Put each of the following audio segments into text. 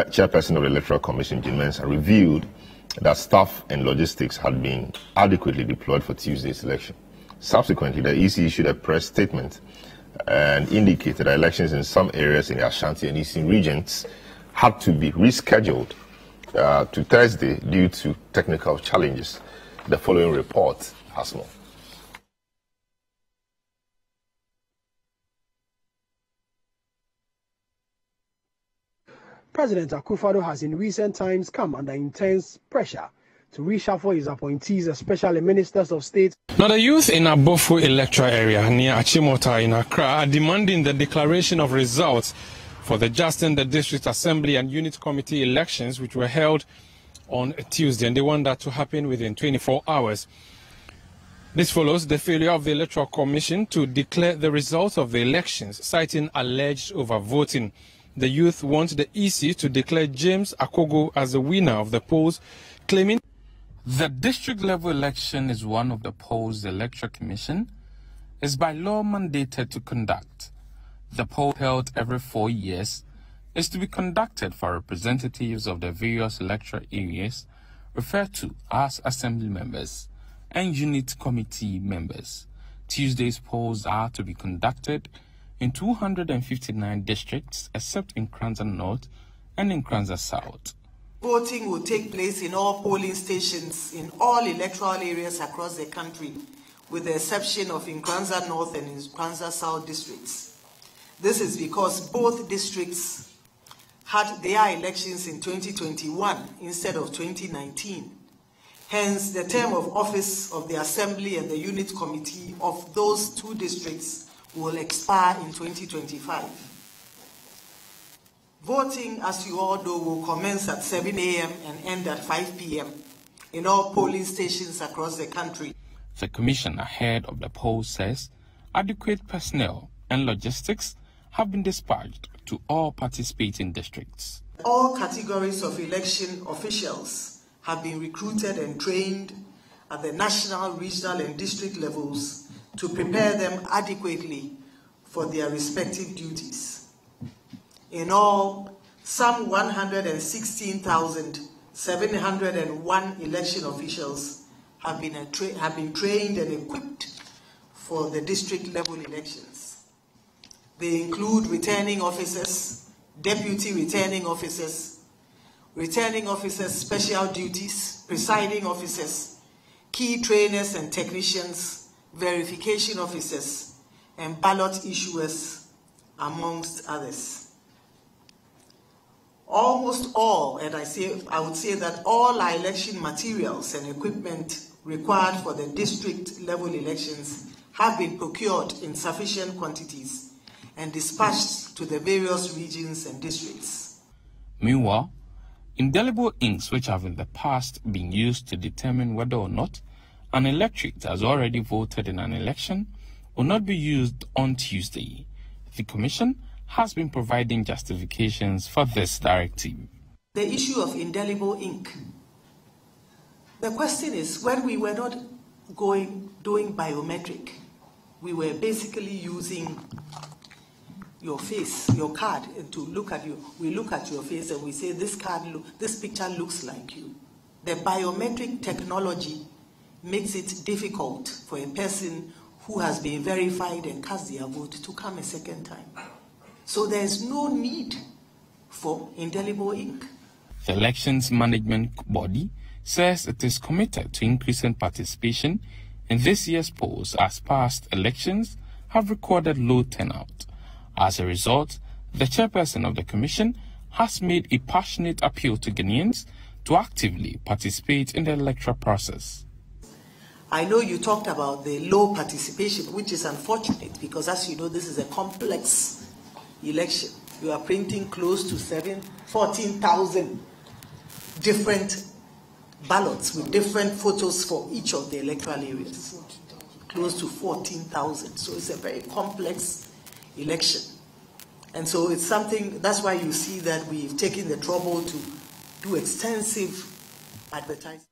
chairperson of the Electoral Commission, Jean Mensah, revealed that staff and logistics had been adequately deployed for Tuesday's election. Subsequently, the EC issued a press statement and indicated that elections in some areas in the Ashanti and Eastern regions had to be rescheduled to Thursday due to technical challenges. The following report has more. President Akufo-Addo has in recent times come under intense pressure to reshuffle his appointees, especially ministers of state. Now, the youth in Abofu electoral area near Achimota in Accra are demanding the declaration of results for the Justin, the District Assembly and Unit Committee elections, which were held on Tuesday, and they want that to happen within 24 hours. This follows the failure of the Electoral Commission to declare the results of the elections, citing alleged overvoting. The youth want the EC to declare James Akogo as the winner of the polls, claiming the district-level election is one of the polls the Electoral Commission is by law mandated to conduct. The poll, held every 4 years, is to be conducted for representatives of the various electoral areas referred to as assembly members and unit committee members. Tuesday's polls are to be conducted in 259 districts, except in Kranza North and in Kranza South. Voting will take place in all polling stations in all electoral areas across the country, with the exception of in Kranza North and in Kranza South districts. This is because both districts had their elections in 2021 instead of 2019. Hence, the term of office of the Assembly and the Unit Committee of those two districts will expire in 2025. Voting, as you all know, will commence at 7 a.m. and end at 5 p.m. in all polling stations across the country. The Commission ahead of the poll says adequate personnel and logistics have been dispatched to all participating districts. All categories of election officials have been recruited and trained at the national, regional, and district levels to prepare them adequately for their respective duties. In all, some 116,701 election officials have been trained and equipped for the district-level elections. They include returning officers, deputy returning officers special duties, presiding officers, key trainers and technicians, verification officers, and ballot issuers, amongst others. Almost all, and I would say that all our election materials and equipment required for the district-level elections have been procured in sufficient quantities and dispatched to the various regions and districts. Meanwhile, indelible inks which have in the past been used to determine whether or not an electorate has already voted in an election will not be used on Tuesday. The Commission has been providing justifications for this directive. The issue of indelible ink. The question is, when we were not doing biometric, we were basically using your face, your card, to look at you. We look at your face and we say, this picture looks like you. The biometric technology makes it difficult for a person who has been verified and cast their vote to come a second time. So there's no need for indelible ink. The Elections Management Body says it is committed to increasing participation in this year's polls as past elections have recorded low turnout. As a result, the chairperson of the Commission has made a passionate appeal to Ghanaians to actively participate in the electoral process. I know you talked about the low participation, which is unfortunate because, as you know, this is a complex election. You are printing close to 14,000 different ballots with different photos for each of the electoral areas. Close to 14,000. So it's a very complex election. And so it's something, that's why you see that we've taken the trouble to do extensive advertising.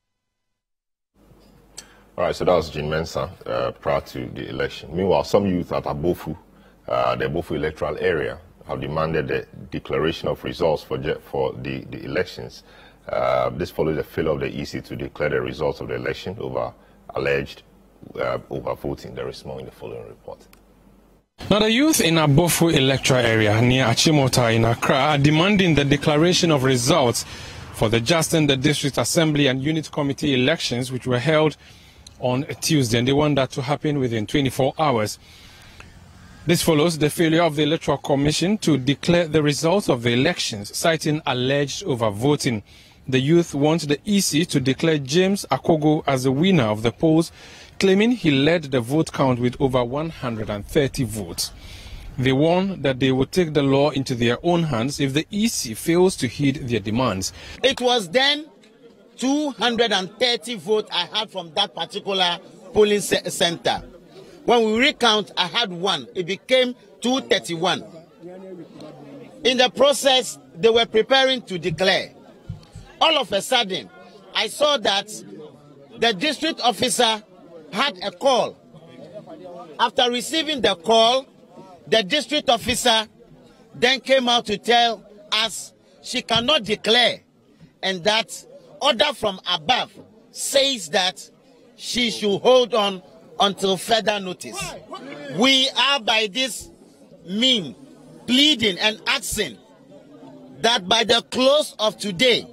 All right, so that was Jean Mensah prior to the election. Meanwhile, some youth at Abofu, the Abofu electoral area, have demanded the declaration of results for the elections. This follows the failure of the EC to declare the results of the election over alleged overvoting. There is more in the following report. Now, the youth in Abofu electoral area near Achimota in Accra are demanding the declaration of results for the Just and the District Assembly and Unit Committee elections, which were held on Tuesday, and they want that to happen within 24 hours. This follows the failure of the Electoral Commission to declare the results of the elections, citing alleged overvoting. The youth want the EC to declare James Akogo as the winner of the polls, claiming he led the vote count with over 130 votes. They warn that they will take the law into their own hands if the EC fails to heed their demands. It was then 230 votes I had from that particular polling center. When we recount, I had one. It became 231. In the process, they were preparing to declare. All of a sudden, I saw that the district officer had a call. After receiving the call, the district officer then came out to tell us she cannot declare, and that order from above says that she should hold on until further notice. We are by this means pleading and asking that by the close of today,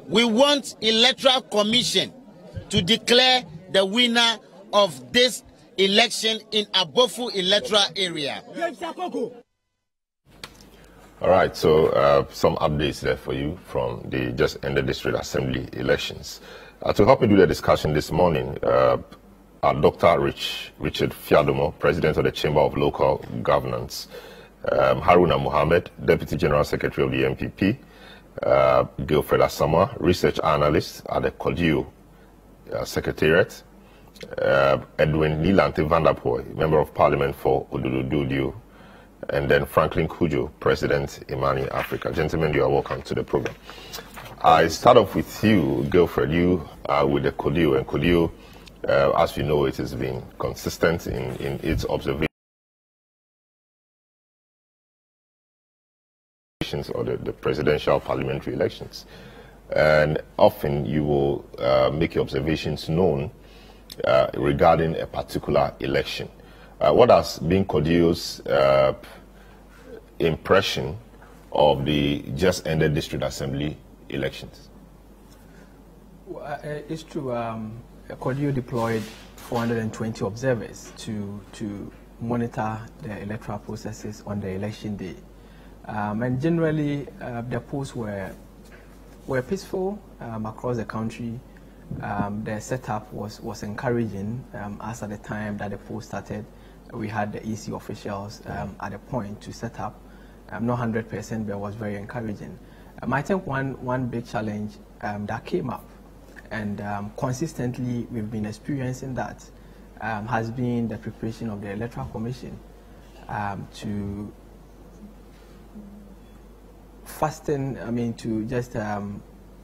we want Electoral Commission to declare the winner of this election in Abofu electoral area. All right, so some updates there for you from the just ended District Assembly elections. To help me do the discussion this morning, Dr. Richard Fiadomo, President of the Chamber of Local Governance, Haruna Mohammed, Deputy General Secretary of the MPP, Gilfred Asamoah, Research Analyst at the CODIO Secretariat, Edwin Nilante Vanderpoy, Member of Parliament for Odudududio, and then Franklin Kujo, President Imani Africa. Gentlemen, you are welcome to the program. I start off with you, Gilfred. You are with the CODIO, and CODIO, as you know, it has been consistent in its observations or the presidential parliamentary elections. And often you will make your observations known regarding a particular election. What has been CODIO's impression of the just ended District Assembly elections? Well, it's true. CODIO deployed 420 observers to monitor the electoral processes on the election day. And generally, the polls were peaceful across the country. The setup was encouraging. As at the time that the poll started, we had the EC officials at a point to set up. Not 100%, but it was very encouraging. I think one big challenge that came up, and consistently we've been experiencing that, has been the preparation of the Electoral Commission to to just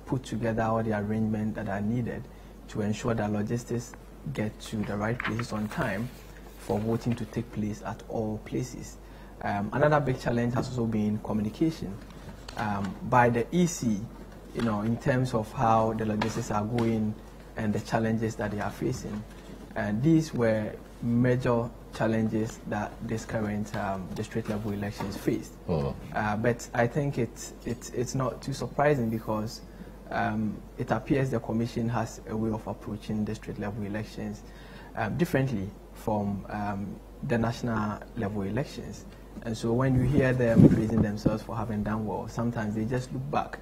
put together all the arrangements that are needed to ensure that logistics get to the right places on time for voting to take place at all places. Another big challenge has also been communication by the EC, in terms of how the logistics are going and the challenges that they are facing. And these were major challenges that this current district level elections faced. But I think it's not too surprising, because it appears the Commission has a way of approaching district level elections differently from the national level elections. And so when you hear them praising themselves for having done well, sometimes they just look back.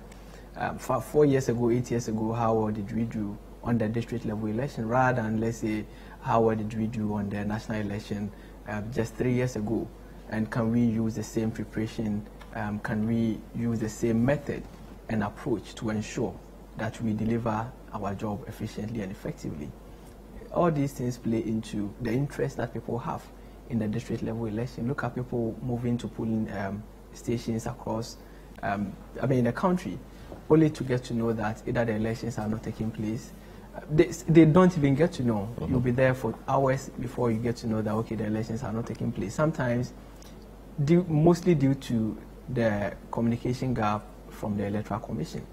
4 years ago, 8 years ago, how well did we do on the district level election, rather than, let's say, how well did we do on the national election just 3 years ago? And can we use the same preparation? Can we use the same method and approach to ensure that we deliver our job efficiently and effectively? All these things play into the interest that people have in the district level election. Look at people moving to polling stations across the country, only to get to know that either the elections are not taking place. They don't even get to know. You'll be there for hours before you get to know that, okay, the elections are not taking place. Sometimes mostly due to the communication gap from the Electoral Commission.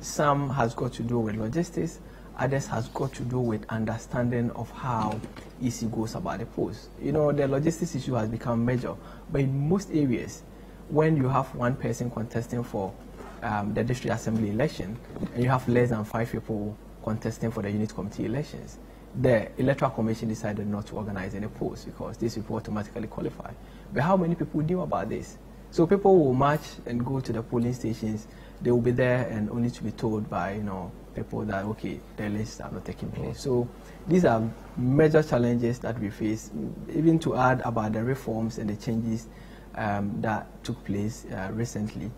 Some has got to do with logistics, others has got to do with understanding of how EC goes about the polls. You know, the logistics issue has become major, but in most areas, when you have one person contesting for the district assembly election, and you have less than 5 people contesting for the unit committee elections, the Electoral Commission decided not to organize any polls because these people automatically qualify. But how many people knew about this? So people will march and go to the polling stations. They will be there and only to be told by, you know, people that, okay, the lists are not taking place. So these are major challenges that we face, even to add about the reforms and the changes that took place recently,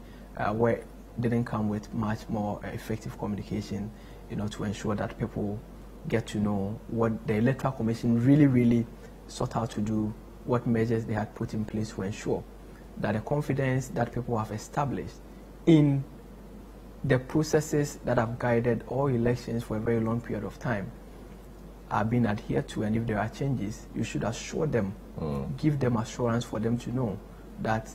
where it didn't come with much more effective communication, you know, to ensure that people get to know what the Electoral Commission really sought out to do, what measures they had put in place to ensure that the confidence that people have established in the processes that have guided all elections for a very long period of time are being adhered to, and if there are changes, you should assure them, give them assurance for them to know that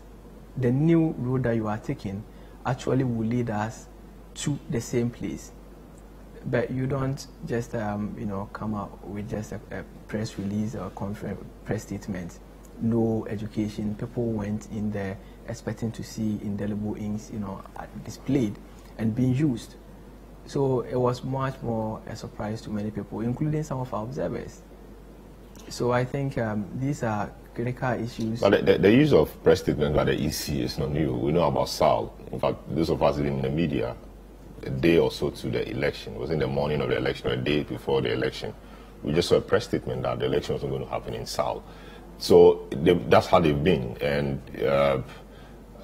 the new road that you are taking actually will lead us to the same place. But you don't just, you know, come out with just a press release or conference press statement. No education. People went in there expecting to see indelible inks, you know, displayed and being used. So it was much more a surprise to many people, including some of our observers. So I think these are critical issues. But the use of press statements by the EC is not new. We know about SAL. In fact, those of us in the media, a day or so to the election, it was in the morning of the election or a day before the election, we just saw a press statement that the election wasn't going to happen in SAL. So that's how they've been, and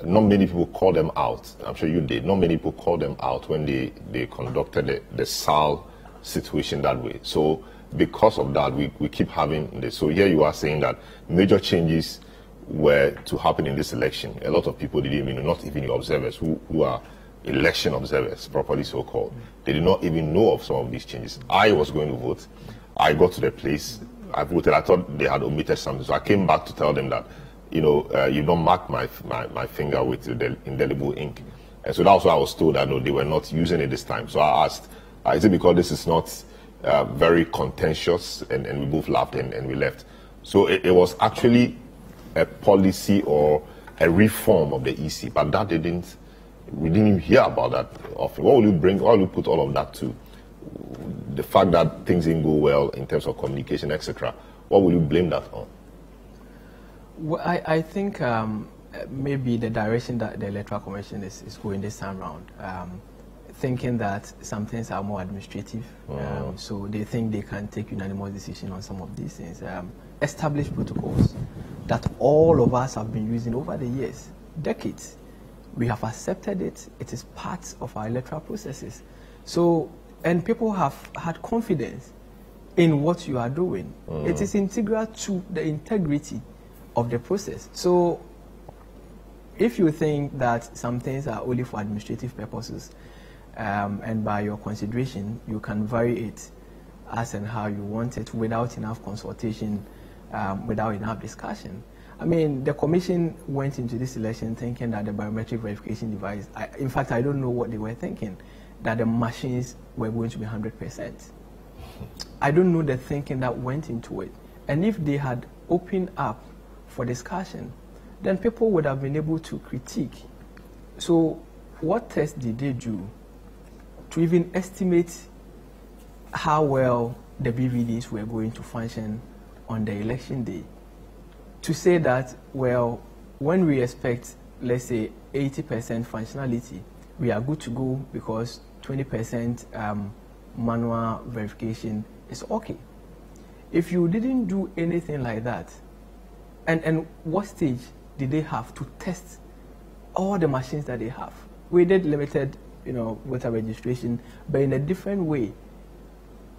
not many people called them out. I'm sure you did. Not many people called them out when they conducted the SAL situation that way. So because of that, we keep having this. So here you are saying that major changes were to happen in this election. A lot of people didn't even know, not even the observers who are election observers, properly so called. They did not even know of some of these changes. I was going to vote. I got to the place. I voted. I thought they had omitted something. So I came back to tell them that, you know, you don't mark my finger with the indelible ink. And so that's why I was told that, no, they were not using it this time. So I asked, is it because this is not very contentious? And we both laughed and we left. So it was actually a policy or a reform of the EC, but that we didn't even hear about that often. What will you put all of that to? The fact that things didn't go well in terms of communication, etc. What will you blame that on? Well, I think maybe the direction that the Electoral Commission is going this time around, thinking that some things are more administrative, so they think they can take unanimous decision on some of these things. Established protocols that all of us have been using over the years, decades. We have accepted it. It is part of our electoral processes. So, and people have had confidence in what you are doing. It is integral to the integrity of the process. So if you think that some things are only for administrative purposes, and by your consideration, you can vary it as and how you want it without enough consultation, without enough discussion. I mean, the commission went into this election thinking that the biometric verification device, in fact, I don't know what they were thinking, that the machines were going to be 100%. I don't know the thinking that went into it. And if they had opened up for discussion, then people would have been able to critique. So what tests did they do to even estimate how well the BVDs were going to function on the election day? To say that, well, when we expect, let's say, 80% functionality, we are good to go because 20% manual verification is okay. If you didn't do anything like that, and what stage did they have to test all the machines that they have? We did limited, you know, voter registration, but in a different way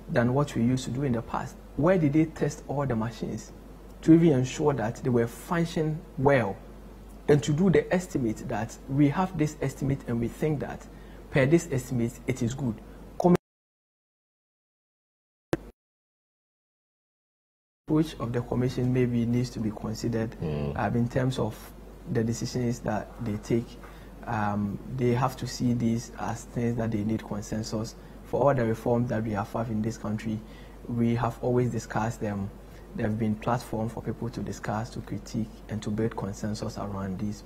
than what we used to do in the past. Where did they test all the machines to even ensure that they were functioning well, and to do the estimate that we have this estimate and we think that per this estimate it is good. approach of the commission maybe needs to be considered in terms of the decisions that they take. They have to see these as things that they need consensus. For all the reforms that we have in this country, we have always discussed them. There have been platforms for people to discuss, to critique, and to build consensus around these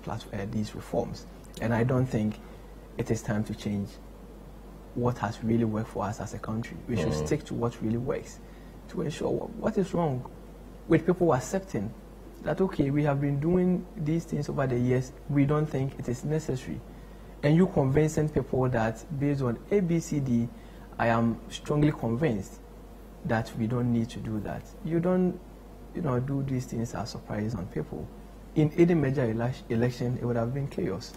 reforms. And I don't think it is time to change what has really worked for us as a country. We should stick to what really works to ensure what is wrong with people accepting that, okay, we have been doing these things over the years, we don't think it is necessary. And you convincing people that based on ABCD, I am strongly convinced that we don't need to do that. You don't, do these things as surprises on people. In any major election, it would have been chaos.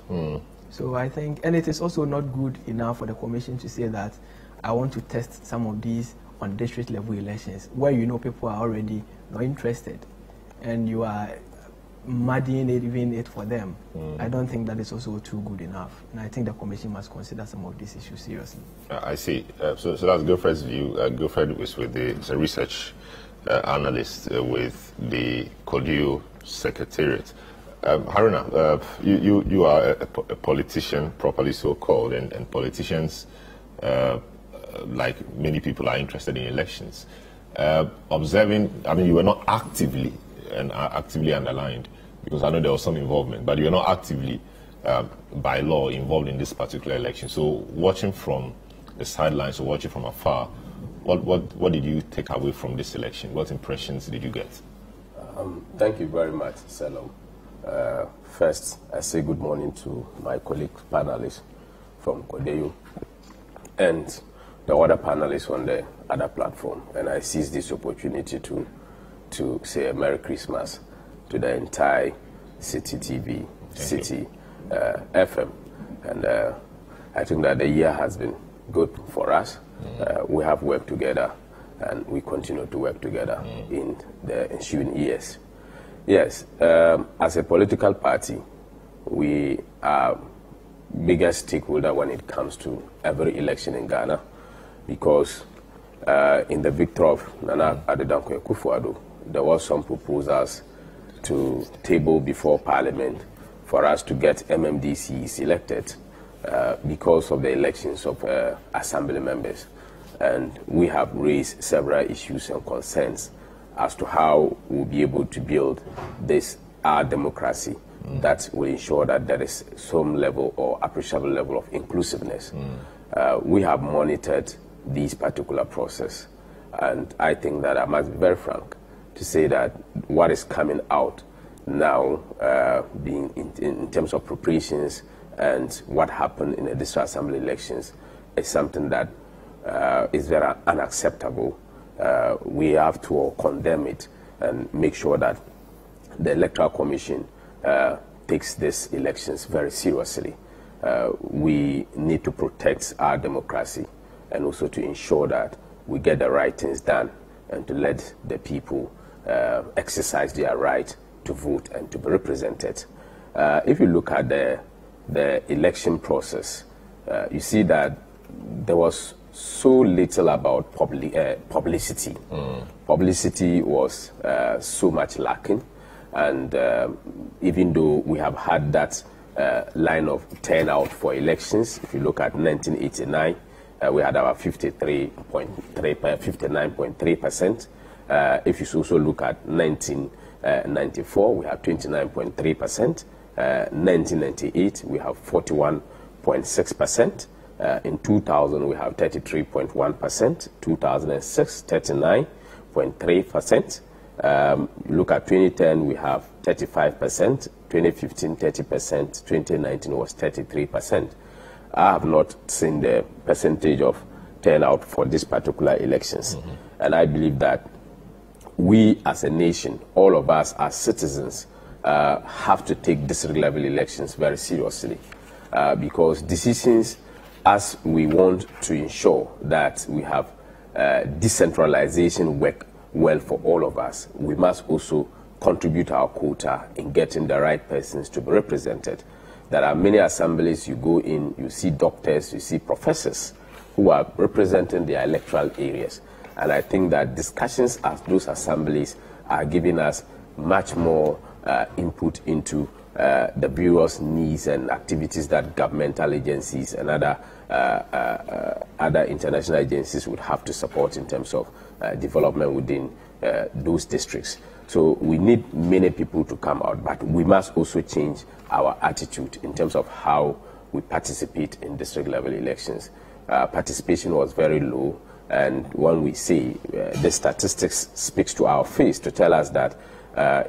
So I think, and it is also not good enough for the commission to say that I want to test some of these on district level elections, where people are already not interested, and you are muddying it for them. I don't think that is also too good enough, and I think the commission must consider some of these issues seriously. I see. So that's Godfred's view. Godfred is with the research analyst with the CODIO Secretariat. Haruna, you are a politician, properly so called, and politicians, like many people, are interested in elections. Observing, you were not actively underlined, because I know there was some involvement, but you were not actively, by law, involved in this particular election. So watching from the sidelines or watching from afar, what did you take away from this election? What impressions did you get? Thank you very much, Selo. First, I say good morning to my colleague panelists from CODIO and the other panelists on the other platform. And I seize this opportunity to say a Merry Christmas to the entire Citi TV, Citi FM. And I think that the year has been good for us. We have worked together, and we continue to work together in the ensuing years. Yes, as a political party, we are biggest stakeholder when it comes to every election in Ghana, because in the victory of Nana Addo Dankwa, there was some proposals to table before Parliament for us to get MMDCs elected because of the elections of Assembly members. And we have raised several issues and concerns as to how we'll be able to build this our democracy that will ensure that there is some level or appreciable level of inclusiveness. We have monitored this particular process, and I think that I must be very frank to say that what is coming out now, being in terms of preparations and what happened in the district assembly elections, is something that is very unacceptable. We have to condemn it and make sure that the Electoral Commission takes these elections very seriously. We need to protect our democracy and also to ensure that we get the right things done and to let the people exercise their right to vote and to be represented. If you look at the election process, you see that there was so little about publicity. Publicity was so much lacking, and even though we have had that line of turnout for elections, if you look at 1989, we had our 59.3%. If you also look at 1994, we have 29.3%. 1998, we have 41.6%. In 2000, we have 33.1%. 2006, 39.3%. Look at 2010, we have 35%. 2015, 30%. 2019 was 33%. I have not seen the percentage of turnout for this particular elections. And I believe that we as a nation, all of us as citizens, have to take district level elections very seriously, because decisions, as we want to ensure that we have decentralization work well for all of us, we must also contribute our quota in getting the right persons to be represented. There are many assemblies you go in, you see doctors, you see professors who are representing their electoral areas. And I think that discussions at those assemblies are giving us much more input into the various needs and activities that governmental agencies and other international agencies would have to support in terms of development within those districts. So we need many people to come out, but we must also change our attitude in terms of how we participate in district level elections. Participation was very low, and when we say the statistics speaks to our face to tell us that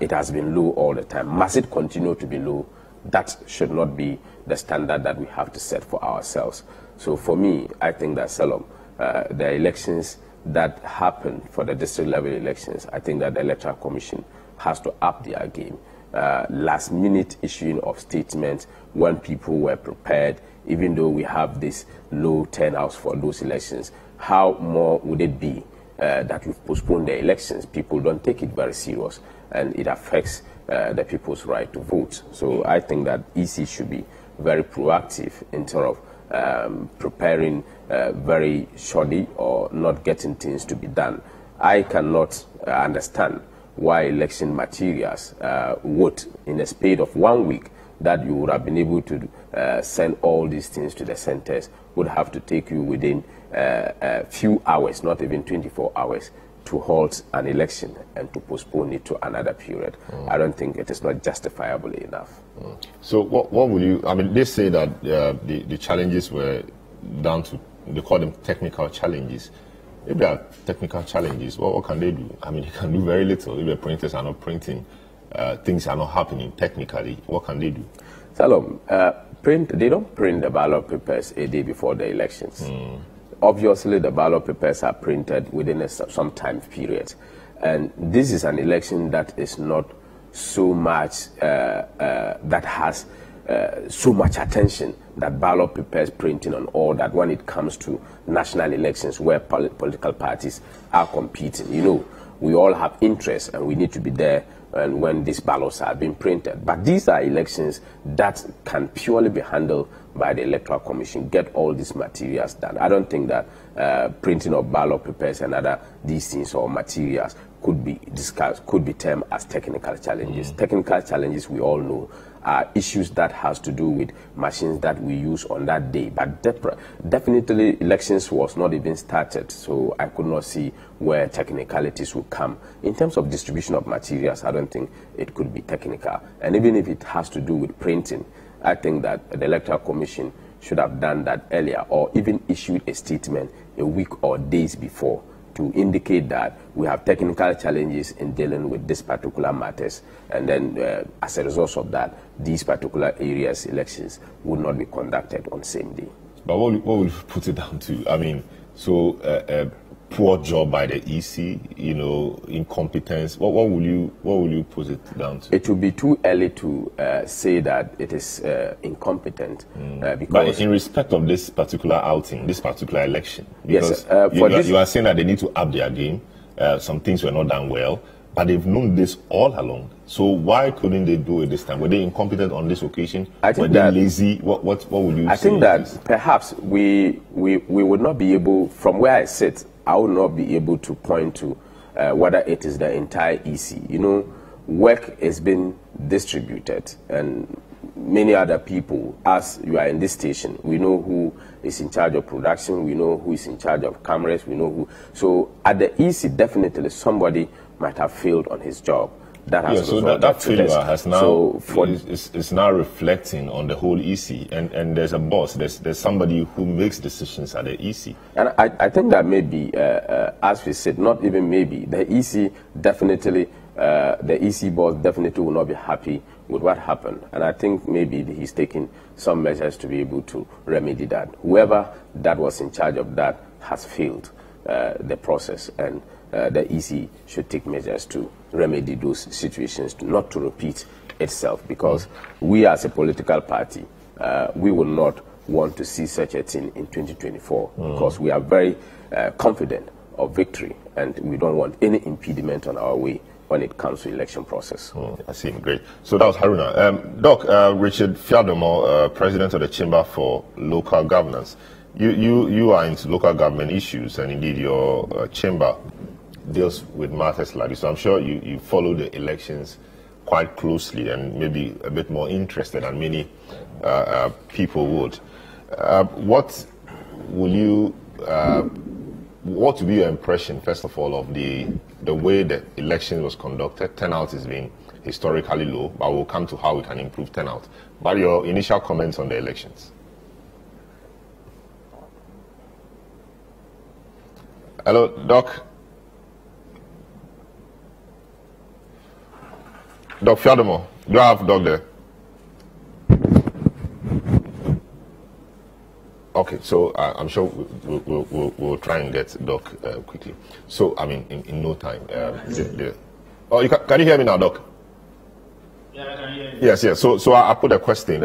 it has been low all the time. Must it continue to be low? That should not be the standard that we have to set for ourselves. So for me, I think that the elections that happen for the district level elections, I think that the Electoral Commission has to up their game. Last minute issuing of statements when people were prepared, even though we have this low turnout for those elections, how more would it be that we've postponed the elections? People don't take it very serious, and it affects the people's right to vote. So I think that EC should be very proactive in terms of preparing very shoddy or not getting things to be done. I cannot understand why election materials would, in a span of 1 week, that you would have been able to send all these things to the centers, would have to take you within a few hours, not even 24 hours, to halt an election and to postpone it to another period. I don't think it is not justifiable enough. So what will you, I mean, they say that the challenges were down to, they call them technical challenges. If there are technical challenges, what can they do? I mean, they can do very little. If the printers are not printing, things are not happening technically, what can they do? Salom, they don't print the ballot papers a day before the elections. Obviously, the ballot papers are printed within some time period. And this is an election that is not so much, that has so much attention, that ballot papers printing and all that, when it comes to national elections where political parties are competing. You know, we all have interests and we need to be there and when these ballots are being printed. But these are elections that can purely be handled by the Electoral Commission, get all these materials done. I don't think that printing of ballot papers and other these things or materials could be discussed, could be termed as technical challenges. Technical challenges, we all know, are issues that has to do with machines that we use on that day. But definitely elections was not even started, so I could not see where technicalities would come. In terms of distribution of materials, I don't think it could be technical. And even if it has to do with printing, I think that the Electoral Commission should have done that earlier, or even issued a statement a week or days before to indicate that we have technical challenges in dealing with these particular matters, and then as a result of that, these particular areas elections would not be conducted on the same day. But what will you put it down to? I mean, so poor job by the EC, you know, incompetence. What will you put it down to? It will be too early to say that it is incompetent, because. But in respect of this particular outing, this particular election, because yes, you are saying that they need to up their game. Some things were not done well, but they've known this all along. So why couldn't they do it this time? Were they incompetent on this occasion? Were they lazy? What would you say? I think that perhaps we would not be able, from where I sit, I would not be able to point to whether it is the entire EC. You know, work is being distributed, and many other people, as you are in this station, we know who is in charge of production, we know who is in charge of cameras, we know who. So at the EC, definitely somebody might have failed on his job. That has so that failure has now, it's now reflecting on the whole EC, and there's a boss, there's somebody who makes decisions at the EC. And I think that maybe, as we said, not even maybe, the EC definitely, the EC boss definitely will not be happy with what happened. And I think maybe he's taking some measures to be able to remedy that. Whoever that was in charge of that has failed the process, and the EC should take measures to remedy those situations, not to repeat itself, because we as a political party, we will not want to see such a thing in 2024, because we are very confident of victory, and we don't want any impediment on our way when it comes to election process. I see, great. So that was Haruna. Doc, Richard Fiadomo, President of the Chamber for Local Governance. You are into local government issues, and indeed your chamber deals with matters like this. So I'm sure you follow the elections quite closely and maybe a bit more interested than many people would. What will you? What would be your impression, first of all, of the way the election was conducted? Turnout has been historically low, but we'll come to how we can improve turnout. But your initial comments on the elections? Hello, Doc. Doc Fiadomo. Do I have Doc there? Okay, so I'm sure we'll try and get Doc quickly. So, I mean, in no time. Oh, can you hear me now, Doc? Yeah, I can hear you. Yes. So I put a question.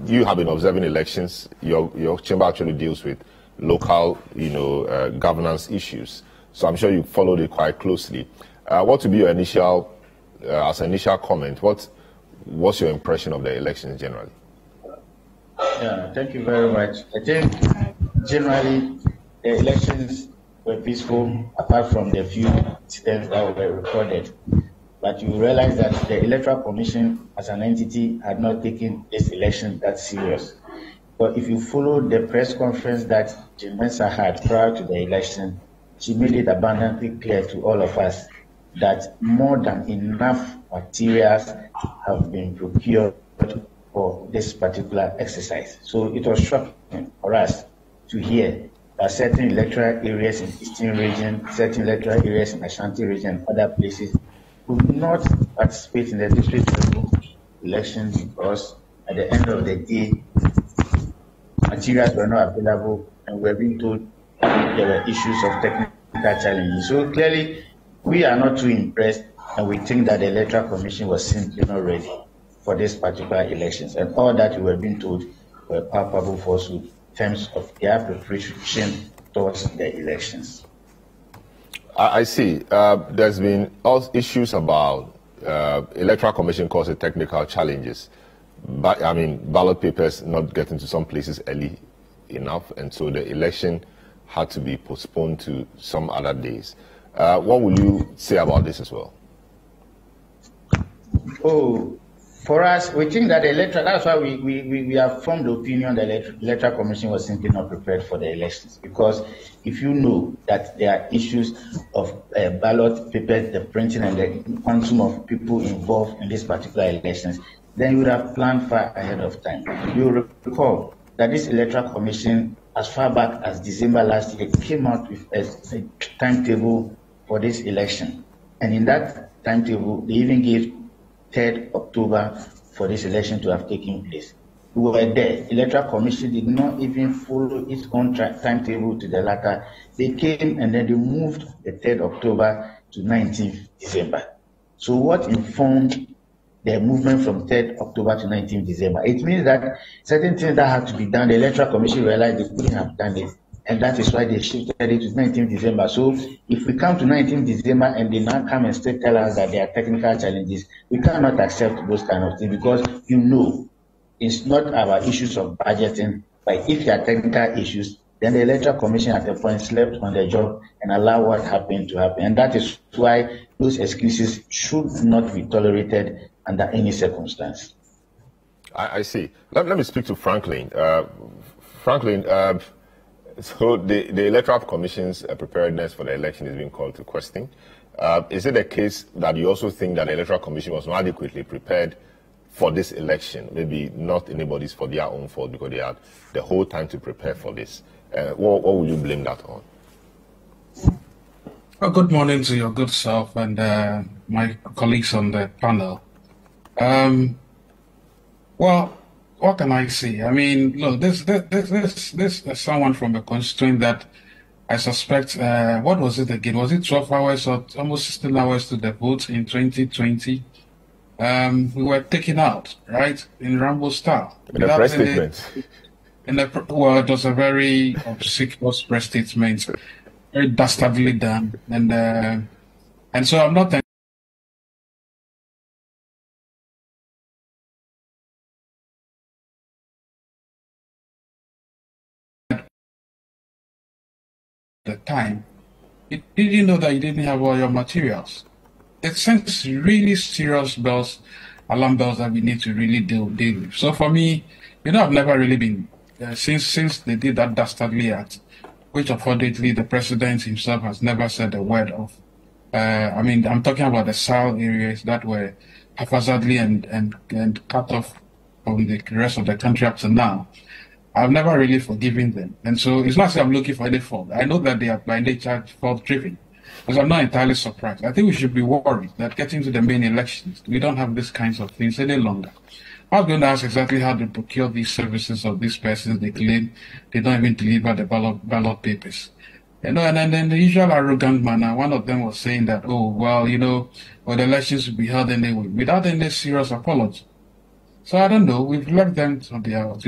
You have been observing elections. Your chamber actually deals with local, governance issues. So I'm sure you followed it quite closely. What would be your initial comment? What's your impression of the elections generally? Yeah, thank you very much. I think generally the elections were peaceful, apart from the few incidents that were recorded. But you realize that the Electoral Commission as an entity had not taken this election that serious. But if you follow the press conference that Jill Mensah had prior to the election, she made it abundantly clear to all of us that more than enough materials have been procured for this particular exercise. So it was shocking for us to hear that certain electoral areas in Eastern region, certain electoral areas in Ashanti region, and other places could not participate in the district level elections because at the end of the day, materials were not available and we were being told there were issues of technical challenges. So clearly, we are not too impressed and we think that the Electoral Commission was simply not ready for these particular elections. And all that we were being told were palpable falsehood in terms of their preparation towards the elections. I see. There's been issues about Electoral Commission causing technical challenges. But I mean, ballot papers not getting to some places early enough, and so the election had to be postponed to some other days. What will you say about this as well? Oh, for us, we think that the electoral, that's why we have formed the opinion that the Electoral Commission was simply not prepared for the elections. Because if you know that there are issues of ballot papers, the printing and the quantum of people involved in these particular elections, then you would have planned far ahead of time. You recall that this Electoral Commission, as far back as December last year, came out with a timetable for this election. And in that timetable, they even gave 3rd October for this election to have taken place. We were there. Electoral Commission did not even follow its own timetable to the latter. They came and then they moved the 3rd October to 19th December. So what informed the movement from 3rd October to 19th December? It means that certain things that had to be done, the Electoral Commission realized they couldn't have done it. And that is why they shifted it to 19th December. So if we come to 19th December and they now come and still tell us that there are technical challenges, we cannot accept those kind of things because it's not our issues of budgeting, but if there are technical issues, then the Electoral Commission at a point slept on the job and allow what happened to happen. And that is why those excuses should not be tolerated under any circumstance. I see. Let me speak to Franklin. Franklin, so the Electoral Commission's preparedness for the election is being called to question. Is it a case that you also think that the Electoral Commission was not adequately prepared for this election? Maybe not anybody's for their own fault because they had the whole time to prepare for this. What will you blame that on? Well, good morning to your good self and my colleagues on the panel. Well, what can I say? I mean, look, this is someone from a constituent that I suspect, what was it again? Was it 12 hours or almost 16 hours to the vote in 2020? We were taken out, right, in Rambo style. In the press statement. Well, it was a very obsequious press statement, very dastardly done. And so I'm not the time Did you know that you didn't have all your materials? It sends really serious alarm bells that we need to really deal with. So for me, I've never really been, since they did that dastardly act, which unfortunately the president himself has never said a word of. I'm talking about the Sahel areas that were haphazardly and cut off from the rest of the country up to now. I've never really forgiven them. And so it's not that I'm looking for any fault. I know that they are by nature fault-driven, because I'm not entirely surprised. I think we should be worried that getting to the main elections, we don't have these kinds of things any longer. I was going to ask exactly how they procure these services of these persons they claim they don't even deliver the ballot papers. And then the usual arrogant manner, one of them was saying that, the elections will be held anyway, without any serious apology. So I don't know, we've left them to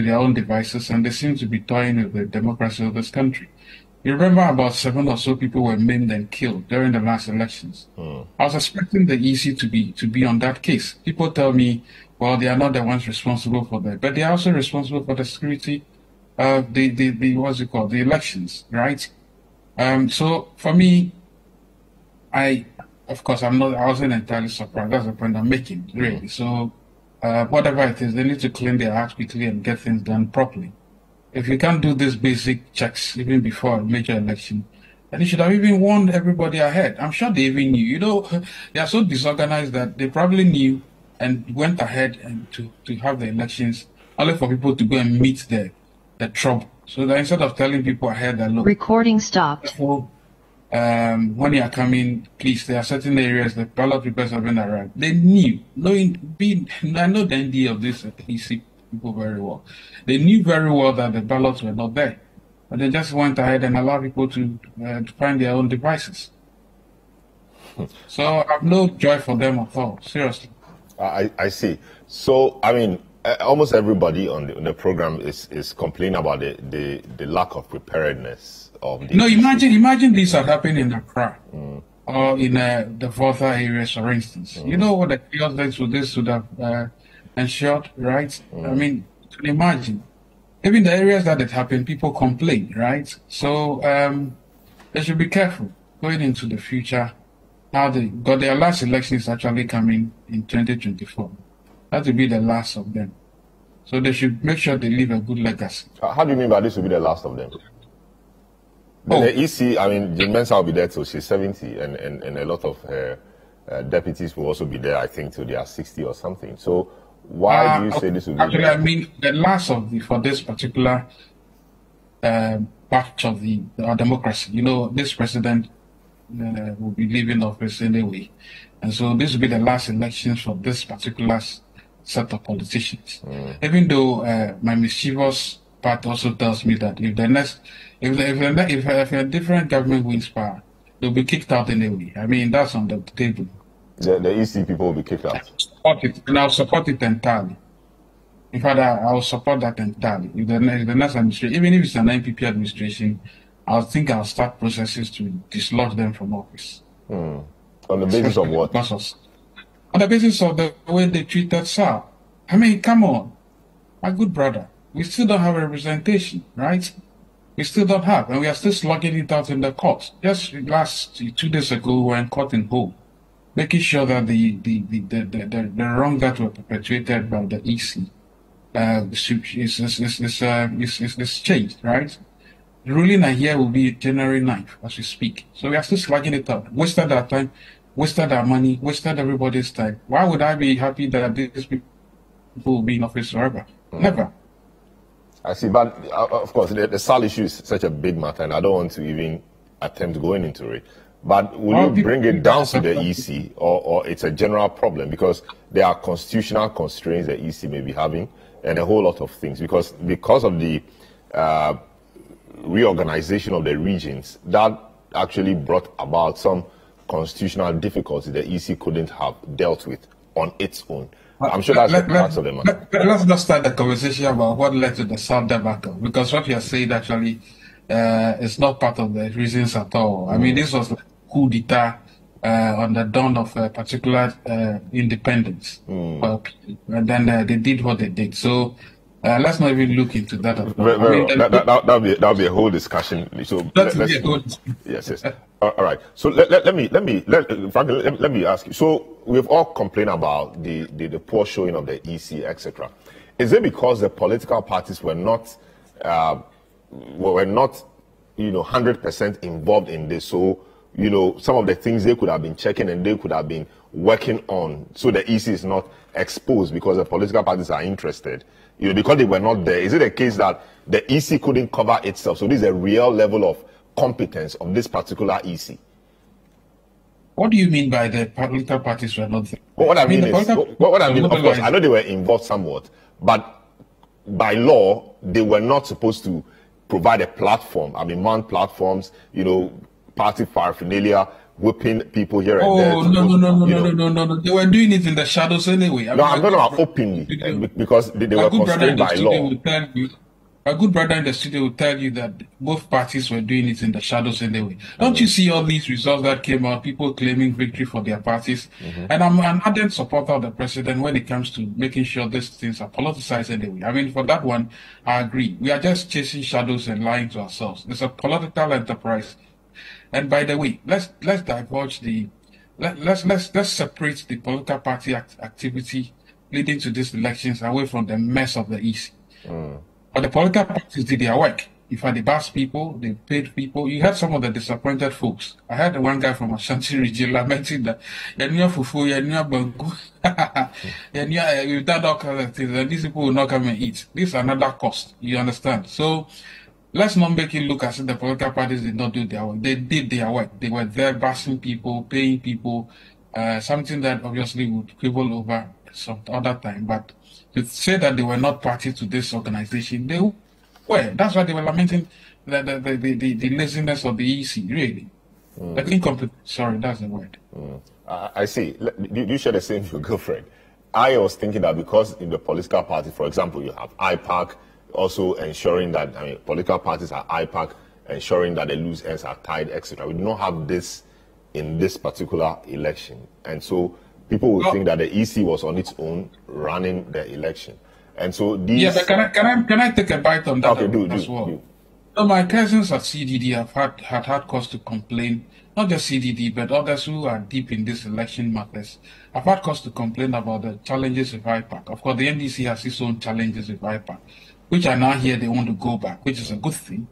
their own devices, and they seem to be toying with the democracy of this country. You remember about 7 or so people were maimed and killed during the last elections. I was expecting the EC to be on that case. People tell me, well, they are not the ones responsible for that, but they are also responsible for the security of the elections, right? So for me, I wasn't entirely surprised. That's the point I'm making, really. So whatever it is, they need to clean their act quickly and get things done properly. If you can't do these basic checks even before a major election, then you should have even warned everybody ahead. I'm sure they even knew. They are so disorganized that they probably knew and went ahead and to have the elections only for people to go and meet the trouble. So that instead of telling people ahead that, look, recording stopped. When you are coming, please, there are certain areas that ballot papers have been arrived. They knew, I know the ND of this EC people very well. They knew very well that the ballots were not there, but they just went ahead and allowed people to find their own devices. So I have no joy for them at all, seriously. I see. So, almost everybody on the program is complaining about the lack of preparedness of the... No, imagine this had happened in Accra or in the Volta areas, for instance. You know what the chaos this would have ensured, right? You can imagine. Even the areas that it happened, people complain, right? So they should be careful going into the future. Because their last election is actually coming in 2024. That will be the last of them. So they should make sure they leave a good legacy. How do you mean by this will be the last of them? The EC, Jim Mensah will be there till she's 70, and a lot of her deputies will also be there, I think, till they are 60 or something. So why do you say this will be? Actually, the last for this particular batch of our democracy. This president will be leaving office anyway. And so this will be the last elections for this particular set of politicians. Even though my mischievous part also tells me that if a different government wins power, they'll be kicked out anyway. That's on the table. The EC people will be kicked out. I'll support it entirely. In fact, I'll support that entirely. If the next administration, even if it's an NPP administration, I think I'll start processes to dislodge them from office. On the basis of what? On the basis of the way they treated SAR. Come on, my good brother. We still don't have a representation, right? We still don't have, and we are still slugging it out in the courts. Just 2 days ago, we were in court in Hull, making sure that the wrong that were perpetuated by the EC is changed, right? The ruling here will be January 9th as we speak. So we are still slugging it out. Wasted our time, wasted our money, wasted everybody's time. Why would I be happy that these people will be in office forever? Never. I see, but of course, the SAL issue is such a big matter, and I don't want to even attempt going into it. But will you bring it down to the EC, or it's a general problem? Because there are constitutional constraints the EC may be having, and a whole lot of things. Because of the reorganization of the regions, that actually brought about some constitutional difficulties the EC couldn't have dealt with on its own. I'm sure that's part of the matter. Let's not start the conversation about what led to the South debacle, because what you are saying actually is not part of the reasons at all. This was like coup d'etat on the dawn of a particular independence. And then they did what they did. So Let's not even look into that. That'll be a whole discussion. So yes. All right. So let me ask you. So we've all complained about the poor showing of the EC, etc. Is it because the political parties were not 100% involved in this? So some of the things they could have been checking and they could have been working on, so the EC is not exposed because the political parties are interested. Because they were not there. Is it a case that the EC couldn't cover itself? So this is a real level of competence of this particular EC. What do you mean by the political parties were not there? Well, what I mean, of course, I know they were involved somewhat, but by law, they were not supposed to provide a platform. I mean, mount platforms, party paraphernalia, whipping people here and there. Oh, no. They were doing it in the shadows anyway. I'm talking about openly, because they were constrained by law. A good brother in the studio will tell you that both parties were doing it in the shadows anyway. Don't you see all these results that came out, people claiming victory for their parties? And I'm an ardent supporter of the president when it comes to making sure these things are politicized anyway. I mean, for that one, I agree. We are just chasing shadows and lying to ourselves. It's a political enterprise. And by the way, let's divulge let's separate the political party activity leading to these elections away from the mess of the EC. But the political parties did their work. In fact, they bashed people, they paid people. You had some of the disappointed folks. I had one guy from Ashanti region lamenting that we've done all kinds of things, and these people will not come and eat. This is another cost. You understand? So let's not make it look as if the political parties did not do their work. They did their work. They were there bashing people, paying people, something that obviously would quibble over some other time. But to say that they were not party to this organization, they were. That's why they were lamenting the laziness of the EC, really. The incompetence. Sorry, that's the word. I see. You share the same with your girlfriend. I was thinking that because in the political party, for example, you have IPAC, also ensuring that political parties are IPAC, ensuring that the loose ends are tied, etc. We do not have this in this particular election. And so people will think that the EC was on its own running the election. And so these... Yeah, but can I take a bite on that as well? Do. So my cousins at CDD have had cause to complain, not just CDD, but others who are deep in this election matters. I've had cause to complain about the challenges with IPAC. Of course, the NDC has its own challenges with IPAC, which are now here, they want to go back, which is a good thing.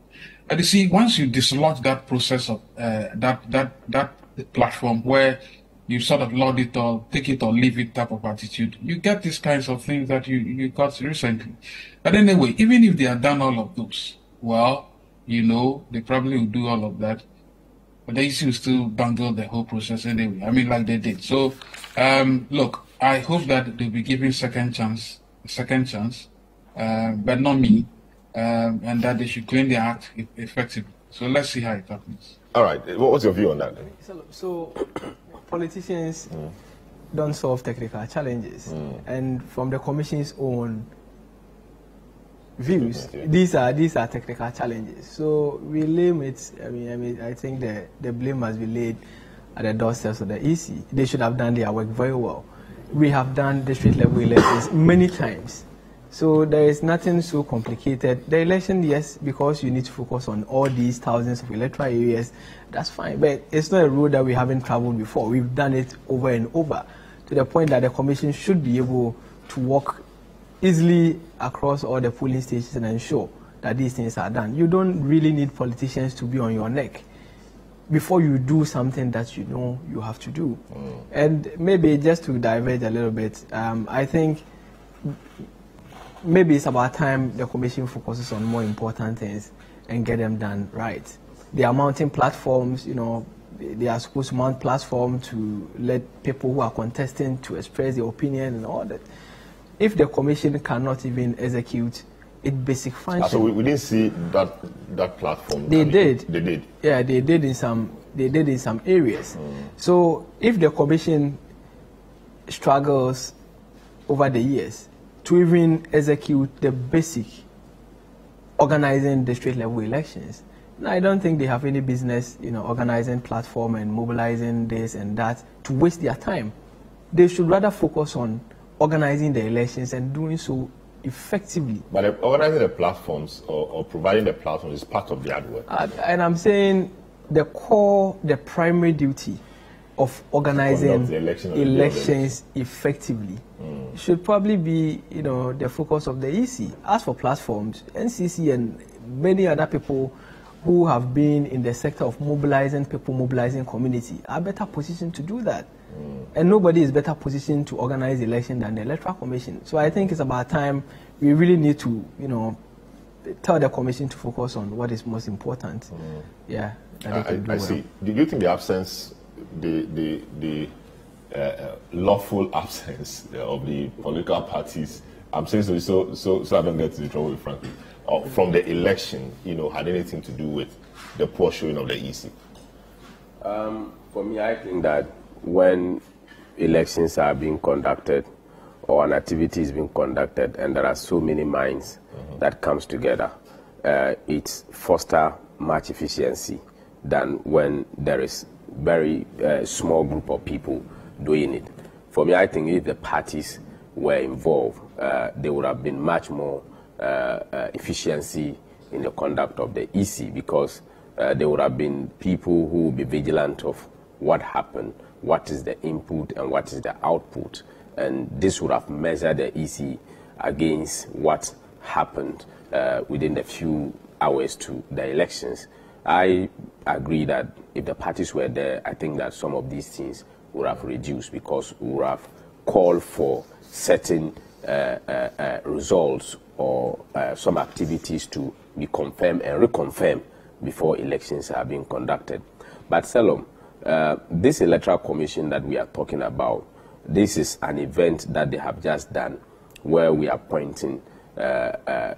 But you see, once you dislodge that process of that platform where you sort of load it or take it or leave it type of attitude, you get these kinds of things that you got recently. But anyway, even if they have done all of those, well, they probably will do all of that, but the EC will still bungle the whole process anyway. I mean, like they did. So, look, I hope that they'll be given second chance, but not me, and that they should clean their act effectively. So let's see how it happens. All right. What's your view on that? So politicians don't solve technical challenges, and from the Commission's own views, these are technical challenges. So we blame it. I think the blame must be laid at the doorsteps of the EC. They should have done their work very well. We have done district level elections many times. So there is nothing so complicated. The election, yes, because you need to focus on all these thousands of electoral areas, that's fine. But it's not a road that we haven't traveled before. We've done it over and over to the point that the Commission should be able to walk easily across all the polling stations and ensure that these things are done. You don't really need politicians to be on your neck before you do something that you know you have to do. And maybe just to diverge a little bit, I think maybe it's about time the Commission focuses on more important things and get them done right. They are mounting platforms, they are supposed to mount platforms to let people who are contesting to express their opinion and all that. If the Commission cannot even execute its basic function, so we didn't see that platform. They did. They did. Yeah, they did in some areas. So if the Commission struggles over the years to even execute the basic organizing district level elections, I don't think they have any business, organizing platform and mobilizing this and that to waste their time. They should rather focus on organizing the elections and doing so effectively. But organizing the platforms or providing the platforms is part of the work. And I'm saying the primary duty of organizing elections effectively should probably be, the focus of the EC. As for platforms, NCC and many other people who have been in the sector of mobilizing people, mobilizing community, are better positioned to do that. And nobody is better positioned to organize election than the Electoral Commission. So I think it's about time we really need to, tell the Commission to focus on what is most important. Yeah, I see. Do you think the absence, the lawful absence of the political parties, I'm saying so I don't get into trouble with Franklin, from the election, had anything to do with the poor showing of the EC? For me, I think that when elections are being conducted or an activity is being conducted and there are so many minds that comes together, it fosters much efficiency than when there is very small group of people doing it. For me, I think if the parties were involved, there would have been much more efficiency in the conduct of the EC, because there would have been people who would be vigilant of what happened, what is the input and what is the output, and this would have measured the EC against what happened within a few hours to the elections. I agree that if the parties were there, I think that some of these things would have reduced, because we would have called for certain results or some activities to be confirmed and reconfirmed before elections are being conducted. But Salom, this Electoral Commission that we are talking about, this is an event that they have just done where we are pointing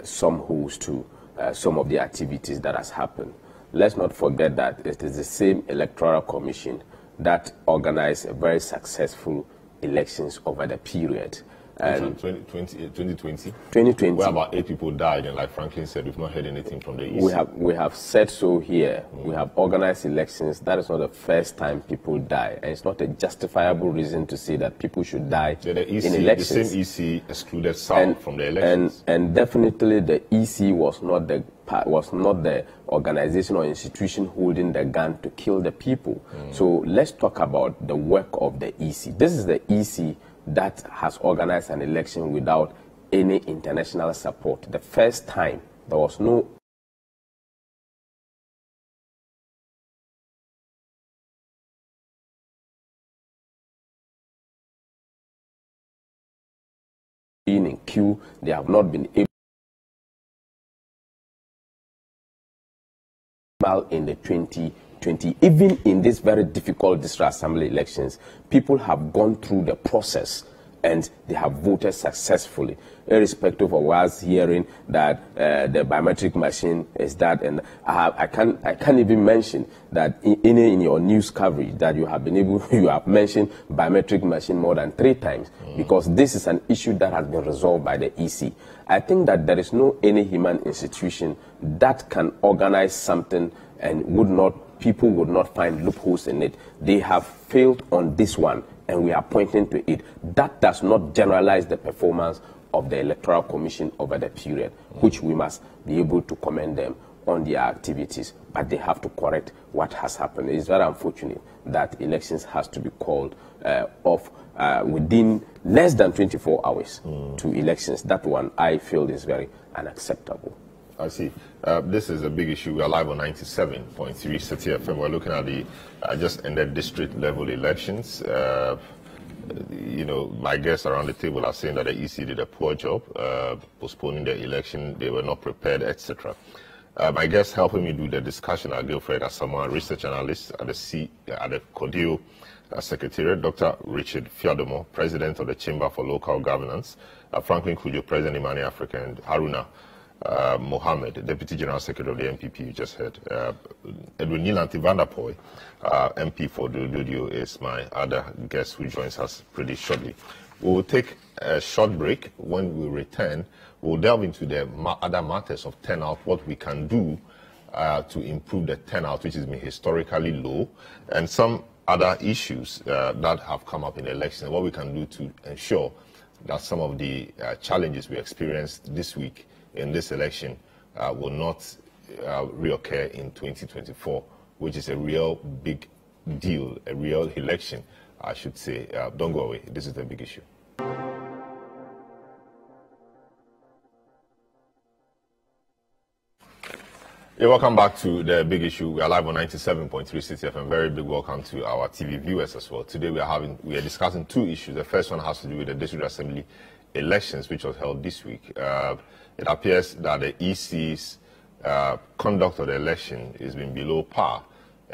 some holes to some of the activities that has happened. Let's not forget that it is the same Electoral Commission that organized a very successful elections over the period. And 2020, where about 8 people died, and like Franklin said, we've not heard anything from the EC. We have said so here. We have organized elections. That is not the first time people die, and it's not a justifiable reason to say that people should die in elections. The same EC excluded South from the elections. And definitely the EC was not the organization or institution holding the gun to kill the people. So let's talk about the work of the EC. This is the EC that has organized an election without any international support. The first time there was no in queue, they have not been able in the 2020. Even in this very difficult district assembly elections, people have gone through the process and they have voted successfully, irrespective of us hearing that the biometric machine is that. And I can't even mention that in your news coverage that you have mentioned biometric machine more than 3 times, because this is an issue that has been resolved by the EC. I think that there is no any human institution that can organize something and people would not find loopholes in it. They have failed on this one, and we are pointing to it. That does not generalize the performance of the Electoral Commission over the period, which we must be able to commend them on their activities, but they have to correct what has happened. It is very unfortunate that elections has to be called off within less than 24 hours to elections. That one I feel is very unacceptable. I see. This is a big issue. We are live on 97.3 Citi FM. We're looking at the just ended district level elections. My guests around the table are saying that the EC did a poor job postponing the election. They were not prepared, etc. My guest helping me do the discussion are Gilfred Asamoah, research analyst at the CODEO Secretariat, Dr. Richard Fiadomo, President of the Chamber for Local Governance, Franklin Kujo, President Imani Africa, and Haruna Mohammed, Deputy General Secretary of the MPP, you just heard. Edwin Nilanti Vanderpoy, MP for Dododio, is my other guest who joins us pretty shortly. We will take a short break. When we return, we'll delve into the other matters of turnout, what we can do to improve the turnout, which has been historically low, and some other issues that have come up in the election, what we can do to ensure that some of the challenges we experienced this week in this election will not reoccur in 2024, which is a real big deal, a real election, I should say. Don't go away. This is the big issue. Yeah, welcome back to the big issue. We are live on 97.3 Citi FM. Very big welcome to our TV viewers as well. Today we are discussing two issues. The first one has to do with the District Assembly elections, which was held this week. It appears that the EC's conduct of the election is being below par,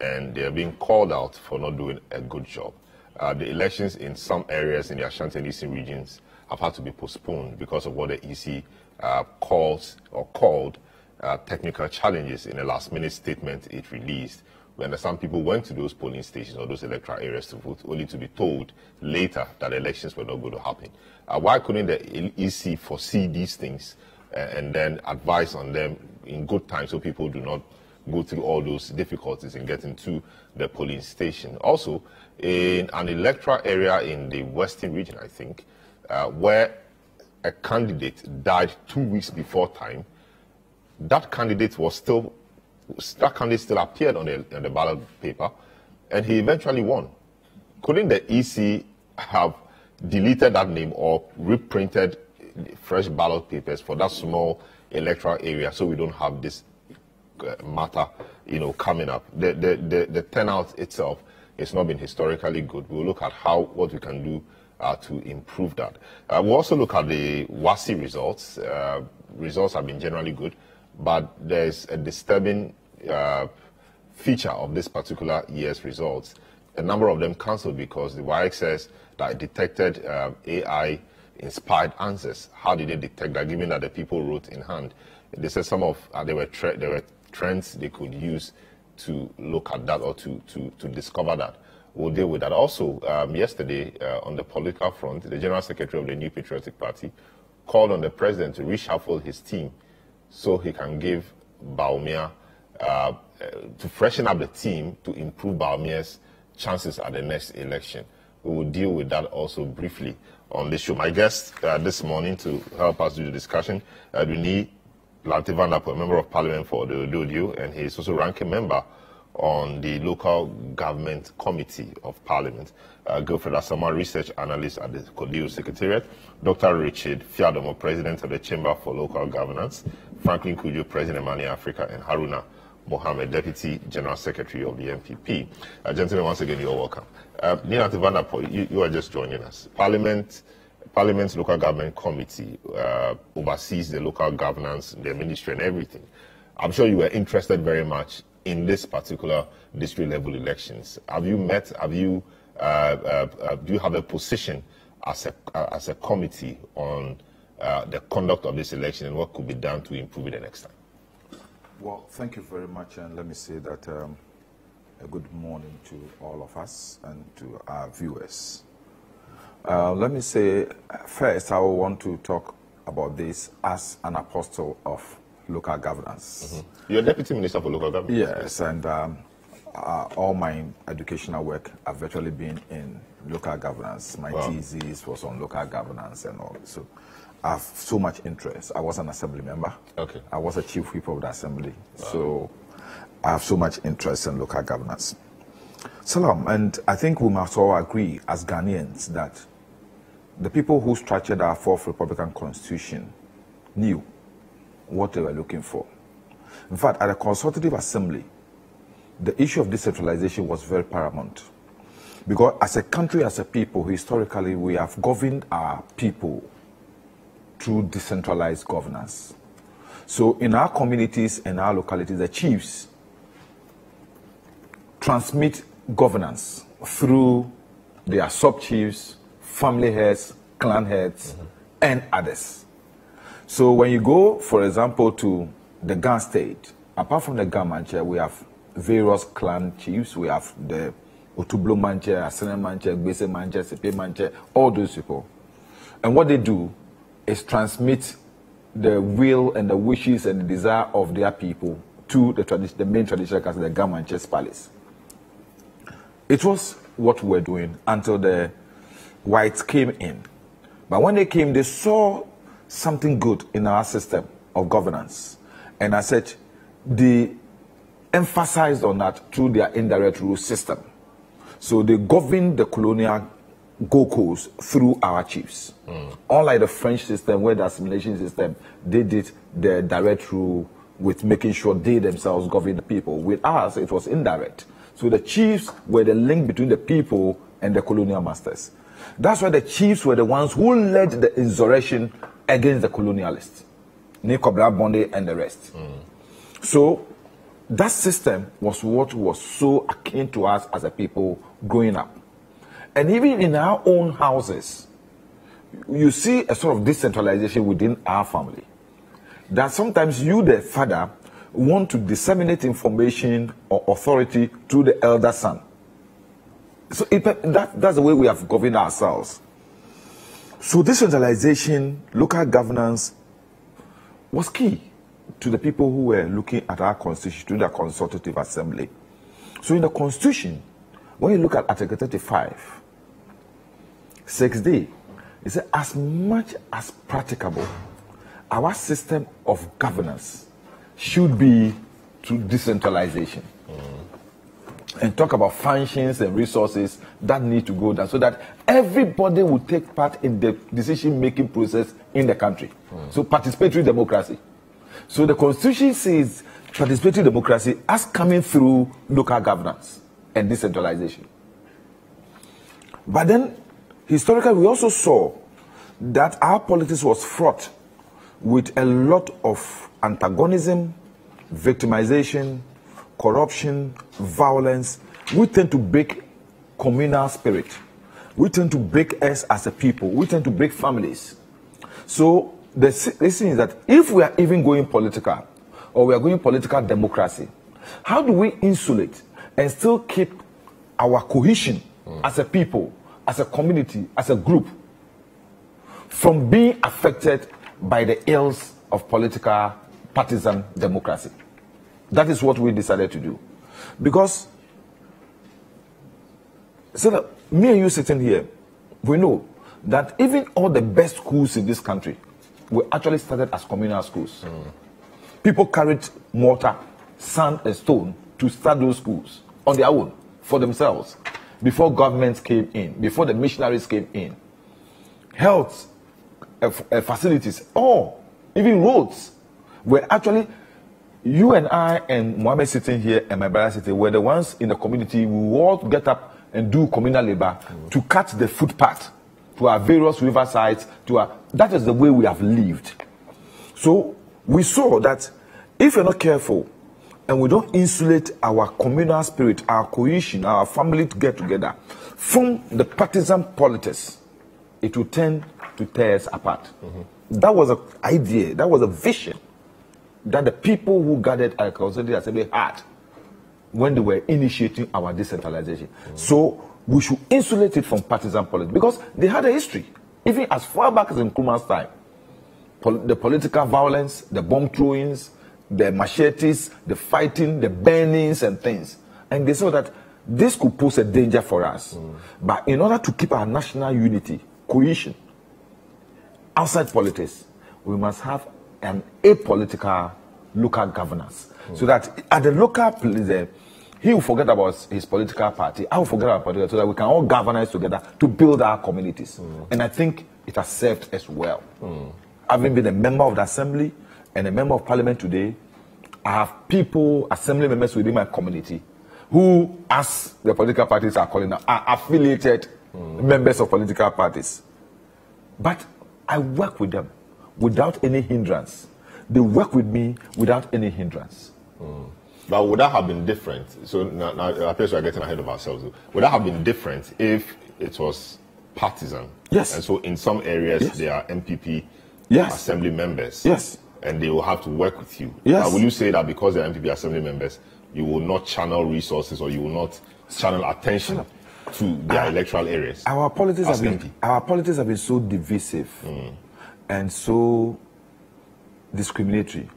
and they are being called out for not doing a good job. The elections in some areas in the Ashanti and Eastern regions have had to be postponed because of what the EC called technical challenges in a last-minute statement it released. We understand people went to those polling stations or those electoral areas to vote, only to be told later that elections were not going to happen. Why couldn't the EC foresee these things and then advise on them in good time so people do not go through all those difficulties in getting to the polling station? Also, in an electoral area in the Western region, I think, where a candidate died 2 weeks before time, that candidate still appeared on the ballot paper, and he eventually won. Couldn't the EC have deleted that name or reprinted fresh ballot papers for that small electoral area so we don't have this matter, coming up? The turnout itself has not been historically good. We'll look at what we can do to improve that. We'll also look at the WASSCE results. Results have been generally good, but there's a disturbing feature of this particular year's results. A number of them cancelled because the WASSCE says that it detected AI-inspired answers. How did they detect that, given that the people wrote in hand? They said some of there were trends they could use to look at that or to discover that. We'll deal with that. Also, yesterday on the political front, the General Secretary of the New Patriotic Party called on the President to reshuffle his team so he can give Bawumia, to freshen up the team to improve Bawumia's chances at the next election. We will deal with that also briefly on this show. My guest this morning to help us do the discussion, we need Lanti Vandapo, a member of Parliament for the Ododio, and he is also ranking member on the Local Government Committee of Parliament. Gilfred Asama, Research Analyst at the Kodio Secretariat. Dr. Richard Fiadomo, President of the Chamber for Local Governance. Franklin Kujo, President of Mani Africa, and Haruna Mohammed, Deputy General Secretary of the MPP. Gentlemen, once again, you're welcome. Nina Tivanapo, you are just joining us. Parliament's Local Government Committee oversees the local governance, the ministry, and everything. I'm sure you were interested very much in this particular district level elections. Have you met? Do you have a position as a committee on the conduct of this election and what could be done to improve it the next time? Well, thank you very much, and let me say that a good morning to all of us and to our viewers. Let me say first, I want to talk about this as an apostle of local governance. Mm-hmm. You're Deputy Minister for Local Governance. Yes, and all my educational work have virtually been in local governance. My thesis was on local governance and all. So I have so much interest. I was an assembly member. Okay. I was a chief whip of the assembly. So I have so much interest in local governance. Salam, and I think we must all agree as Ghanaians that the people who structured our fourth Republican Constitution knew what they were looking for. In fact, at a consultative assembly, the issue of decentralization was very paramount. Because as a country, as a people, historically, we have governed our people through decentralized governance. So in our communities and our localities, the chiefs transmit governance through their sub-chiefs, family heads, clan heads, and others. So when you go, for example, to the Gan state, apart from the Gan Manche, we have various clan chiefs. We have the Otublo Manche, Asene Manche, Gbese Manche, Sepe Manche, all those people. And what they do is transmit the will and the wishes and the desire of their people to the main traditional castle, the Gan Manche's palace. It was what we were doing until the whites came in. But when they came, they saw something good in our system of governance. And I said, they emphasized on that through their indirect rule system. So they governed the colonial Gold Coast through our chiefs. Unlike the French system, where the assimilation system, they did the direct rule with making sure they themselves govern the people. With us, it was indirect. So the chiefs were the link between the people and the colonial masters. That's why the chiefs were the ones who led the insurrection against the colonialists, Nicobra Bonde and the rest. So that system was what was so akin to us as a people growing up. And even in our own houses, you see a sort of decentralization within our family. That sometimes you, the father, want to disseminate information or authority to the elder son. So that's the way we have governed ourselves. So decentralization, local governance was key to the people who were looking at our constitution, to the consultative assembly. So in the constitution, when you look at Article 35, 6D, it says as much as practicable, our system of governance should be through decentralization. And talk about functions and resources that need to go down so that everybody will take part in the decision-making process in the country. So participatory democracy. So the Constitution says participatory democracy as coming through local governance and decentralization. But then, historically, we also saw that our politics was fraught with a lot of antagonism, victimization, corruption, violence. We tend to break communal spirit. We tend to break us as a people. We tend to break families. So the thing is that if we are even going political, or we are going political democracy, how do we insulate and still keep our cohesion as a people, as a community, as a group, from being affected by the ills of political partisan democracy? That is what we decided to do. Because, so that me and you sitting here, we know that even all the best schools in this country were actually started as communal schools. People carried mortar, sand, and stone to start those schools on their own, for themselves, before governments came in, before the missionaries came in. Health facilities, even roads, were actually, you and I and Mohammed sitting here and my brother sitting were the ones in the community who all get up and do communal labor to cut the footpath to our various riversides. That is the way we have lived. So we saw that if we're not careful and we don't insulate our communal spirit, our cohesion, our family to get together from the partisan politics, it will tend to tear us apart. That was an idea, that was a vision that the people who gathered at the Constitutional Assembly had when they were initiating our decentralization. So we should insulate it from partisan politics because they had a history, even as far back as in Nkrumah's time. The political violence, the bomb throwings, the machetes, the fighting, the burnings and things. And they saw that this could pose a danger for us. But in order to keep our national unity, cohesion, outside politics, we must have an apolitical local governance. So that at the local place, he will forget about his political party, I will forget about political, so that we can all galvanize together to build our communities. And I think it has served us well. Having been a member of the assembly and a member of parliament today, I have people, assembly members within my community, who, as the political parties are calling them, are affiliated members of political parties. But I work with them without any hindrance. They work with me without any hindrance. But would that have been different? So now it appears we are getting ahead of ourselves. Would that have been different if it was partisan? Yes. And so in some areas, Yes. they are MPP Yes. assembly members. Yes. And they will have to work with you. Yes. Will you say that because they're MPP assembly members, you will not channel resources or you will not channel attention to their electoral areas? Our politics as have been so divisive and so discriminatory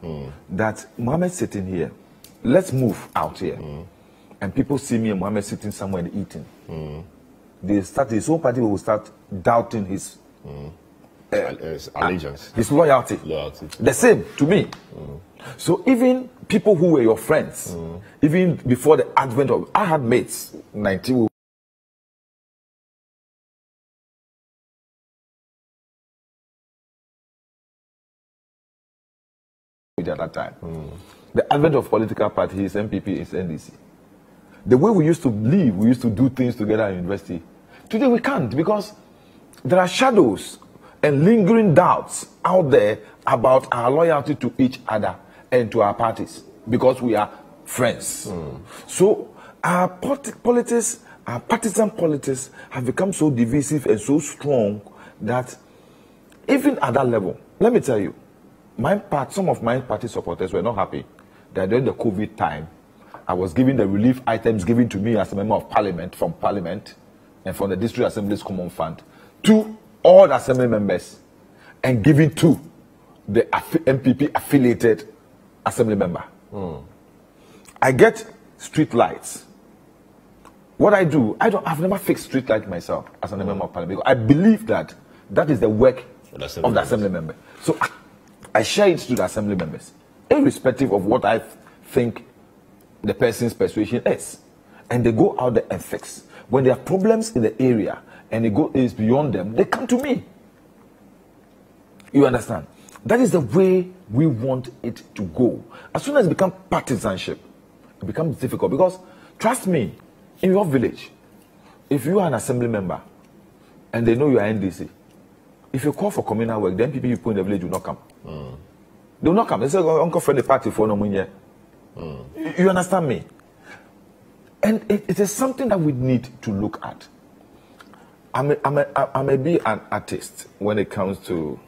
that Mohammed sitting here, let's move out here, and people see me and Mohammed sitting somewhere and eating. They start, his whole party will start doubting his allegiance, his loyalty. The same to me. So even people who were your friends, even before the advent of, I had mates, 19. At that time, the advent of political parties, MPP is NDC. The way we used to live, we used to do things together in university. Today we can't, because there are shadows and lingering doubts out there about our loyalty to each other and to our parties, because we are friends. So our politics, our partisan politics have become so divisive and so strong that even at that level, let me tell you, some of my party supporters were not happy that during the COVID time, I was giving the relief items given to me as a member of parliament, from parliament and from the district assembly's common fund, to all the assembly members, and giving to the MPP affiliated assembly member. I get street lights. What I do, I've never fixed street light myself as a member of parliament, because I believe that that is the work of the assembly member. So I share it to the assembly members, irrespective of what I think the person's persuasion is. And they go out there and fix. When there are problems in the area and it's beyond them, they come to me. You understand? That is the way we want it to go. As soon as it becomes partisanship, it becomes difficult. Because, trust me, in your village, if you are an assembly member and they know you are NDC, if you call for communal work, then people you put in the village will not come. They will not come. They say, Uncle friend the party for no money. You understand me? And it is something that we need to look at. I may be an artist when it comes to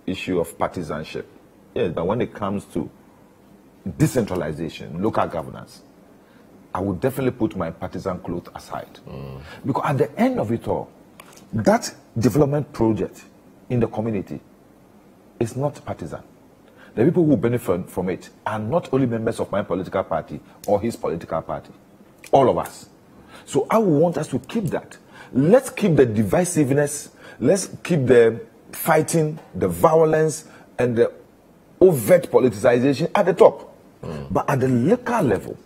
issue of partisanship. Yes, but when it comes to decentralization, local governance, I would definitely put my partisan cloth aside. Because at the end of it all, that development project in the community is not partisan. The people who benefit from it are not only members of my political party or his political party. All of us. So I want us to keep that. Let's keep the divisiveness. Let's keep the fighting, the violence, and the overt politicization at the top. But at the local level,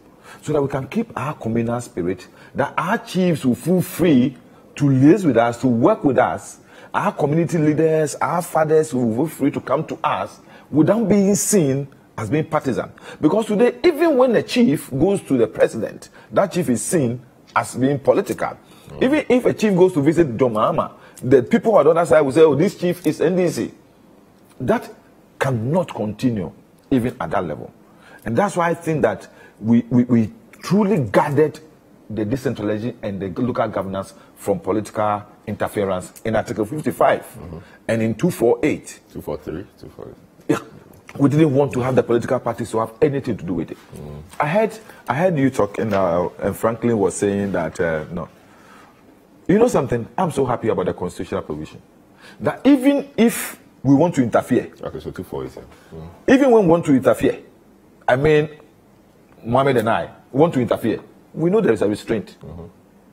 so that we can keep our communal spirit, that our chiefs will feel free to liaise with us, to work with us, our community leaders, our fathers will feel free to come to us without being seen as being partisan. Because today, even when the chief goes to the president, that chief is seen as being political. Even if a chief goes to visit Domama, the people on the other side will say, oh, this chief is NDC. That cannot continue even at that level. And that's why I think that we truly guarded the decentralization and the local governance from political interference in Article 55 and in 248. 243, 248. Yeah. We didn't want to have the political parties to have anything to do with it. I heard you talk, and Franklin was saying that, no. You know something? I'm so happy about the constitutional provision. That even if we want to interfere. Okay, so 248. Even when we want to interfere, I mean, Mohammed and I want to interfere, we know there is a restraint.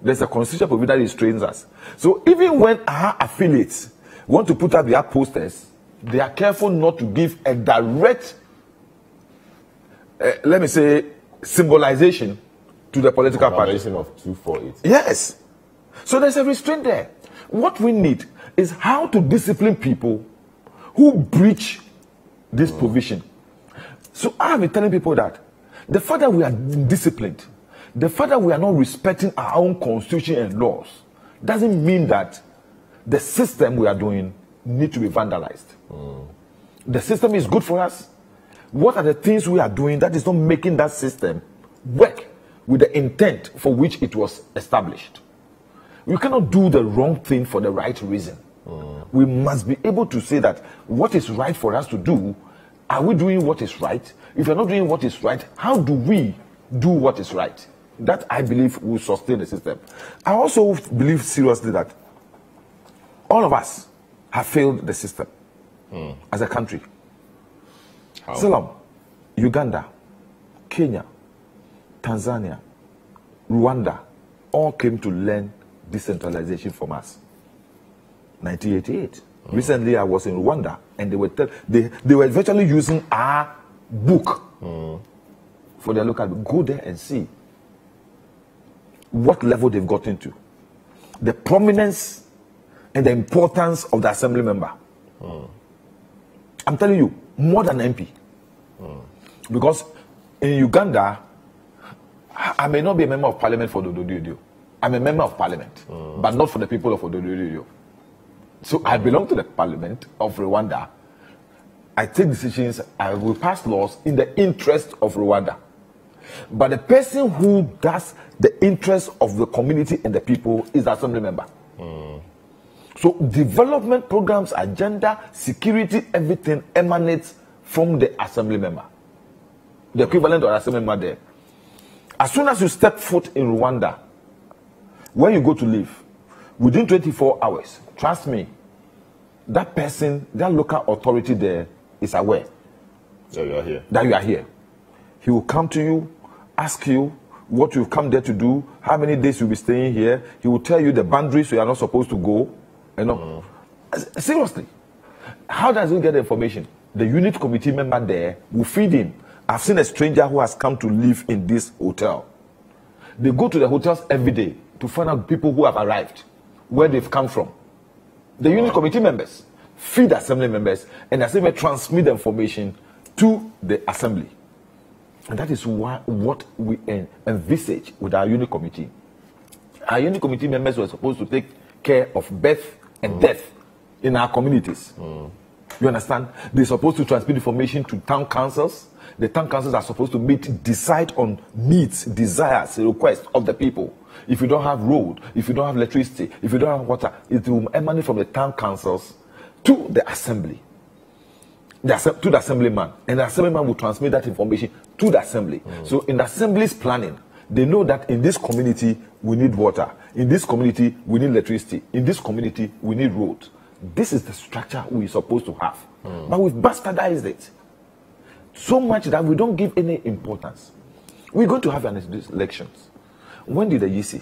There's a constitutional provision that restrains us. So even when our affiliates want to put up their posters, they are careful not to give a direct, let me say, symbolization to the political party. Of 248. Yes. So there's a restraint there. What we need is how to discipline people who breach this provision. So I have been telling people that the fact that we are disciplined, the fact that we are not respecting our own constitution and laws, doesn't mean that the system we are doing needs to be vandalized. The system is good for us. What are the things we are doing that is not making that system work with the intent for which it was established? We cannot do the wrong thing for the right reason. We must be able to say that what is right for us to do, are we doing what is right? If we're not doing what is right, how do we do what is right? That, I believe, will sustain the system. I also believe seriously that all of us have failed the system as a country. Salam, Uganda, Kenya, Tanzania, Rwanda, all came to learn decentralization from us. 1988. Recently, I was in Rwanda, and they were virtually using our book for their local. Go there and see what level they've got into, the prominence and the importance of the assembly member. I'm telling you, more than MP. Because in Uganda, I may not be a member of parliament for Dododio. I'm a member of parliament, but not for the people of Dododio. So I belong to the parliament of Rwanda. I take decisions, I will pass laws in the interest of Rwanda. But the person who does the interest of the community and the people is the assembly member. So development programs, agenda, security, everything emanates from the assembly member. The equivalent of the assembly member there. As soon as you step foot in Rwanda, when you go to live, within 24 hours, trust me, that person, that local authority there is aware that you are here. That you are here. He will come to you, ask you what you've come there to do, how many days you'll be staying here. He will tell you the boundaries you are not supposed to go. You know, seriously, how does he get the information? The unit committee member there will feed him. I've seen a stranger who has come to live in this hotel. They go to the hotels every day to find out people who have arrived, where they've come from. The unit committee members feed the assembly members, and the assembly transmit the information to the assembly. And that is what we envisage with our unit committee. Our unit committee members were supposed to take care of birth and death in our communities. You understand? They're supposed to transmit information to town councils. The town councils are supposed to decide on needs, desires, requests of the people. If you don't have road, if you don't have electricity, if you don't have water, it will emanate from the town councils to the assembly, to the assemblyman, and the assemblyman will transmit that information to the assembly. So in the assembly's planning, they know that in this community we need water, in this community we need electricity, in this community we need road. This is the structure we're supposed to have, but we've bastardized it so much that we don't give any importance. We're going to have elections. When did the EC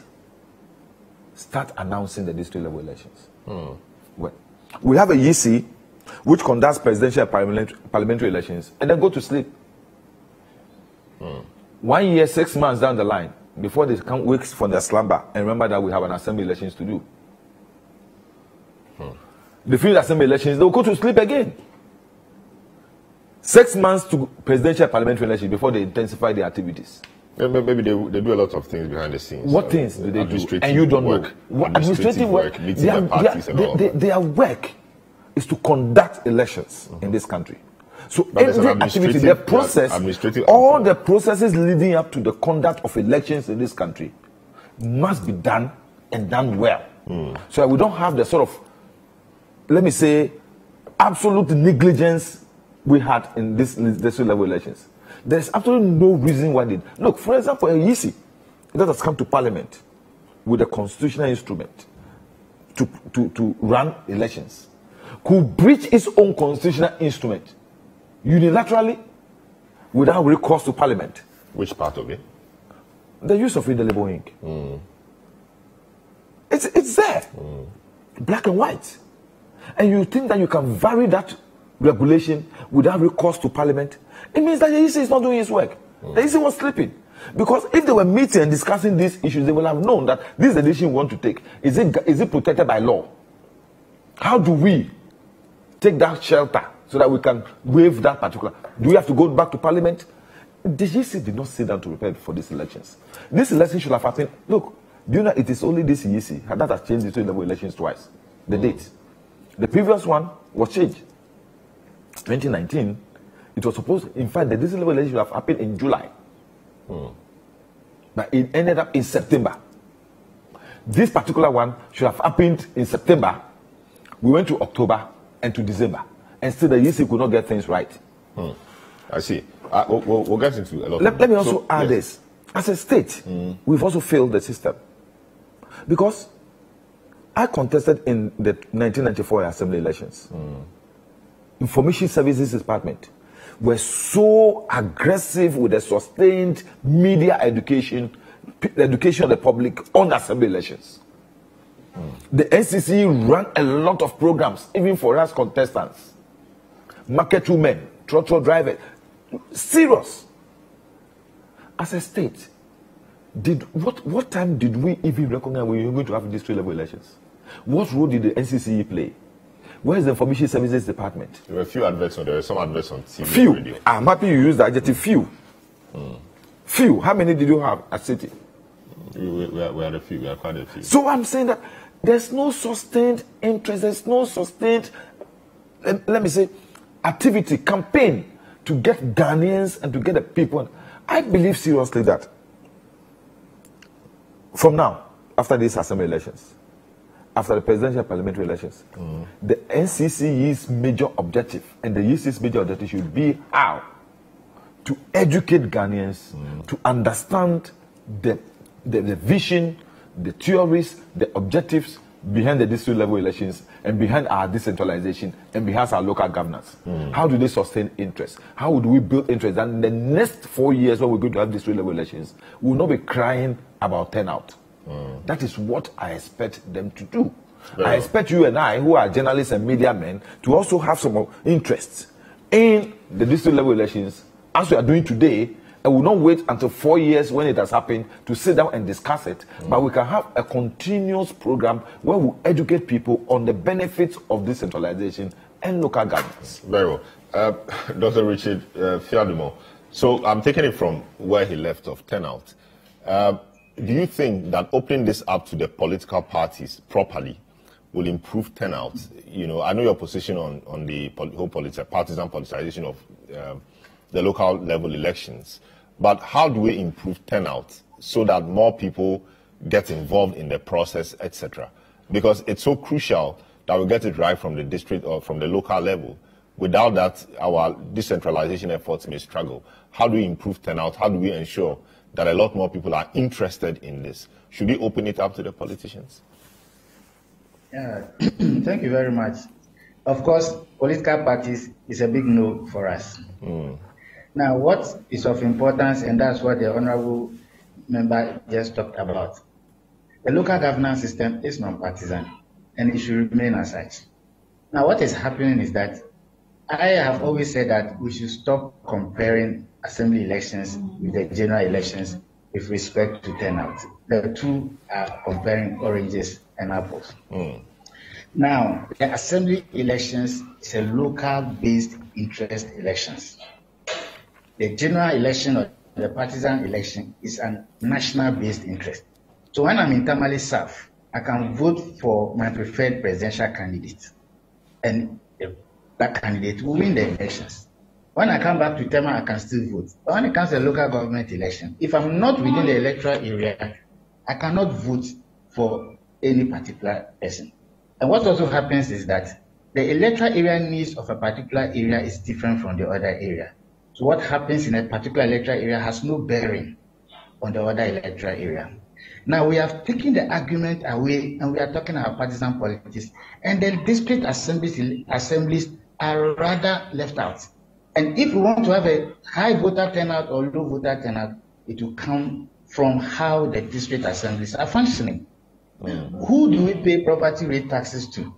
start announcing the district level elections? When? We have a EC which conducts presidential and parliamentary elections and then go to sleep. 1 year, 6 months down the line, before they come wake from their slumber and remember that we have an assembly elections to do. They finish assembly elections, they'll go to sleep again. 6 months to presidential parliamentary elections before they intensify their activities. Maybe they do a lot of things behind the scenes. What things do they do? And you don't know. Administrative work. Their work is to conduct elections in this country. So every activity, their process, all the processes leading up to the conduct of elections in this country must be done and done well. So we don't have the sort of, let me say, absolute negligence we had in this district level elections. There's absolutely no reason why they... Look, for example, a EC that has come to parliament with a constitutional instrument to run elections could breach its own constitutional instrument unilaterally without recourse to parliament. Which part of it? The use of indelible ink. It's there. Black and white. And you think that you can vary that regulation without recourse to parliament? It means that the EC is not doing its work. The EC was sleeping. Because if they were meeting and discussing these issues, they will have known that this is the decision we want to take. Is it protected by law? How do we take that shelter so that we can waive that particular? Do we have to go back to parliament? The EC did not sit down to prepare for these elections. This election should have happened. Look, do you know it is only this EC that has changed the two-level elections twice? The date. The previous one was changed. 2019, it was supposed, in fact, the district level election should have happened in July. But it ended up in September. This particular one should have happened in September. We went to October and to December. And still the EC could not get things right. I see. We'll get into a lot. Let me also add this. As a state, we've also failed the system. Because I contested in the 1994 assembly elections. Information Services Department were so aggressive with the sustained media education, the education of the public on assembly elections. The NCC ran a lot of programs, even for us contestants. Market women, trotro drivers, serious. As a state, what time did we even recognize we were going to have district level elections? What role did the NCC play? Where is the Information Services Department? There were a few adverts on there, some adverts on TV. Few. Radio. I'm happy you used the adjective few. Few. How many did you have at Citi? We had a few. We had quite a few. So I'm saying that there's no sustained interest, there's no sustained, let me say, activity, campaign to get Ghanaians and to get the people. I believe seriously that from now, after these assembly elections, after the presidential parliamentary elections, the NCC's major objective and the UC's major objective should be how to educate Ghanaians to understand the vision, the theories, the objectives behind the district level elections and behind our decentralization and behind our local governance. How do they sustain interest? How would we build interest? And the next 4 years when we're going to have district level elections, we will not be crying about turnout. That is what I expect them to do. I expect you and I, who are journalists and media men, to also have some interest in the district level elections as we are doing today. And we'll not wait until 4 years when it has happened to sit down and discuss it. But we can have a continuous program where we educate people on the benefits of decentralization and local governance. Very well. Dr. Richard Fiadumo, so I'm taking it from where he left off, turnout. Do you think that opening this up to the political parties properly will improve turnout? You know, I know your position on the whole partisan politicization of the local level elections. But how do we improve turnout so that more people get involved in the process, etc.? Because it's so crucial that we get it right from the district or from the local level. Without that, our decentralization efforts may struggle. How do we improve turnout? How do we ensure that a lot more people are interested in this? Should we open it up to the politicians? Yeah, thank you very much. Of course, political parties is a big no for us. Now, what is of importance, and that's what the honorable member just talked about, the local governance system is non-partisan, and it should remain as such. Now, what is happening is that I have always said that we should stop comparing assembly elections with the general elections with respect to turnout. The two are comparing oranges and apples. Now, the assembly elections is a local-based interest elections. The general election or the partisan election is a national-based interest. So when I'm in Tamale South, I can vote for my preferred presidential candidate, and that candidate will win the elections. When I come back to Tema, I can still vote. But when it comes to a local government election, if I'm not within the electoral area, I cannot vote for any particular person. And what also happens is that the electoral area needs of a particular area is different from the other area. So what happens in a particular electoral area has no bearing on the other electoral area. Now we have taken the argument away and we are talking about partisan politics, and the district assemblies are rather left out. And if we want to have a high voter turnout or low voter turnout, it will come from how the district assemblies are functioning. Who do we pay property rate taxes to?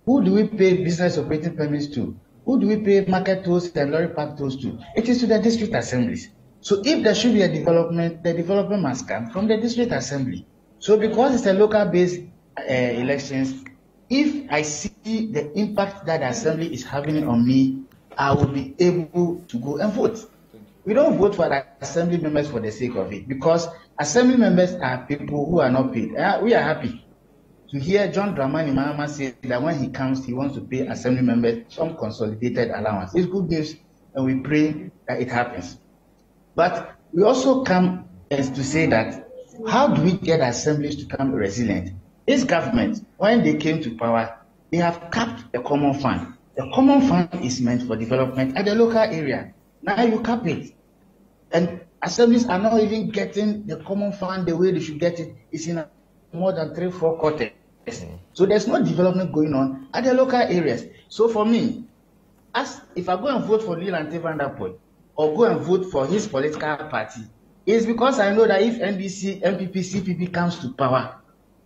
Who do we pay business operating permits to? Who do we pay market tolls and lorry park tolls to? It is to the district assemblies. So if there should be a development, the development must come from the district assembly. So because it's a local-based elections, if I see the impact that the assembly is having on me, I will be able to go and vote. We don't vote for the assembly members for the sake of it, because assembly members are people who are not paid. We are happy to hear John Dramani Mahama say that when he comes, he wants to pay assembly members some consolidated allowance. It's good news, and we pray that it happens. But we also come as to say that, how do we get assemblies to become resilient? This government, when they came to power, they have capped the common fund. The common fund is meant for development at the local area. Now you cap it. And assemblies are not even getting the common fund the way they should get it. It's in more than 3-4 quarters. So there's no development going on at the local areas. So for me, if I go and vote for Leland Vanderpool or go and vote for his political party, it's because I know that if NDC, MPP, CPP comes to power,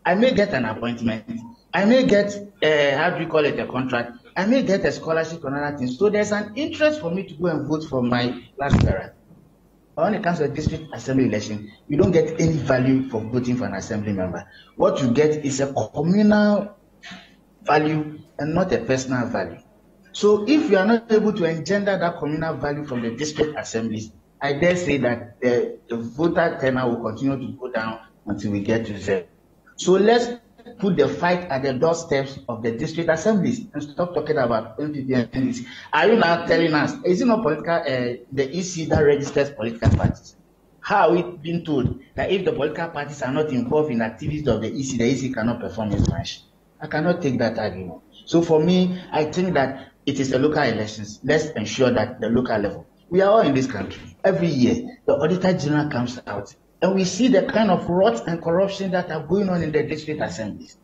I may get an appointment. I may get, how do you call it, a contract. I may get a scholarship or another thing. So there's an interest for me to go and vote for my last parent. When it comes to a district assembly election, you don't get any value for voting for an assembly member. What you get is a communal value and not a personal value. So if you are not able to engender that communal value from the district assemblies, I dare say that the voter turnout will continue to go down until we get to zero. So let's put the fight at the doorsteps of the district assemblies and stop talking about MPP and NDC. Are you now telling us, is it not political, the EC that registers political parties? How are we being told that if the political parties are not involved in activities of the EC cannot perform its function? I cannot take that argument. So for me, I think that it is the local elections. Let's ensure that the local level. We are all in this country. Every year, the Auditor General comes out, and we see the kind of rot and corruption that are going on in the district assemblies.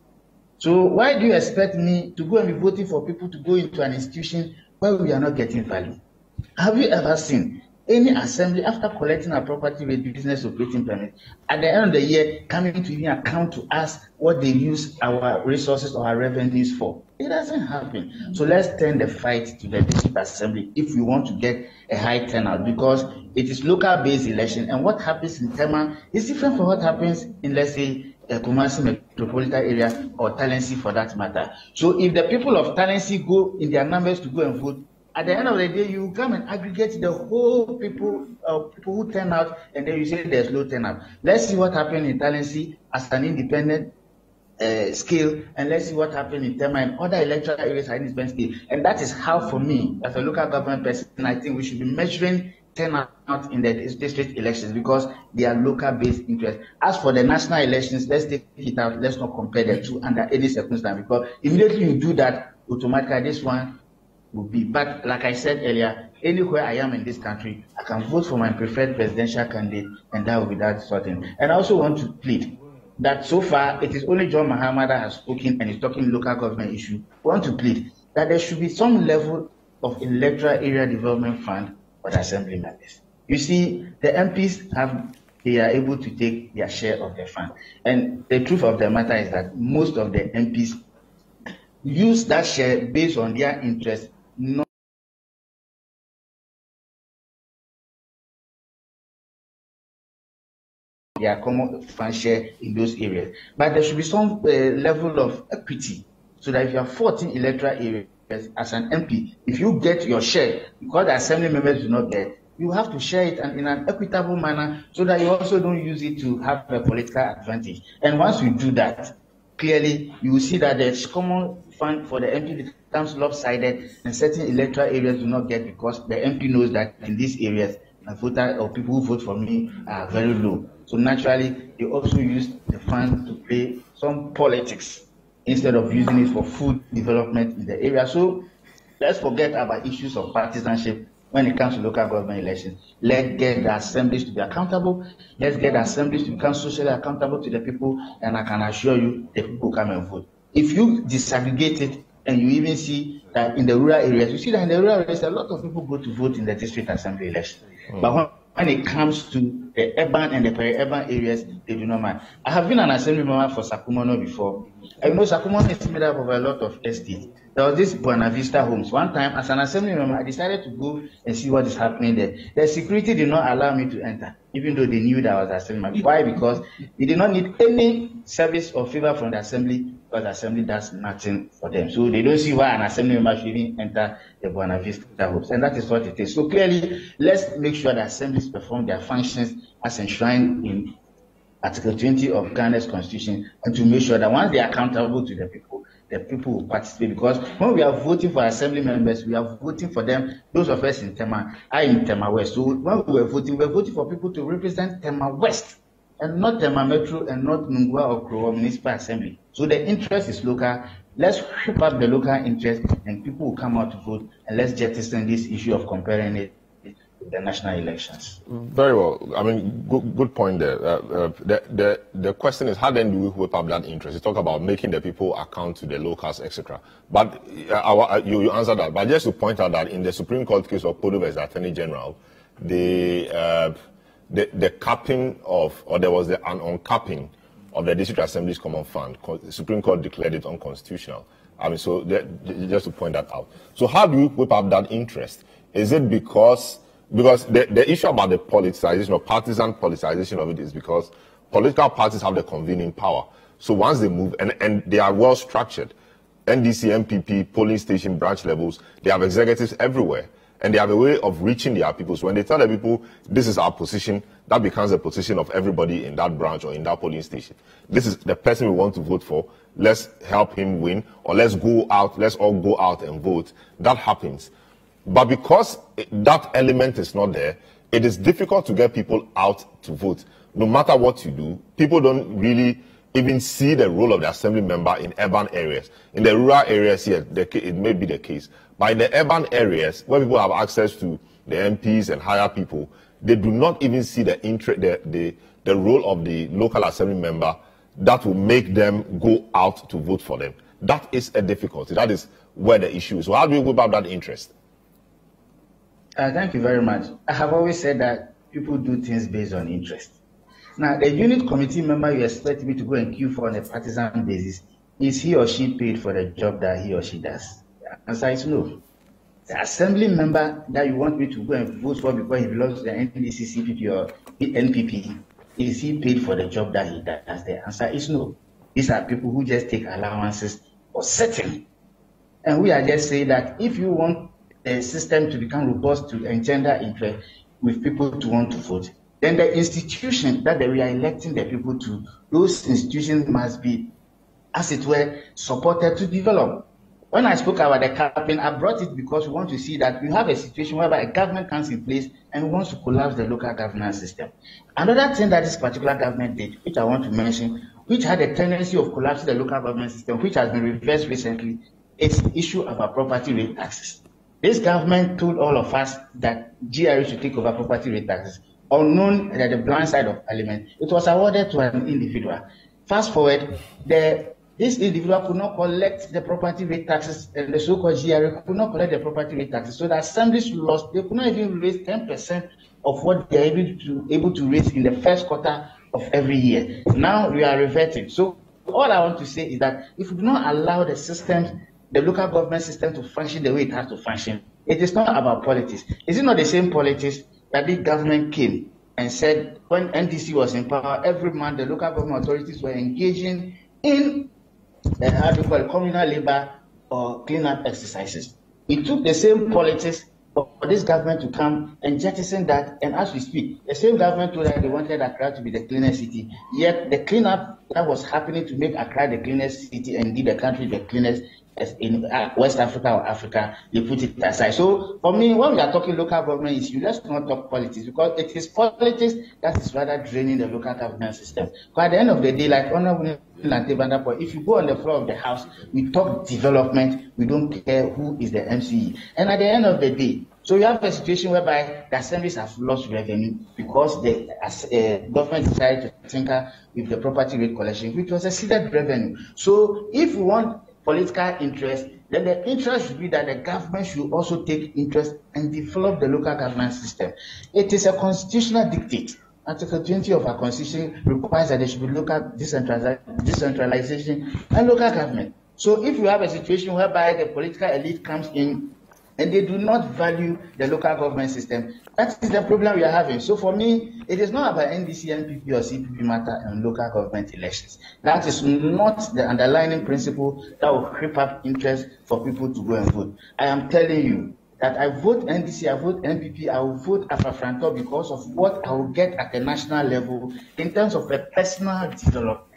So why do you expect me to go and be voting for people to go into an institution where we are not getting value? Have you ever seen any assembly, after collecting our property with business operating permit, at the end of the year coming to even account to us what they use our resources or our revenues for? It doesn't happen. So let's turn the fight to the district assembly if we want to get a high turnout, because it is local-based election, and what happens in Tema is different from what happens in, let's say, Kumasi metropolitan area or Talensi for that matter. So if the people of Talensi go in their numbers to go and vote, at the end of the day, you come and aggregate the whole people who turn out, and then you say there's low turnout. Let's see what happened in Talensi as an independent scale, and let's see what happened in Tema and other electoral areas at independent scale. And that is how, for me, as a local government person, I think we should be measuring turnout in the district elections, because they are local-based interests. As for the national elections, let's take it out. Let's not compare the two under any circumstance, because immediately you do that, automatically this one will be. But like I said earlier, anywhere I am in this country, I can vote for my preferred presidential candidate, and that will be that certain. And I also want to plead that so far it is only John Mahama that has spoken and is talking local government issue. I want to plead that there should be some level of electoral area development fund for the assembly members. You see, the MPs they are able to take their share of the fund. And the truth of the matter is that most of the MPs use that share based on their interest, not their common fund share in those areas. But there should be some level of equity, so that if you have 14 electoral areas as an MP, if you get your share, because the assembly members do not get, you have to share it in an equitable manner, so that you also don't use it to have a political advantage. And once you do that, clearly you will see that the common fund for the MP becomes lopsided, and certain electoral areas do not get, because the MP knows that in these areas, voter or people who vote for me are very low. So naturally, they also use the fund to play some politics instead of using it for food development in the area. So let's forget about issues of partisanship when it comes to local government elections. Let's get the assemblies to be accountable. Let's get the assemblies to become socially accountable to the people, and I can assure you the people come and vote. If you disaggregate it, and you even see that in the rural areas, you see that in the rural areas, a lot of people go to vote in the district assembly election. But when it comes to the urban and the peri-urban areas, they do not mind. I have been an assembly member for Sakumono before. I know Sakumono is made up of a lot of estates. There was this Buena Vista Homes. One time, as an assembly member, I decided to go and see what is happening there. The security did not allow me to enter, even though they knew that I was an assembly member. Why? Because they did not need any service or favor from the assembly, because the assembly does nothing for them. So they don't see why an assembly member should even enter the Buena Vista Homes. And that is what it is. So clearly, let's make sure the assemblies perform their functions as enshrined in Article 20 of Ghana's Constitution, and to make sure that once they are accountable to the people will participate. Because when we are voting for assembly members, we are voting for them. Those of us in Tema are in Tema West. So when we were voting for people to represent Tema West, and not Tema Metro, and not Nungua or Krowa Municipal Assembly. So the interest is local. Let's whip up the local interest, and people will come out to vote, and let's jettison this issue of comparing it with the national elections. Very well. I mean, good point there. The question is, how then do we whip up that interest? You talk about making the people account to the locals, etc. But you answered that. But just to point out that in the Supreme Court case of Podo versus Attorney General, the capping of, or there was an uncapping of the District Assembly's Common Fund. The Supreme Court declared it unconstitutional. I mean, so just to point that out. So how do you whip up that interest? Is it because the issue about the politicization or partisan politicization of it is because political parties have the convening power. So once they move, and they are well structured, NDC, MPP, polling station, branch levels, they have executives everywhere. And they have a way of reaching their people. So when they tell the people, this is our position, that becomes the position of everybody in that branch or in that polling station. This is the person we want to vote for. Let's help him win, or let's all go out and vote. That happens. But because that element is not there, it is difficult to get people out to vote. No matter what you do, people don't really even see the role of the assembly member in urban areas. In the rural areas, here, it may be the case. But in the urban areas, where people have access to the MPs and higher people, they do not even see the role of the local assembly member that will make them go out to vote for them. That is a difficulty. That is where the issue is. So how do you go about that interest? Thank you very much. I have always said that people do things based on interest. Now, the unit committee member you expect me to go and queue for on a partisan basis, is he or she paid for the job that he or she does? The answer is no. The assembly member that you want me to go and vote for because he belongs to the NDC, CPP, or NPP, is he paid for the job that he does? The answer is no. These are people who just take allowances for sitting. And we are just saying that if you want the system to become robust to engender interest with people to want to vote, then the institution that we are electing the people to, those institutions must be, as it were, supported to develop. When I spoke about the capping, I brought it because we want to see that we have a situation whereby a government comes in place and wants to collapse the local governance system. Another thing that this particular government did, which I want to mention, which had a tendency of collapsing the local government system, which has been reversed recently, is the issue of our property rate taxes. This government told all of us that GRA should take over property rate taxes. Unknown that the blind side of element, it was awarded to an individual. Fast forward, this individual could not collect the property rate taxes, and the so-called GRA could not collect the property rate taxes. So the assemblies lost. They could not even raise 10% of what they are able to raise in the first quarter of every year. Now we are reverting. So all I want to say is that if we do not allow the system, the local government system, to function the way it has to function, it is not about politics. Is it not the same politics that the government came and said when NDC was in power, every month the local government authorities were engaging in communal labor or cleanup exercises? It took the same politics for this government to come and jettison that, and as we speak, the same government told that they wanted Accra to be the cleanest city, yet the cleanup that was happening to make Accra the cleanest city and indeed the country the cleanest in West Africa or Africa, they put it aside. So for me, when we are talking local government issue, let's not talk politics, because it is politics that is rather draining the local government system. Because at the end of the day, like Honorable Nantebanda, if you go on the floor of the House, we talk development, we don't care who is the MCE. And at the end of the day, so you have a situation whereby the assemblies have lost revenue because the government decided to tinker with the property rate collection, which was a seeded revenue. So if we want political interest, then the interest should be that the government should also take interest and develop the local government system. It is a constitutional dictate. Article 20 of our constitution requires that there should be local decentralization and local government. So if you have a situation whereby the political elite comes in and they do not value the local government system, that is the problem we are having. So for me, it is not about NDC, NPP, or CPP matter and local government elections. That is not the underlying principle that will creep up interest for people to go and vote. I am telling you that I vote NDC, I vote NPP, I will vote Afriyie because of what I will get at the national level in terms of a personal development.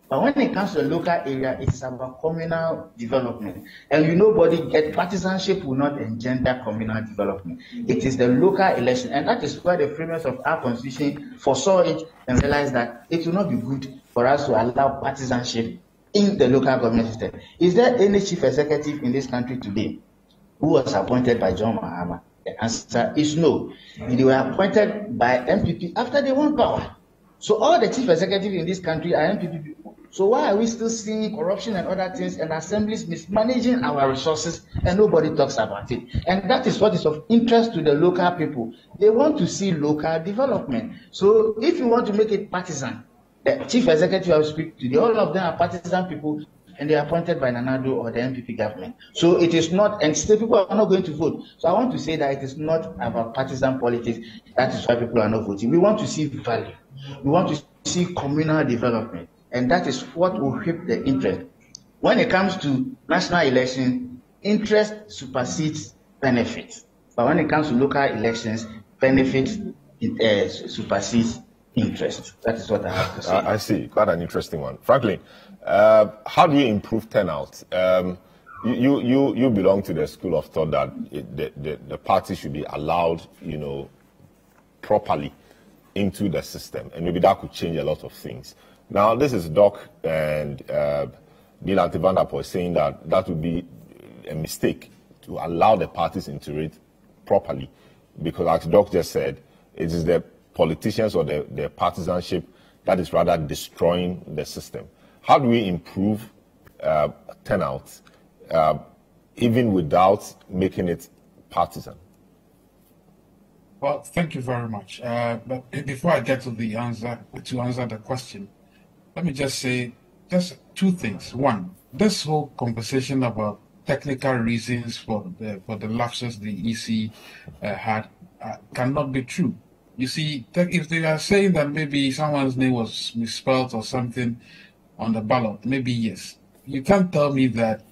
But when it comes to the local area, it is about communal development. And you nobody get partisanship will not engender communal development. It is the local election. And that is why the framers of our constitution foresaw it and realized that it will not be good for us to allow partisanship in the local government system. Is there any chief executive in this country today who was appointed by John Mahama? The answer is no. They were appointed by MPP after they won power. So all the chief executives in this country are MPP people. So why are we still seeing corruption and other things and assemblies mismanaging our resources and nobody talks about it? And that is what is of interest to the local people. They want to see local development. So if you want to make it partisan, The chief executive I speak to, all of them are partisan people, and they are appointed by Nanado or the NPP government. So it is not, and still people are not going to vote. So I want to say that it is not about partisan politics. That is why people are not voting. We want to see value. We want to see communal development, and that is what will shape the interest. When it comes to national elections, interest supersedes benefits. But when it comes to local elections, benefits supersedes interest. That is what I have to say. I see. Quite an interesting one. Franklin, how do you improve turnout? You belong to the school of thought that the party should be allowed, properly into the system, and maybe that could change a lot of things. Now, this is Doc and Dylan Van der Poel saying that would be a mistake to allow the parties to integrate properly, because as Doc just said, it is the politicians or the partisanship that is rather destroying the system. How do we improve turnout even without making it partisan? Well, thank you very much. But before I get to the answer the question, let me just say just two things. One, this whole conversation about technical reasons for the lapses the EC had cannot be true. You see, if they are saying that maybe someone's name was misspelled or something on the ballot, maybe yes. You can't tell me that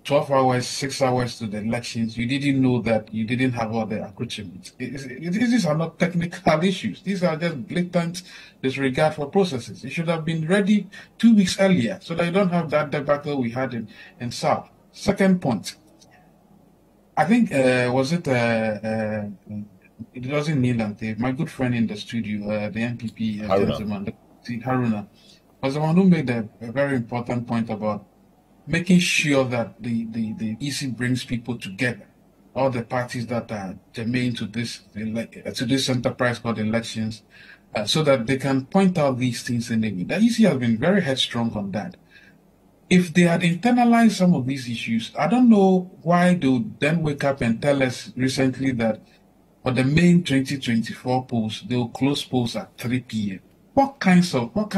12 hours, 6 hours to the elections, you didn't know that you didn't have all the accoutrements. These are not technical issues. These are just blatant disregard for processes. You should have been ready 2 weeks earlier so that you don't have that debacle we had in South. Second point, I think, it wasn't Neil Ante, my good friend in the studio, the NPP gentleman, Haruna, was the one who made a very important point about making sure that the EC brings people together, all the parties that are germane to this enterprise called elections, so that they can point out these things in the way. The EC has been very headstrong on that. If they had internalized some of these issues, I don't know why they would then wake up and tell us recently that for the main 2024 polls, they will close polls at 3 p.m. What kind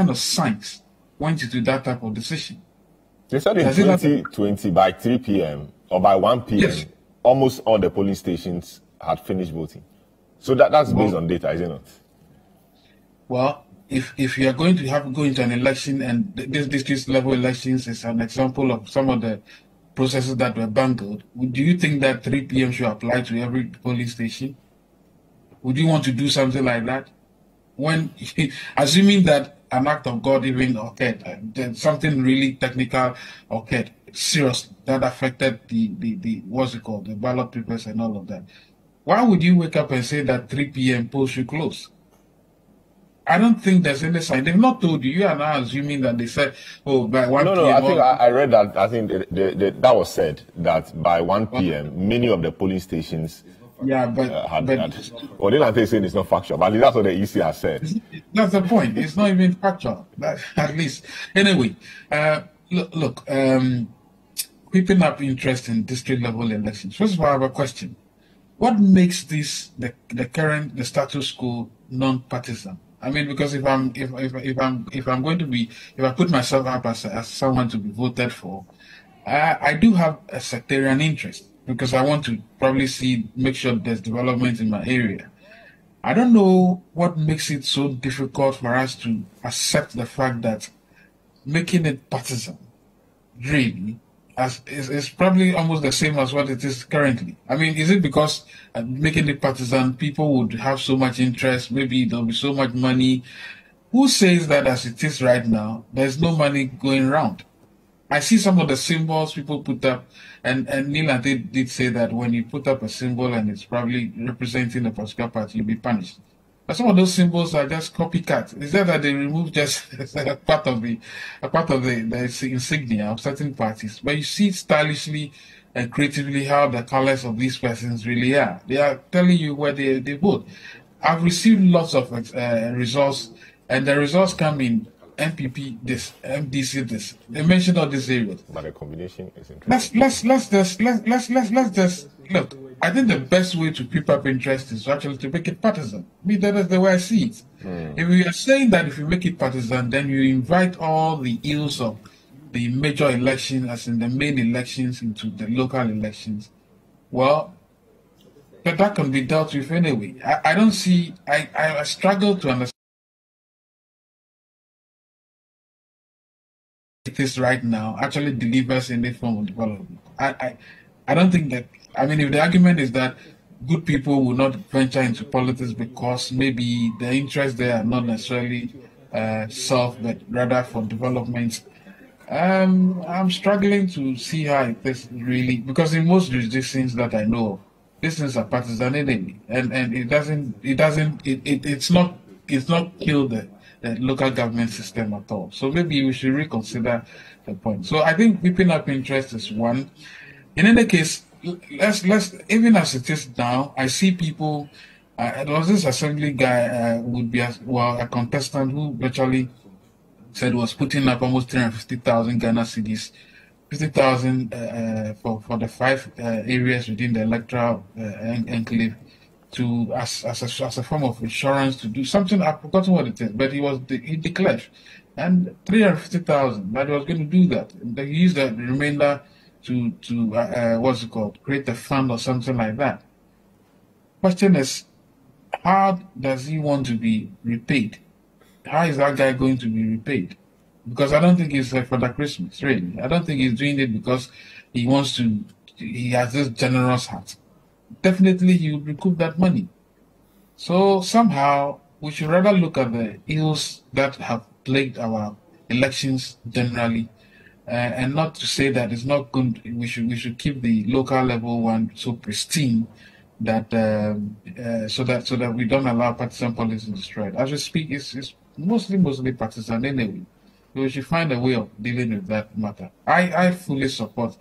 of science went into that type of decision? They said in 2020 by 3 p.m. or by 1 p.m., yes, almost all the polling stations had finished voting. So that's based on data, is it not? Well, if you are going to go into an election, and this district level elections is an example of some of the processes that were bungled, do you think that 3 p.m. should apply to every polling station? Would you want to do something like that? When, assuming that an act of God even occurred, something really technical occurred, seriously, that affected the what's it called, the ballot papers and all of that. Why would you wake up and say that 3 p.m. polls should close? I don't think there's any sign. They've not told you. You are now assuming that they said, oh, by 1 p.m. No, I think I read that. I think that was said that by 1 p.m. many of the polling stations. Yeah, but well, then I'm saying it's not factual, but that's what the EC has said. That's the point. It's not even factual, at least. Anyway, look, keeping up interest in district level elections. First of all, I have a question. What makes this the status quo non-partisan? I mean, because if I put myself up as someone to be voted for, I do have a sectarian interest, because I want to probably make sure there's development in my area. I don't know what makes it so difficult for us to accept the fact that making it partisan, really, is probably almost the same as what it is currently. I mean, is it because making it partisan, people would have so much interest, maybe there'll be so much money? Who says that as it is right now, there's no money going around? I see some of the symbols people put up, and Neil Ante did say that when you put up a symbol and it's probably representing a particular party, you'll be punished. But some of those symbols are just copycat. Is that they remove just a part of the insignia of certain parties? But you see stylishly and creatively how the colors of these persons really are. They are telling you where they vote. I've received lots of results, and the results come in MPP this, MDC this. They mentioned all these areas. But the combination is interesting. Let's just look. I think the best way to keep up interest is actually to make it partisan. I mean, that is the way I see it. If we are saying that if you make it partisan, then you invite all the ills of the major election, as in the main elections, into the local elections. Well, but that can be dealt with anyway. I don't see, I struggle to understand this right now actually delivers any form of development. I don't think that, I mean, if the argument is that good people will not venture into politics because maybe the interests there are not necessarily self, but rather for development, I'm struggling to see how it is really, because in most jurisdictions that I know of, these things are partisan anyway, and it's not killed the local government system at all. So maybe we should reconsider the point. So I think keeping up interest is one. In any case, let's even as it is now, I see people. There was this assembly guy would be a contestant who virtually said was putting up almost 350,000 Ghana cedis, 50,000 for the 5 areas within the electoral enclave, to as a form of insurance to do something. I've forgotten what it is, but he declared, and 350,000 that he was going to do that. He used the remainder to what's it called, create a fund or something like that. Question is, how does he want to be repaid? How is that guy going to be repaid? Because I don't think it's for the Christmas, really. I don't think he's doing it because he wants to, he has this generous heart. Definitely he will recoup that money. So somehow we should rather look at the ills that have plagued our elections generally, and not to say that it's not good. We should keep the local level one so pristine that so that we don't allow partisan politics to destroy it. As we speak, it's mostly partisan anyway. So we should find a way of dealing with that matter. I fully support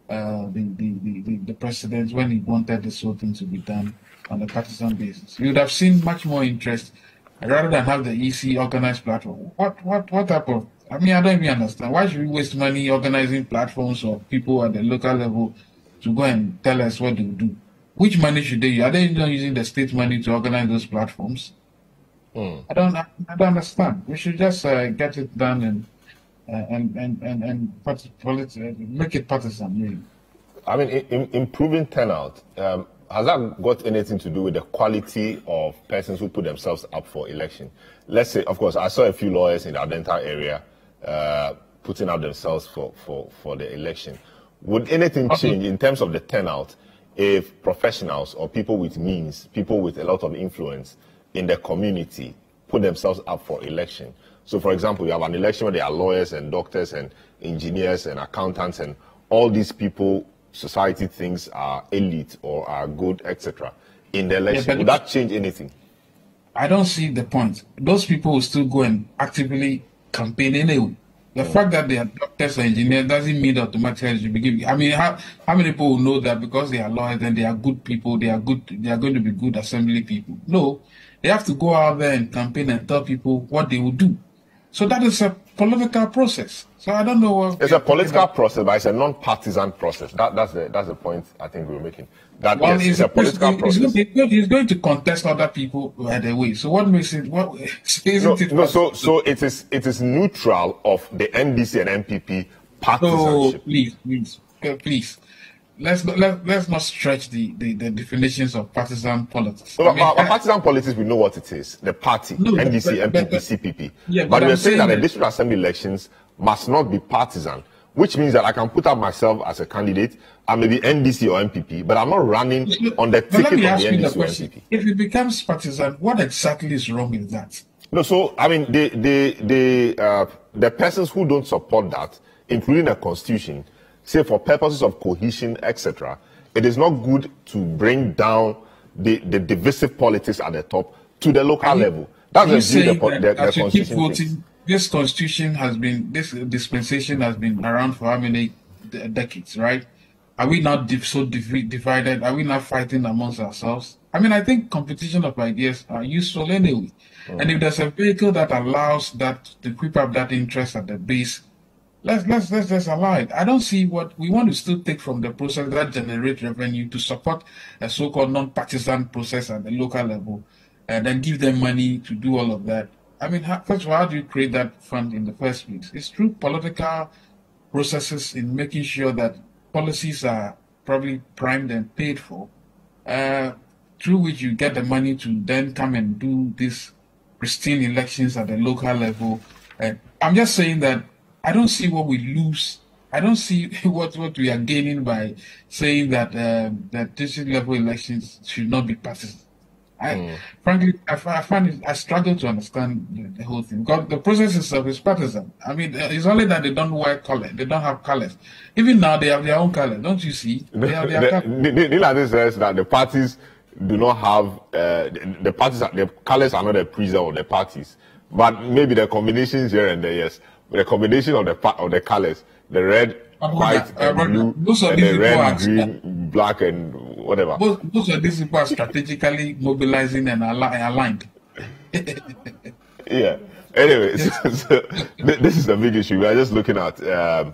the president when he wanted this whole thing to be done on a partisan basis. You would have seen much more interest rather than have the EC organized platform. What type of, I mean, I don't even understand. Why should we waste money organizing platforms or people at the local level to go and tell us what to do? Which money should they use? Are they not using the state money to organize those platforms? I don't understand. We should just get it done and make it partisan, really. I mean, improving turnout, has that got anything to do with the quality of persons who put themselves up for election? Let's say, of course, I saw a few lawyers in the Adenta area putting out themselves for the election. Would anything change in terms of the turnout if professionals or people with means, people with a lot of influence in the community put themselves up for election? So, for example, you have an election where there are lawyers and doctors and engineers and accountants and all these people society thinks are elite or are good, etc. in the election. Yeah, would that change anything? I don't see the point. Those people will still go and actively campaign anyway. The fact that they are doctors or engineers doesn't mean automatically you should be giving. I mean, how many people will know that because they are lawyers and they are good people, they are going to be good assembly people? No, they have to go out there and campaign and tell people what they will do. So that is a political process. So I don't know what it's a political process, but it's a non-partisan process. That's the point I think we're making. That well, yes, it's a political process. He's going to contest other people by the way. So what makes it? What isn't it? No. So it is neutral of the NDC and MPP partisanship. So please. Let's not stretch the definitions of partisan politics. No, partisan politics, we know what it is. The party, NDC, MPP, CPP. Yeah, but we're saying that the district assembly elections must not be partisan, which means that I can put up myself as a candidate. I may be NDC or MPP, but I'm not running on the ticket of the NDC or MPP. If it becomes partisan, what exactly is wrong with that? No, so I mean the persons who don't support that, including the constitution, say for purposes of cohesion, etc., it is not good to bring down the divisive politics at the top to the local level. That's the view the constitution takes. This constitution has been, this dispensation has been around for how many decades, right? Are we not so divided? Are we not fighting amongst ourselves? I mean, I think competition of ideas are useful anyway. And if there's a vehicle that allows that to keep up that interest at the base, let's just allow it. I don't see what we want to still take from the process that generates revenue to support a so-called non-partisan process at the local level, and then give them money to do all of that. I mean, first of all, how do you create that fund in the first place? It's through political processes in making sure that policies are probably primed and paid for, through which you get the money to then come and do these pristine elections at the local level. And I'm just saying that I don't see what we lose. I don't see what we are gaining by saying that that district level elections should not be partisan. Frankly, I struggle to understand the whole thing, because the process itself is partisan. I mean, it's only that they don't wear color, they don't have colors. Even now, they have their own color, don't you see? They have their color. This says that the parties do not have the colors are not a preserve of the parties, but maybe the combinations here and there, yes. But the combination of the colors, the red, white, and blue, and the red, green, black, and whatever. Most of these people are strategically mobilizing and aligned. Yeah. Anyway, so this is the big issue. We are just looking at the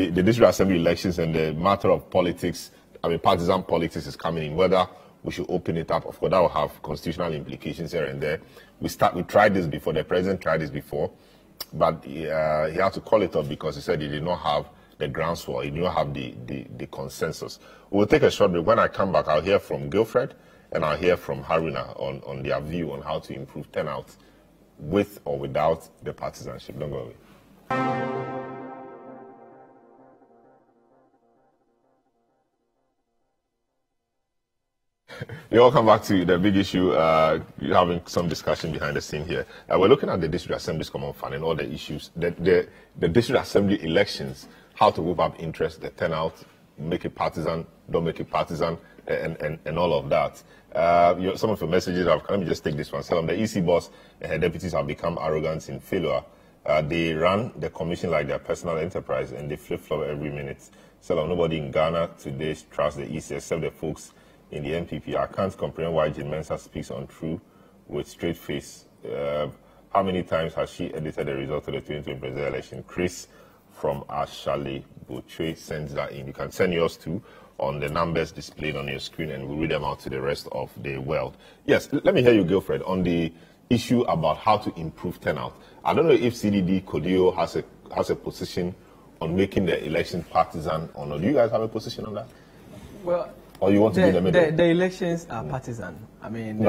district assembly elections, and the matter of politics. I mean, partisan politics is coming in. Whether we should open it up, of course, that will have constitutional implications here and there. We tried this before. The president tried this before, but he had to call it off because he said he did not have the groundswell. He did not have the consensus. We'll take a short break. When I come back, I'll hear from Guilfred and I'll hear from Haruna on their view on how to improve turnout with or without the partisanship. Don't go away. You all come back to the big issue. You're having some discussion behind the scene here. We're looking at the District Assembly's Common Fund and all the issues. The District Assembly elections, how to whip up interest, the turnout, make it partisan, don't make it partisan, and all of that. Some of your messages have, let me just take this one. Salam, the EC boss and her deputies have become arrogant in failure. They run the commission like their personal enterprise and they flip-flop every minute. Salam, nobody in Ghana today trusts the EC except the folks in the NPP. I can't comprehend why Jean Mensa speaks untrue with straight face. How many times has she edited the result of the 2020 presidential election? Chris from Ashali Boutre sends that in. You can send yours too on the numbers displayed on your screen, and we'll read them out to the rest of the world. Yes, let me hear you, Guilfred, on the issue about how to improve turnout. I don't know if CDD Kodio has a position on making the election partisan or not. Do you guys have a position on that? Well, or you want to be in the middle? The elections are partisan. I mean,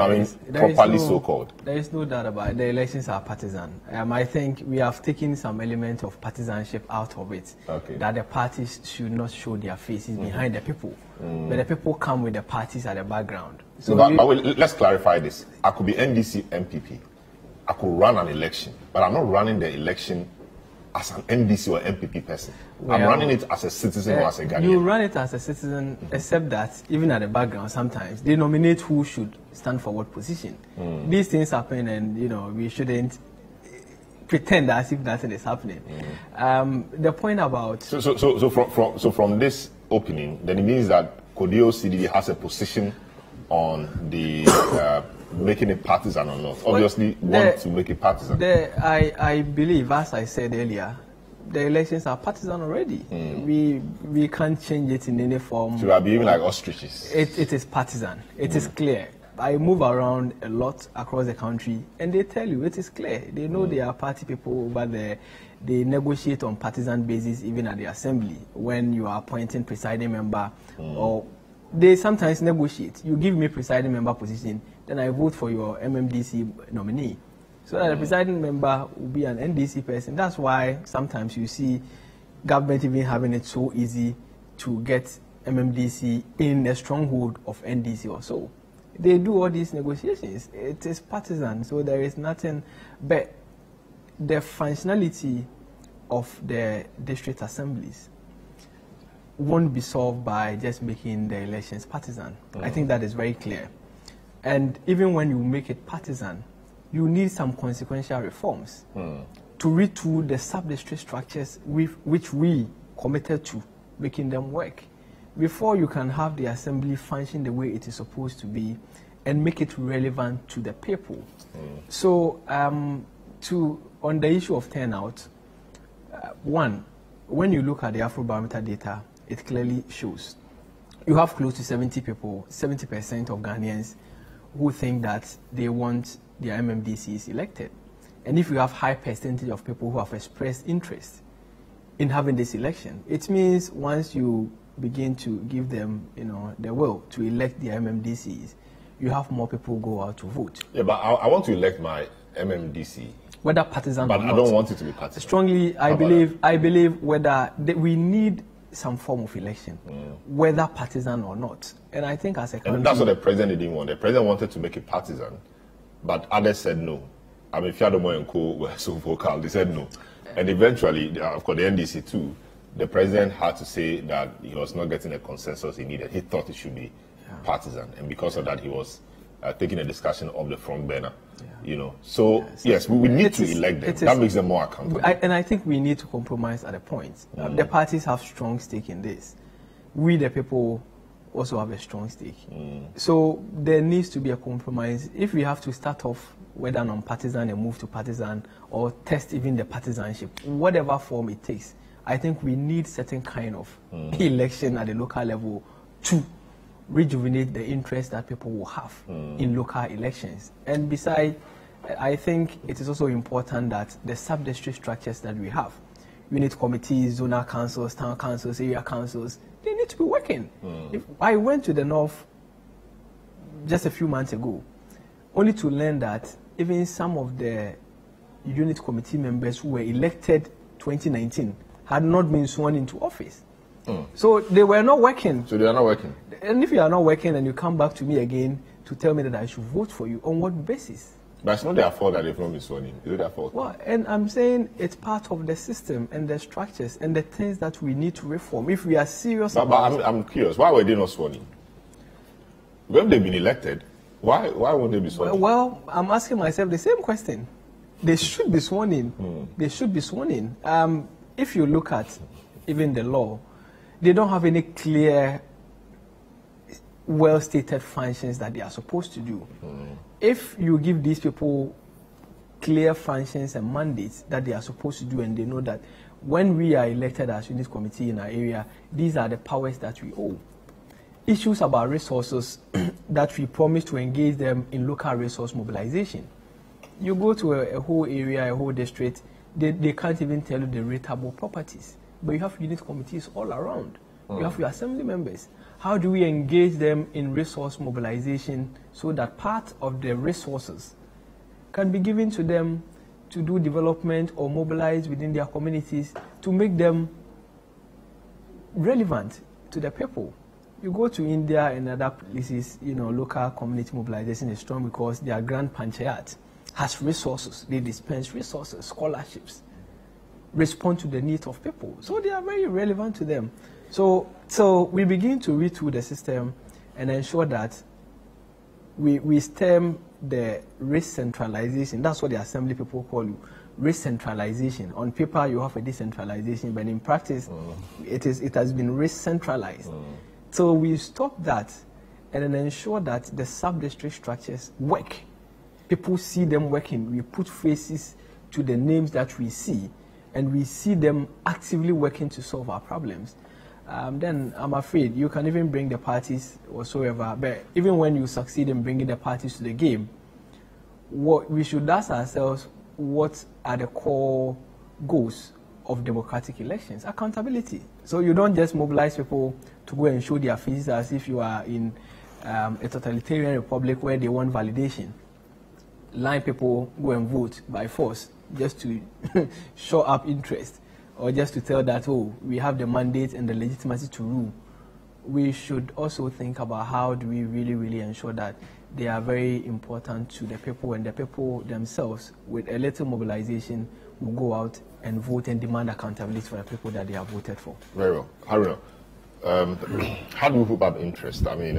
properly so-called. There is no doubt about it. The elections are partisan. I think we have taken some element of partisanship out of it. Okay. That the parties should not show their faces behind the people. But the people come with the parties at the background. So let's clarify this. I could be NDC MPP. I could run an election, but I'm not running the election as an NDC or MPP person. Well, I'm running it as a citizen or as a Ghanaian. You run it as a citizen, except that even at the background sometimes they nominate who should stand for what position. These things happen, and we shouldn't pretend as if nothing is happening. The point about so from this opening, then it means that Kodio CDD has a position on the making it partisan or not. Obviously, want to make it partisan. I believe, as I said earlier, the elections are partisan already. We can't change it in any form. So we are behaving like ostriches. It is partisan. It is clear. I move around a lot across the country, and they tell you it is clear. They know they are party people over there. They negotiate on partisan basis even at the assembly when you are appointing presiding member, or they sometimes negotiate. You give me presiding member position, then I vote for your MMDC nominee. So that the presiding member will be an NDC person. That's why sometimes you see government even having it so easy to get MMDC in a stronghold of NDC or so. They do all these negotiations. It is partisan, so there is nothing. But the functionality of the district assemblies won't be solved by just making the elections partisan. I think that is very clear. And even when you make it partisan, you need some consequential reforms to retool the sub-district structures which we committed to making them work, before you can have the assembly function the way it is supposed to be and make it relevant to the people. So on the issue of turnout, one, when you look at the Afrobarometer data, it clearly shows you have close to 70% of Ghanaians who think that they want their MMDCs elected. And if you have high percentage of people who have expressed interest in having this election, it means once you begin to give them, the will to elect their MMDCs, you have more people go out to vote. Yeah, but I want to elect my MMDC. Whether partisan but or not. I don't want it to be partisan. Strongly, I believe whether we need some form of election, whether partisan or not. And I think as a country... And that's what the president didn't want. The president wanted to make it partisan, but others said no. I mean, Fiadomo and Co were so vocal, they said no. And eventually, of course, the NDC too, the president had to say that he was not getting a consensus he needed. He thought it should be partisan. And because of that, he was taking a discussion of the front burner. So yes, we need to elect them. That makes them more accountable. And I think we need to compromise at a point. The parties have strong stake in this. We, the people, also have a strong stake. So there needs to be a compromise. If we have to start off whether non-partisan and move to partisan, or test even the partisanship, whatever form it takes, I think we need certain kind of election at the local level to rejuvenate the interest that people will have in local elections. And besides, I think it is also important that the sub-district structures that we have, unit committees, zonal councils, town councils, area councils, they need to be working. If I went to the north just a few months ago, only to learn that even some of the unit committee members who were elected 2019 had not been sworn into office. So they were not working. So they are not working. And if you are not working and you come back to me again to tell me that I should vote for you, on what basis? But it's not their fault that they've not been sworn in. Is it their fault? Well, and I'm saying it's part of the system and the structures and the things that we need to reform. If we are serious about it. But I'm curious, why were they not sworn in? When they've been elected, why won't they be sworn in? Well, I'm asking myself the same question. They should be sworn in. They should be sworn in. If you look at even the law, they don't have any clear, well-stated functions that they are supposed to do. If you give these people clear functions and mandates that they are supposed to do, and they know that when we are elected as unit committee in our area, these are the powers that we owe. Issues about resources that we promise to engage them in local resource mobilization. You go to a whole area, a whole district, they can't even tell you the rateable properties. But you have unit committees all around. You have your assembly members. How do we engage them in resource mobilization so that part of the resources can be given to them to do development or mobilize within their communities to make them relevant to the people? You go to India and other places, local community mobilization is strong because their grand panchayat has resources. They dispense resources, scholarships, respond to the needs of people. So they are very relevant to them. So we begin to read through the system and ensure that we stem the risk centralization. That's what the assembly people call you, risk centralization. On paper, you have a decentralization, but in practice, it has been risk centralized. So we stop that and then ensure that the sub-district structures work. People see them working. We put faces to the names that we see, and we see them actively working to solve our problems. Then I'm afraid you can even bring the parties whatsoever, but even when you succeed in bringing the parties to the game, what we should ask ourselves, what are the core goals of democratic elections? Accountability. So you don't just mobilize people to go and show their faces as if you are in a totalitarian republic where they want validation. Line people go and vote by force just to show up interest, or just to tell that, oh, we have the mandate and the legitimacy to rule. We should also think about how do we really ensure that they are very important to the people, and the people themselves, with a little mobilization, will go out and vote and demand accountability for the people that they have voted for. Very well. Haruna, how do we hook up interest? I mean,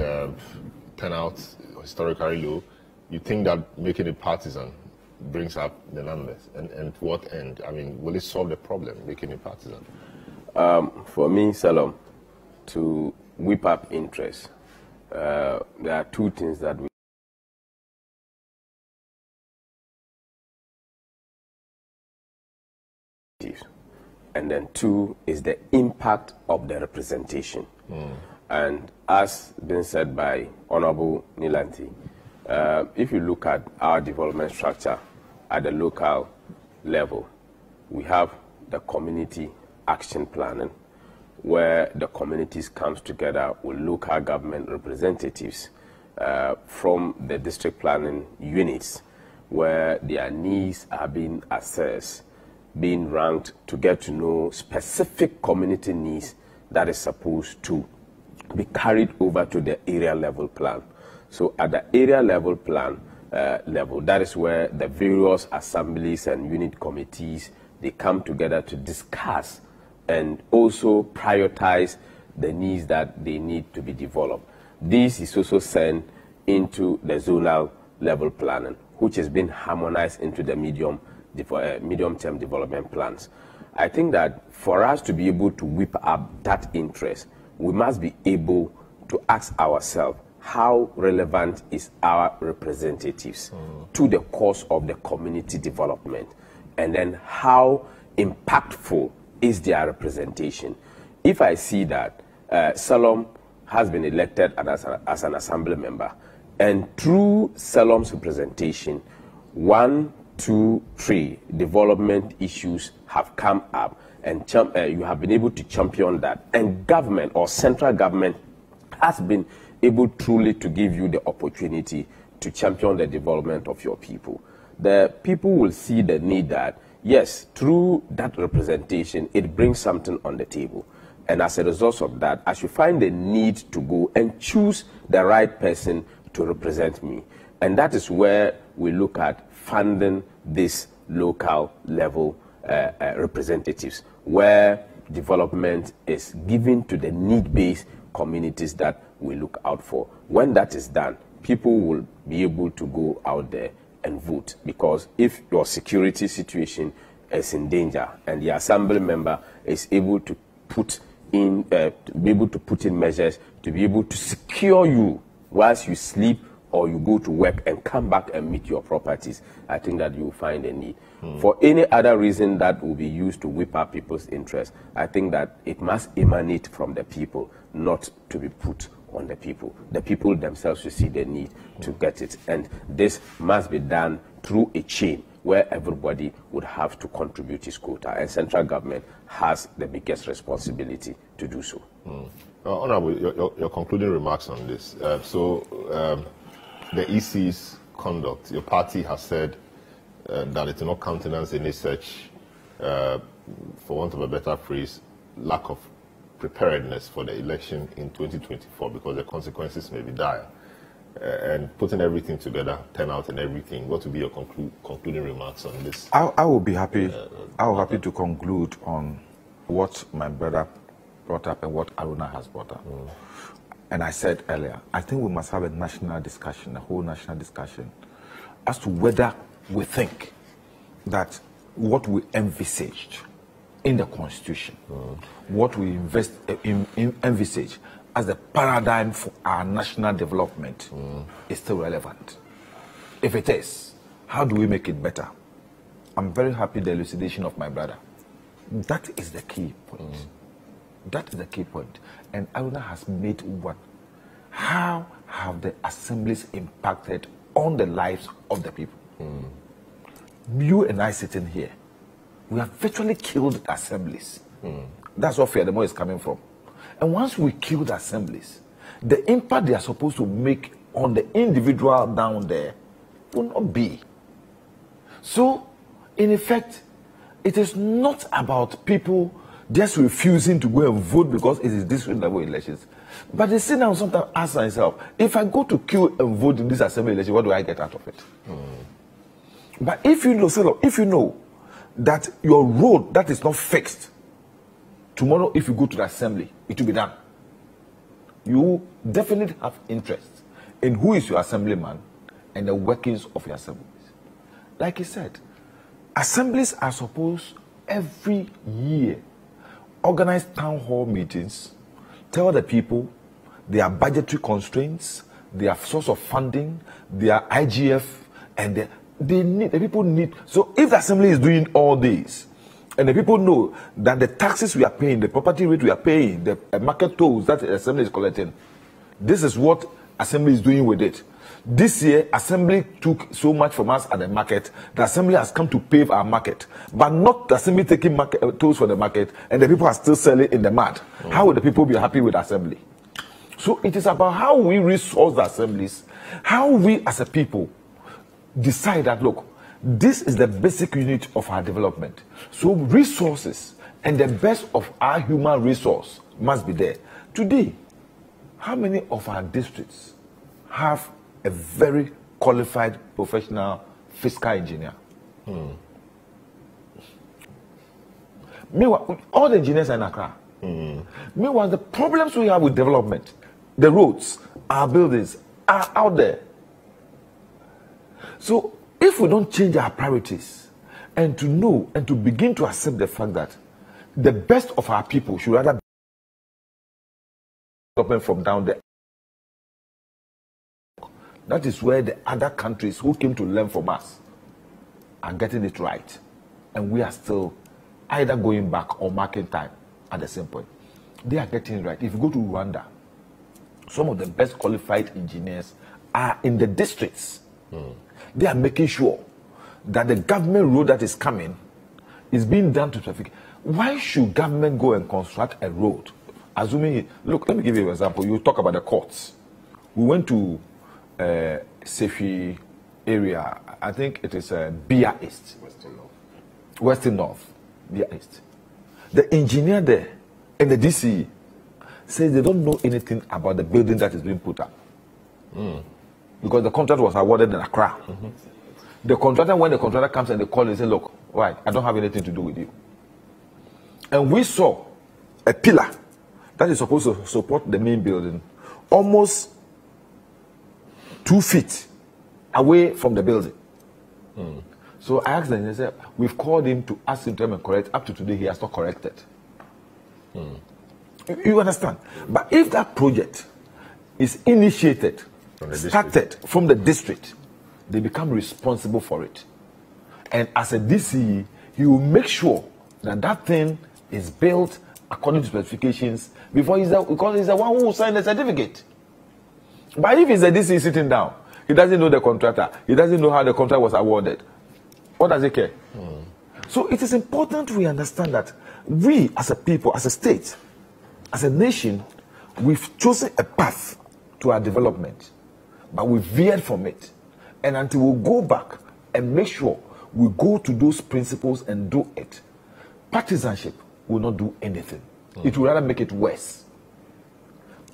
turnout historically low. You think that making it partisan brings up the numbers, and to what end? I mean, will it solve the problem, making it partisan? For me, Salom, to whip up interest, there are two things that we and then 2 is the impact of the representation. And as been said by Honorable Nilanti, if you look at our development structure at the local level, we have the community action planning, where the communities comes together with local government representatives from the district planning units, where their needs are being assessed, being ranked to get to know specific community needs that is supposed to be carried over to the area level plan. So at the area level plan level, that is where the various assemblies and unit committees, they come together to discuss and also prioritize the needs that they need to be developed. This is also sent into the zonal level planning, which has been harmonized into the medium-term development plans. I think that for us to be able to whip up that interest, we must be able to ask ourselves, how relevant is our representatives to the cause of the community development? And then how impactful is their representation? If I see that Salom has been elected as an assembly member, and through Salom's representation, 1, 2, 3 development issues have come up, and you have been able to champion that, and government or central government has been able truly to give you the opportunity to champion the development of your people, the people will see the need that, yes, through that representation, it brings something on the table. And as a result of that, I should find the need to go and choose the right person to represent me. And that is where we look at funding this local level representatives, where development is given to the need-based communities that we look out for. When that is done, people will be able to go out there and vote, because if your security situation is in danger and the assembly member is able to put in measures to be able to secure you whilst you sleep or you go to work and come back and meet your properties, I think that you will find a need. For any other reason that will be used to whip up people's interest, I think that it must emanate from the people, not to be put on the people. The people themselves should see the need to get it. And this must be done through a chain where everybody would have to contribute his quota, and central government has the biggest responsibility to do so. Honorable, your concluding remarks on this. The EC's conduct, your party has said that it will not countenance any such, for want of a better phrase, lack of preparedness for the election in 2024, because the consequences may be dire. And putting everything together, turnout and everything, what will be your concluding remarks on this? I will be happy. I will happy to conclude on what my brother brought up and what Aruna has brought up. And I said earlier, I think we must have a national discussion, a whole national discussion, as to whether we think that what we envisaged in the Constitution, what we envisage as the paradigm for our national development is still relevant. If it is, how do we make it better? I'm very happy the elucidation of my brother. That is the key point. That is the key point. And Aruna has made one. How have the assemblies impacted on the lives of the people? You and I sitting here, we have virtually killed assemblies. That's where Fiademo is coming from. And once we kill the assemblies, the impact they are supposed to make on the individual down there will not be. So, in effect, it is not about people just refusing to go and vote because it is district level elections. But they sit down and sometimes ask themselves, if I go to queue and vote in this assembly election, what do I get out of it? But if you know that your road that is not fixed, tomorrow if you go to the assembly, it will be done. You definitely have interest in who is your assemblyman and the workings of your assemblies. Like he said, assemblies are supposed every year organize town hall meetings, tell the people their budgetary constraints, their source of funding, their IGF, and the people need. So if the assembly is doing all this, And the people know that the taxes we are paying, the property rate we are paying, the market tolls that the Assembly is collecting, this is what Assembly is doing with it. This year, Assembly took so much from us at the market. The Assembly has come to pave our market, but not the Assembly taking tolls for the market, and the people are still selling in the mud. How will the people be happy with Assembly? So it is about how we resource the assemblies, how we as a people decide that, look, this is the basic unit of our development. So resources and the best of our human resource must be there. Today, how many of our districts have a very qualified professional fiscal engineer? Meanwhile, all the engineers are in Accra. Meanwhile, the problems we have with development, the roads, our buildings are out there. So if we don't change our priorities and to know and to begin to accept the fact that the best of our people should rather be development from down there, that is where the other countries who came to learn from us are getting it right. And we are still either going back or marking time at the same point. They are getting it right. If you go to Rwanda, some of the best qualified engineers are in the districts. They are making sure that the government road that is coming is being done to traffic. Why should government go and construct a road? Assuming, look, let me give you an example. You talk about the courts. We went to Sefi area. I think it is Bia East. Western North. Bia East. The engineer there and the DCE says they don't know anything about the building that is being put up. Because the contract was awarded in Accra. The contractor, when the contractor comes and they call and say, look, why? I don't have anything to do with you. And we saw a pillar that is supposed to support the main building almost 2 feet away from the building. So I asked them, and they said, we've called him to ask him to come and correct. Up to today, he has not corrected. You understand? But if that project is initiated, started from the district, they become responsible for it. And as a DCE, he will make sure that that thing is built according to specifications before because he's the one who will sign the certificate. But if he's a DCE sitting down, he doesn't know the contractor, he doesn't know how the contract was awarded, what does he care? So it is important we understand that we as a people, as a state, as a nation, we've chosen a path to our development, but we veered from it. And until we go back and make sure we go to those principles and do it, partisanship will not do anything. It will rather make it worse.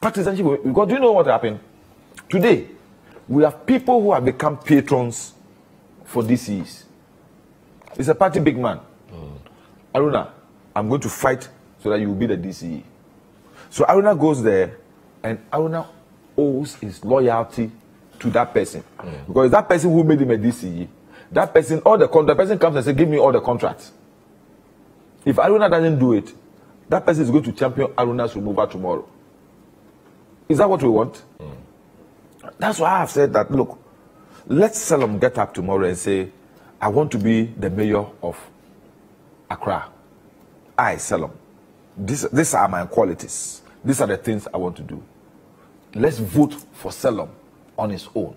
Partisanship, because do you know what happened? Today, we have people who have become patrons for DCEs. It's a party big man. Aruna, I'm going to fight so that you will be the DCE. So Aruna goes there, and Aruna owes his loyalty to that person. Because that person who made him a DCE, that person, the person comes and says, give me all the contracts. If Aruna doesn't do it, that person is going to champion Aruna's removal tomorrow. Is that what we want? That's why I have said that, look, let Salom get up tomorrow and say, I want to be the mayor of Accra. I, Salom. These are my qualities. These are the things I want to do. Let's vote for Salom on his own.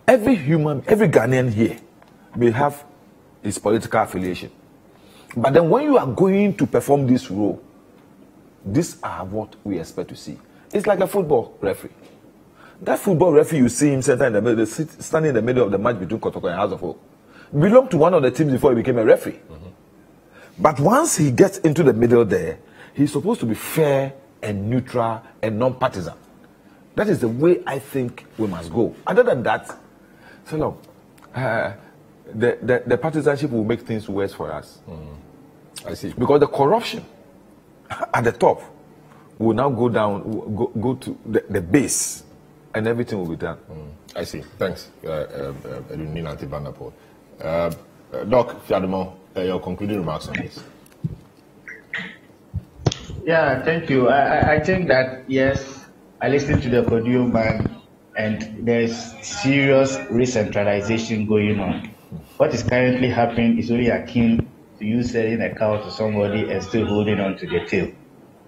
Every Ghanaian here may have his political affiliation. But then when you are going to perform this role, these are what we expect to see. It's like a football referee. That football referee you see him standing in the middle of the match between Kotoko and House of Hope belonged to one of the teams before he became a referee. But once he gets into the middle there, he's supposed to be fair and neutral and non-partisan. That is the way I think we must go. Other than that, so the partisanship will make things worse for us. I see. Because the corruption at the top will now go down, go to the base, and everything will be done. I see. Thanks, Doc Fiademo, your concluding remarks on this. Yeah, thank you. I think that, yes, I listened to the podium man, and there's serious re-centralization going on. What is currently happening is only akin to you selling a cow to somebody and still holding on to the tail.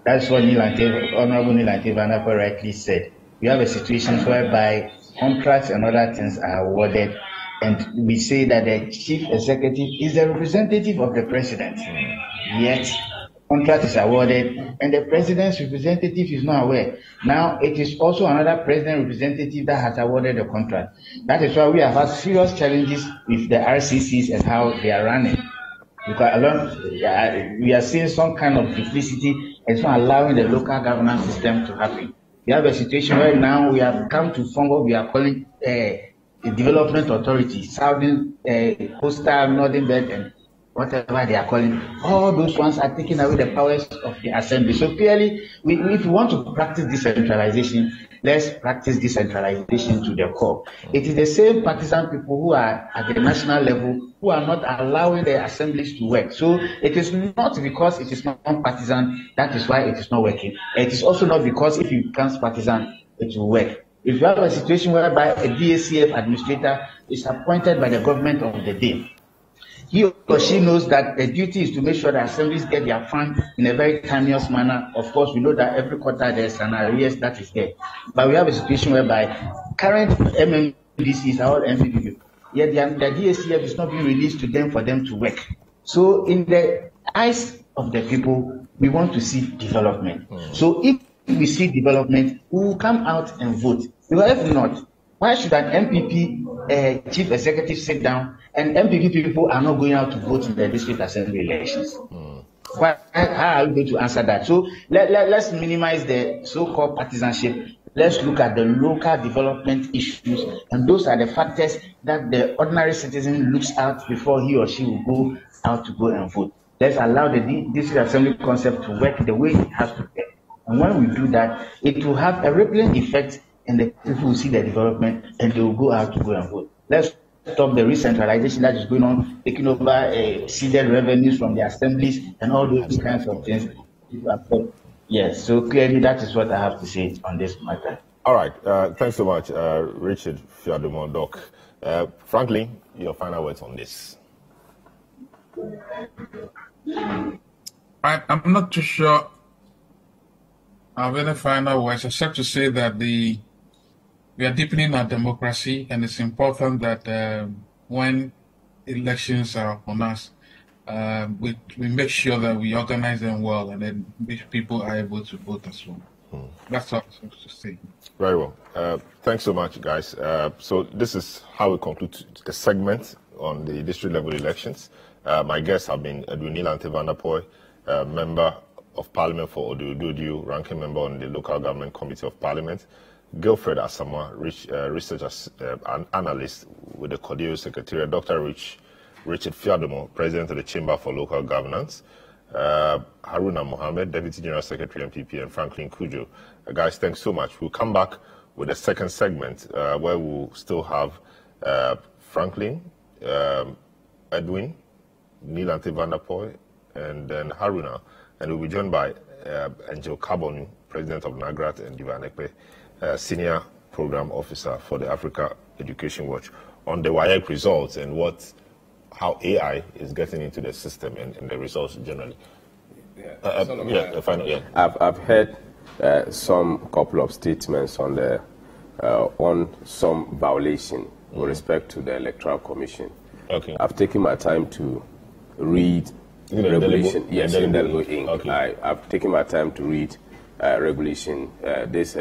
That's what Honorable Neil Antevanapo rightly said. We have a situation whereby contracts and other things are awarded, and we say that the chief executive is the representative of the president. Yet, contract is awarded, and the president's representative is not aware. Now, it is also another president representative that has awarded the contract. That is why we have had serious challenges with the RCCs and how they are running. Because we are seeing some kind of duplicity. It's not allowing the local governance system to happen. We have a situation where now we have come to form what we are calling a development authority, Southern, Coastal, Northern Belt, and whatever they are calling. All those ones are taking away the powers of the assembly. So clearly, if we want to practice decentralization, let's practice decentralization to the core. It is the same partisan people who are at the national level who are not allowing the assemblies to work. So it is not because it is not partisan, that is why it is not working. It is also not because if it becomes partisan, it will work. If you have a situation whereby a DACF administrator is appointed by the government of the day, he or she knows that the duty is to make sure that assemblies get their funds in a very timeous manner. Of course, we know that every quarter there's an arrears that is there. But we have a situation whereby current MMDCs are all MPP. Yet the DACF is not being released to them for them to work. So in the eyes of the people, we want to see development. So if we see development, we will come out and vote. Because if not, why should an MPP chief executive sit down and MPP people are not going out to vote in the district assembly elections? How are we going to answer that? So let's minimize the so-called partisanship. Let's look at the local development issues, and those are the factors that the ordinary citizen looks at before he or she will go out to go and vote. Let's allow the district assembly concept to work the way it has to work. And when we do that, it will have a rippling effect, and the people will see the development and they will go out to go and vote. Let's stop the re-centralization that is going on, taking over seeded revenues from the assemblies and all those kinds of things. Yes, so clearly that is what I have to say on this matter. All right, thanks so much, Richard Fiadomo, Doc. Franklin, your final words on this. I'm not too sure I have any final words, except to say that we are deepening our democracy, and it's important that when elections are on us, we make sure that we organize them well, and then people are able to vote as well. That's all I have to say. Very well. Thanks so much, guys. So this is how we conclude the segment on the district level elections. My guests have been Edwin Neil Antevanapo, Member of Parliament for Odududu, ranking member on the Local Government Committee of Parliament, Gilfred Asamoah, research analyst with the Kodeyo Secretariat, Dr. Richard Fiadomo, President of the Chamber for Local Governance, Haruna Mohammed, Deputy General Secretary, MPP, and Franklin Kujo. Guys, thanks so much. We'll come back with a second segment where we'll still have Franklin, Edwin, Neil Antevanapo, and then Haruna. And we'll be joined by Angel Kabonu, President of NAGRAT, and Divanekpe, Senior Program Officer for the Africa Education Watch, on the WASSCE results and how AI is getting into the system and the results generally. I've heard some couple of statements on some violation with respect to the Electoral Commission. Okay. I've taken my time to read regulation. Yes, indelible ink. Okay. I've taken my time to read regulation. This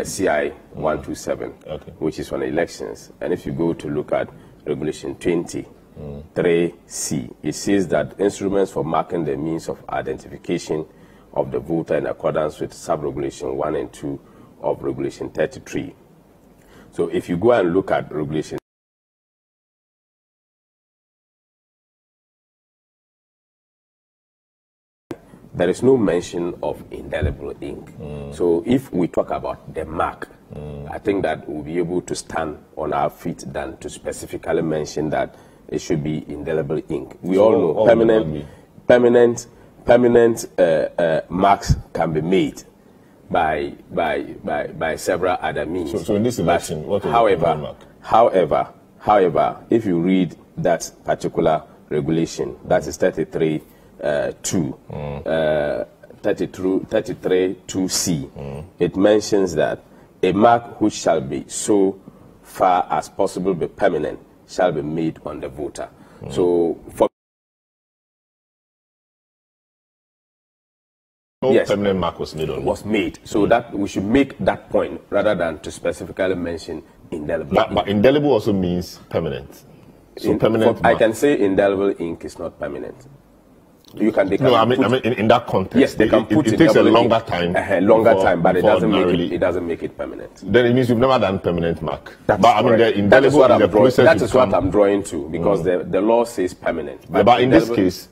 CI 127, which is on elections. And if you go to look at regulation 23C, it says that instruments for marking the means of identification of the voter in accordance with sub-regulation 1 and 2 of regulation 33. So if you go and look at regulation, there is no mention of indelible ink. So if we talk about the mark, I think that we'll be able to stand on our feet than to specifically mention that it should be indelible ink. We all know permanent marks can be made by several other means. So in this election, what is however, if you read that particular regulation, that is 33(2)(c), it mentions that a mark which shall be so far as possible be permanent shall be made on the voter. So for permanent mark was made so that we should make that point rather than to specifically mention indelible. But indelible also means permanent. So permanent. I can say indelible ink is not permanent. You can. No, I mean in that context. Yes, they can put it takes a longer time. But it doesn't make it permanent. Then it means you've never done permanent mark. But I mean the indelible is the process. That is what I'm drawing to, because the law says permanent. But in this case,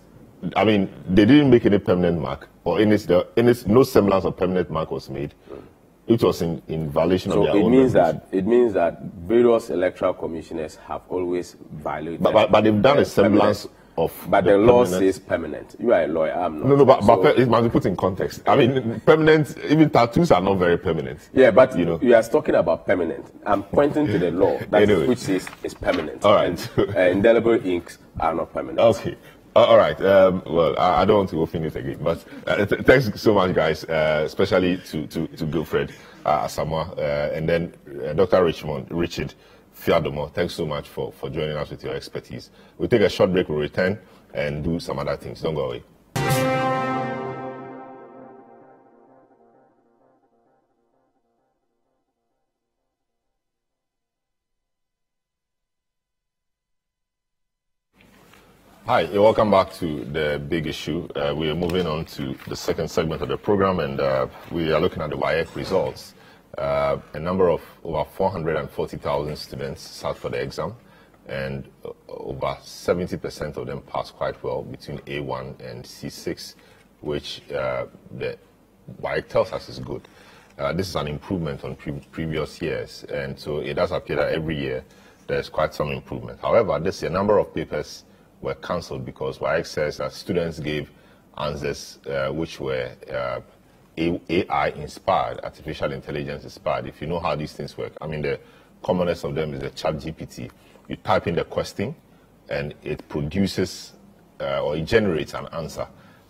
I mean they didn't make any permanent mark, or in its no semblance of permanent mark was made. It was in violation of their own rules. It means that various electoral commissioners have always violated. But they've done a semblance of. But the law says permanent. You are a lawyer. I'm not. No, but it must be put in context. I mean, permanent. Even tattoos are not very permanent. Yeah, but you are talking about permanent. I'm pointing to the law which says it's permanent. All right. And, indelible inks are not permanent. Okay. All right. Well, I don't want to open it again, but thanks so much, guys, especially to Wilfred Asamoah, and then Dr. Richard Fiadomo. Thanks so much for joining us with your expertise. We'll take a short break, we'll return and do some other things. Don't go away. Hi, welcome back to the big issue. We are moving on to the second segment of the program, and we are looking at the WAEC results. A number of over 440,000 students sat for the exam, and over 70% of them passed quite well, between A1 and C6, which the WAEC tells us is good. This is an improvement on previous years, and so it does appear that every year there's quite some improvement. However, this year, a number of papers were cancelled because WAEC says that students gave answers which were AI inspired, artificial intelligence inspired. If you know how these things work, I mean, the commonest of them is the ChatGPT. You type in the question and it produces or it generates an answer.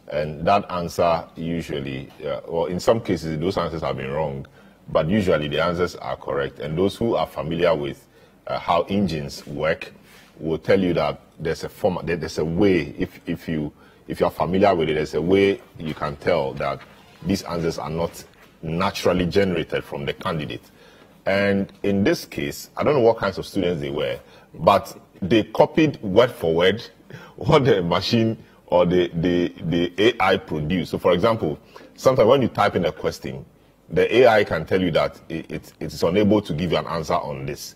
And that answer usually, or in some cases, those answers have been wrong, but usually the answers are correct. And those who are familiar with how engines work will tell you that there's a way, if you're familiar with it, there's a way you can tell that these answers are not naturally generated from the candidate. And in this case, I don't know what kinds of students they were, but they copied word for word what the machine or the AI produced. So for example, sometimes when you type in a question, the AI can tell you that it is unable to give you an answer on this.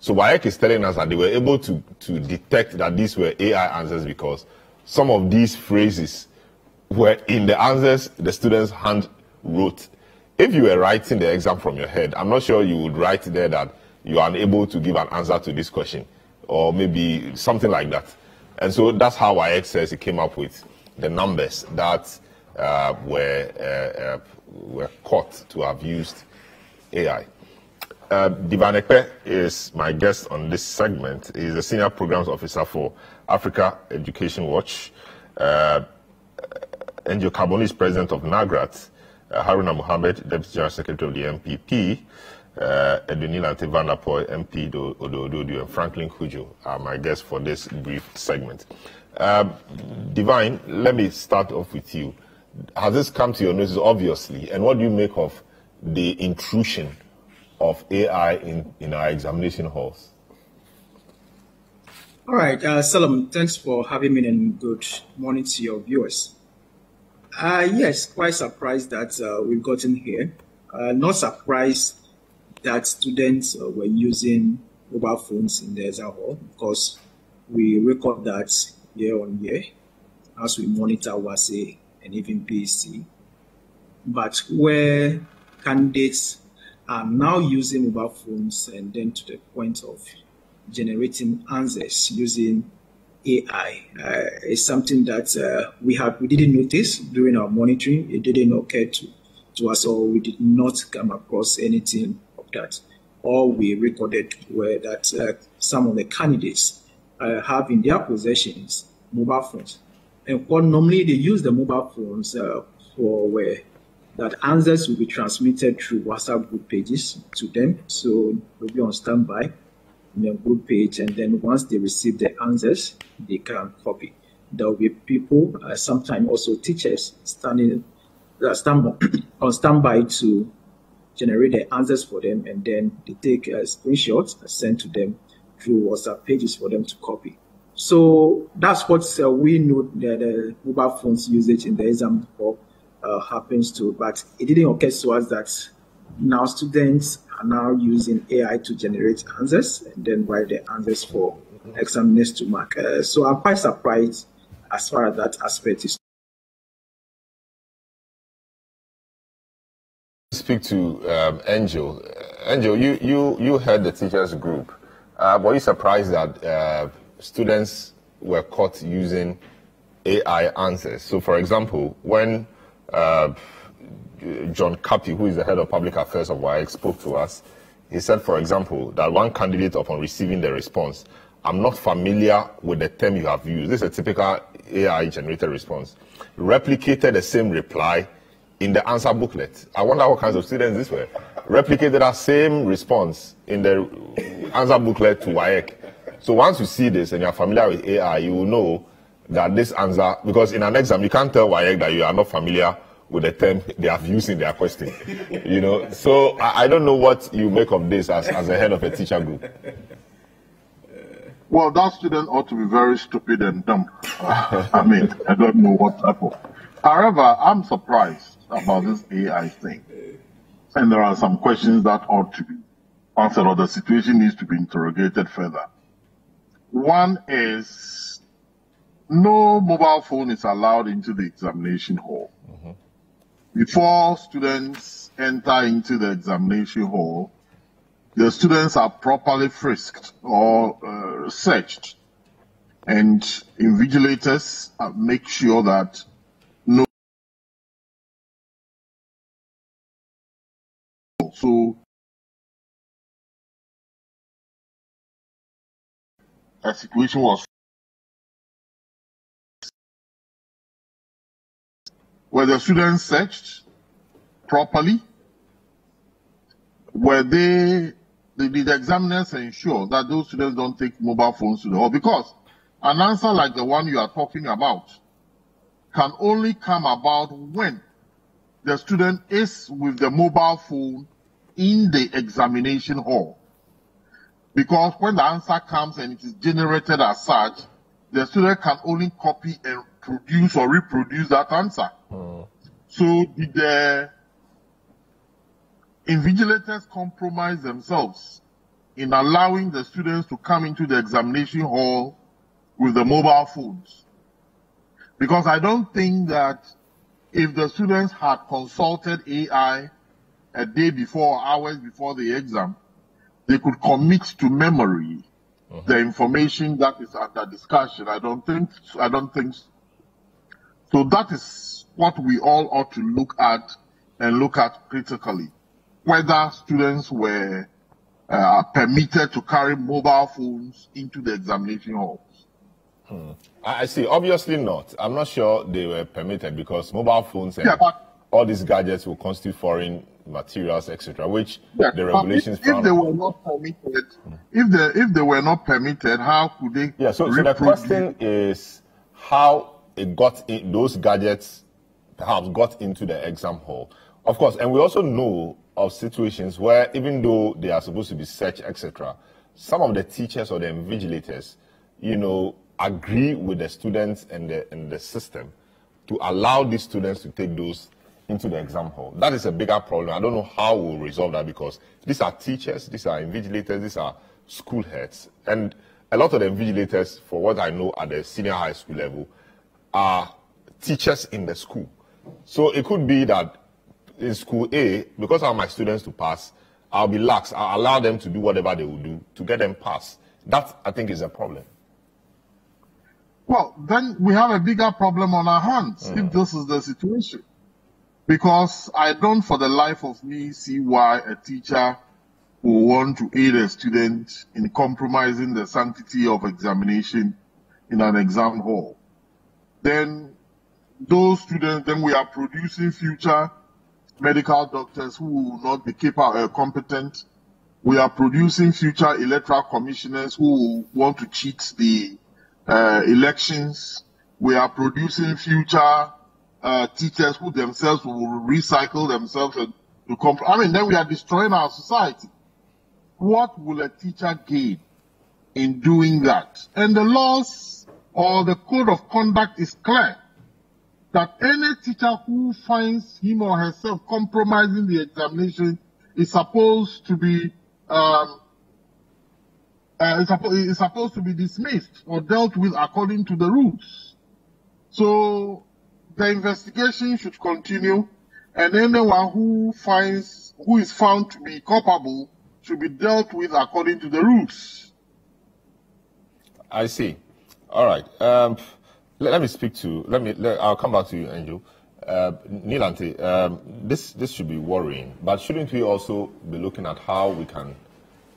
So WAEC is telling us that they were able to detect that these were AI answers because some of these phrases were in the answers the students hand wrote. If you were writing the exam from your head, I'm not sure you would write there that you are unable to give an answer to this question, or maybe something like that. And so that's how WAEC says it came up with the numbers that were caught to have used AI. Divanekpe is my guest on this segment. He's a senior programs officer for Africa Education Watch. Njo Carboni is president of NAGRAT. Haruna Mohammed, deputy general secretary of the MPP. Edunila Tevanapoy, MP Ododu, and Franklin Kujo are my guests for this brief segment. Divine, let me start off with you. Has this come to your notice, obviously, and what do you make of the intrusion of AI in our examination halls? All right, Solomon, thanks for having me and good morning to your viewers. Yes, quite surprised that we've gotten here. Not surprised that students were using mobile phones in the exam hall because we record that year on year as we monitor WASSCE and even PSC. But where candidates are now using mobile phones and then to the point of generating answers using AI is something that we didn't notice during our monitoring. It didn't occur to us, or we did not come across anything of that. All we recorded were that some of the candidates have in their possessions mobile phones. And what normally they use the mobile phones for where that answers will be transmitted through WhatsApp group pages to them. So they'll be on standby in the group page, and then once they receive the answers, they can copy. There will be people, sometimes also teachers, standing on standby to generate the answers for them, and then they take screenshots and send to them through WhatsApp pages for them to copy. So that's what we know that the mobile phones usage in the exam hall happens to, but it didn't occur to us that now students are now using AI to generate answers and then write the answers for examiners to mark. So I'm quite surprised as far as that aspect is. Speak to Angel. Angel, you heard the teachers group. Were you surprised that students were caught using AI answers? So, for example, when John Kapi, who is the head of public affairs of WASSCE, spoke to us, he said, for example, that one candidate, upon receiving the response, "I'm not familiar with the term you have used." This is a typical AI-generated response. Replicated the same reply in the answer booklet. I wonder what kinds of students this were. Replicated that same response in the answer booklet to WASSCE. So once you see this and you're familiar with AI, you will know that this answer, because in an exam, you can't tell WASSCE that you are not familiar with the term they have used in their question. You know, so I don't know what you make of this as a head of a teacher group. Well, that student ought to be very stupid and dumb. I mean, I don't know what happened. However, I'm surprised about this AI thing. And there are some questions that ought to be answered, or the situation needs to be interrogated further. One is, no mobile phone is allowed into the examination hall. Before students enter into the examination hall, the students are properly frisked or searched, and invigilators make sure that no. So a situation was were the students searched properly? Were did the examiners ensure that those students don't take mobile phones to the hall? Because an answer like the one you are talking about can only come about when the student is with the mobile phone in the examination hall. Because when the answer comes and it is generated as such, the student can only copy and produce or reproduce that answer. So did the invigilators compromise themselves in allowing the students to come into the examination hall with the mobile phones? Because I don't think that if the students had consulted AI a day before or hours before the exam, they could commit to memory the information that is under discussion. I don't think so. So that is what we all ought to look at and look at critically. Whether students were permitted to carry mobile phones into the examination halls. I see. Obviously not. I'm not sure they were permitted, because mobile phones and all these gadgets will constitute foreign materials, etc., which the regulations. If they were not permitted, if they were not permitted, how could they? Yeah. So the question is how it got in, those gadgets perhaps got into the exam hall. Of course, and we also know of situations where, even though they are supposed to be searched, etc., some of the teachers or the invigilators, you know, agree with the students and the system to allow these students to take those into the exam hall. That is a bigger problem. I don't know how we'll resolve that, because these are teachers, these are invigilators, these are school heads. And a lot of the invigilators, for what I know at the senior high school level, are teachers in the school. So it could be that in school A, because I want my students to pass, I'll be lax. I'll allow them to do whatever they will do to get them passed. That, I think, is a problem. Well, then we have a bigger problem on our hands if this is the situation. Because I don't for the life of me see why a teacher will want to aid a student in compromising the sanctity of examination in an exam hall. then those students, then we are producing future medical doctors who will not be competent. We are producing future electoral commissioners who will want to cheat the elections. We are producing future teachers who themselves will recycle themselves and then we are destroying our society. What will a teacher gain in doing that? And the laws or the code of conduct is clear that any teacher who finds him or herself compromising the examination is supposed to be dismissed or dealt with according to the rules. So the investigation should continue, and anyone who is found to be culpable should be dealt with according to the rules. I see. All right. Let me speak to. I'll come back to you, Angel. Nilante, this should be worrying, but shouldn't we also be looking at how we can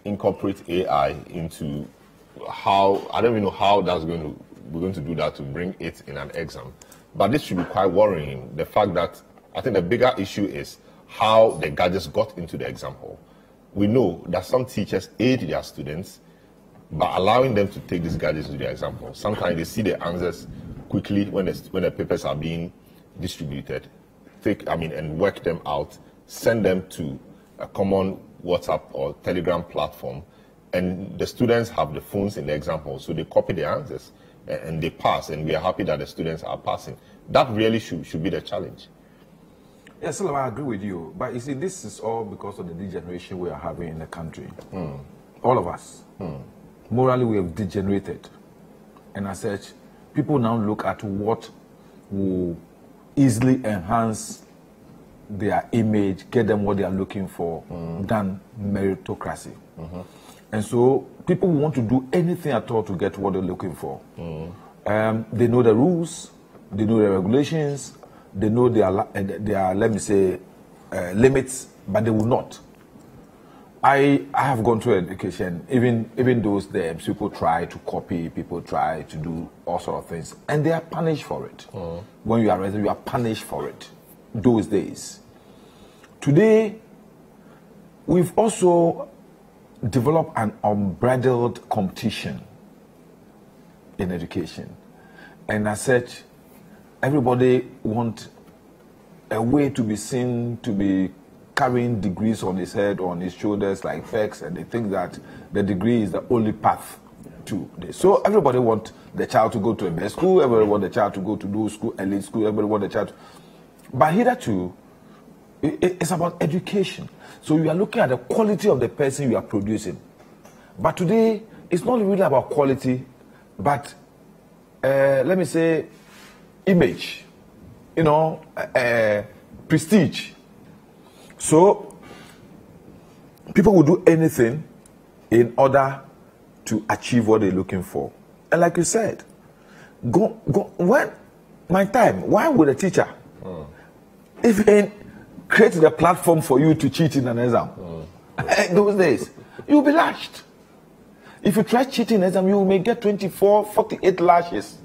incorporate AI into how? I don't even know how we're going to do that to bring it in an exam. But this should be quite worrying. The fact that I think the bigger issue is how the gadgets got into the exam hall. We know that some teachers aid their students by allowing them to take these gadgets to their exam hall. Sometimes they see the answers quickly when the papers are being distributed, and work them out, send them to a common WhatsApp or Telegram platform, and the students have the phones in the exam hall, so they copy the answers and they pass, and we are happy that the students are passing. That really should be the challenge. Yes, I agree with you. But you see, this is all because of the degeneration we are having in the country. All of us. Morally, we have degenerated. And as such, people now look at what will easily enhance their image, get them what they are looking for, than meritocracy. And so people want to do anything at all to get what they're looking for. They know the rules, they know the regulations, they know their let me say, limits, but they will not. I have gone through education, even those days, people try to copy, people try to do all sorts of things, and they are punished for it. When you are arrested, you are punished for it, those days. Today, we've also developed an unbridled competition in education. And as such, everybody wants a way to be seen, to be carrying degrees on his head or on his shoulders like facts, and they think that the degree is the only path to this. So everybody wants the child to go to a best school, everybody wants the child to go to those school, elite school, everybody wants the child to... But hitherto, it's about education. So you are looking at the quality of the person you are producing. But today, it's not really about quality, but let me say, image, prestige. So people will do anything in order to achieve what they're looking for. And like you said, when my time, why would a teacher even create the platform for you to cheat in an exam? Those days, you'll be lashed. If you try cheating in an exam, you may get 24, 48 lashes.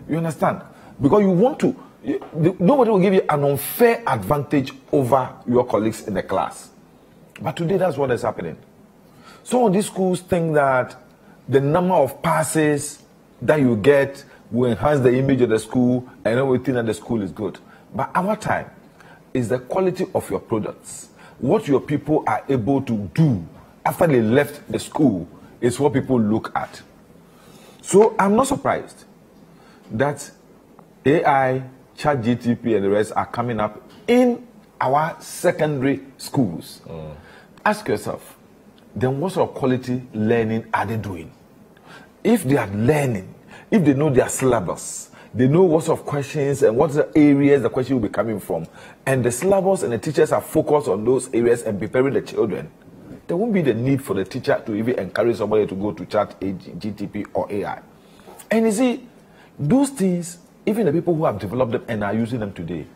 You understand? Because you want to, nobody will give you an unfair advantage over your colleagues in the class. But today, that's what is happening. Some of these schools think that the number of passes that you get will enhance the image of the school, and everything at the school is good. But our time is the quality of your products. What your people are able to do after they left the school is what people look at. So I'm not surprised that AI, ChatGPT, and the rest are coming up in our secondary schools. Ask yourself, then what sort of quality learning are they doing? If they are learning, if they know their syllabus, they know what sort of questions and what the areas the question will be coming from, and the syllabus and the teachers are focused on those areas and preparing the children, there won't be the need for the teacher to even encourage somebody to go to ChatGPT or AI. And you see, those things, even the people who have developed them and are using them today,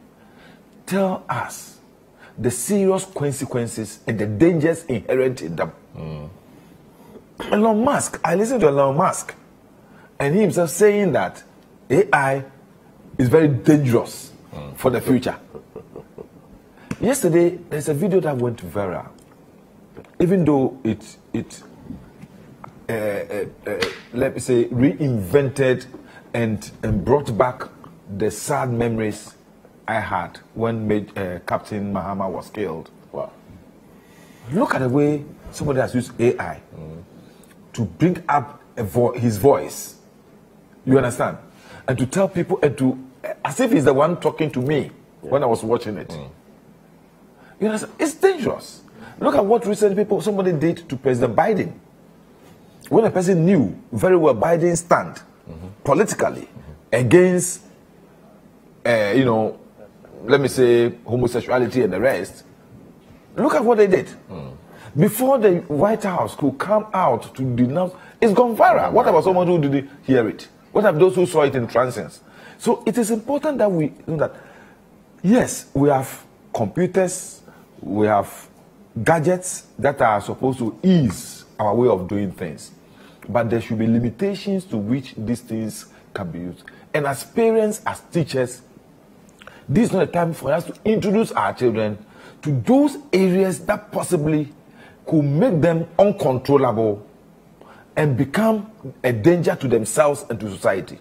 tell us the serious consequences and the dangers inherent in them. Elon Musk, I listened to Elon Musk, and he himself saying that AI is very dangerous for the future. Yesterday, there's a video that went viral. Even though it let me say, reinvented and brought back the sad memories I had when Captain Mahama was killed. Wow. Look at the way somebody has used AI to bring up his voice. You understand? And to tell people, and as if he's the one talking to me when I was watching it. You understand? It's dangerous. Look at what recently somebody did to President Biden. When a person knew very well Biden's stand politically against, let me say, homosexuality and the rest, look at what they did. Before the White House could come out to denounce, it's gone viral. What about someone who didn't hear it? What about those who saw it in transience? So it is important that we know that, yes, we have computers, we have gadgets that are supposed to ease our way of doing things. But there should be limitations to which these things can be used. And as parents, as teachers, this is not a time for us to introduce our children to those areas that possibly could make them uncontrollable and become a danger to themselves and to society.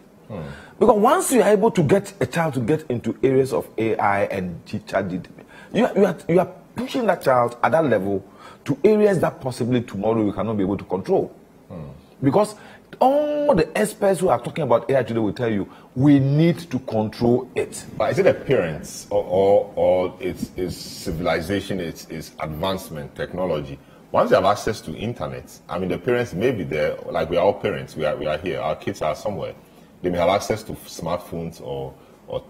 Because once you are able to get a child to get into areas of AI and GChat, you are pushing that child at that level to areas that possibly tomorrow you cannot be able to control. Because all the experts who are talking about AI today will tell you we need to control it. But is it the parents or it's civilization, it's advancement, technology? Once they have access to internet, I mean, the parents may be there, like we are all parents, we are here, our kids are somewhere. They may have access to smartphones or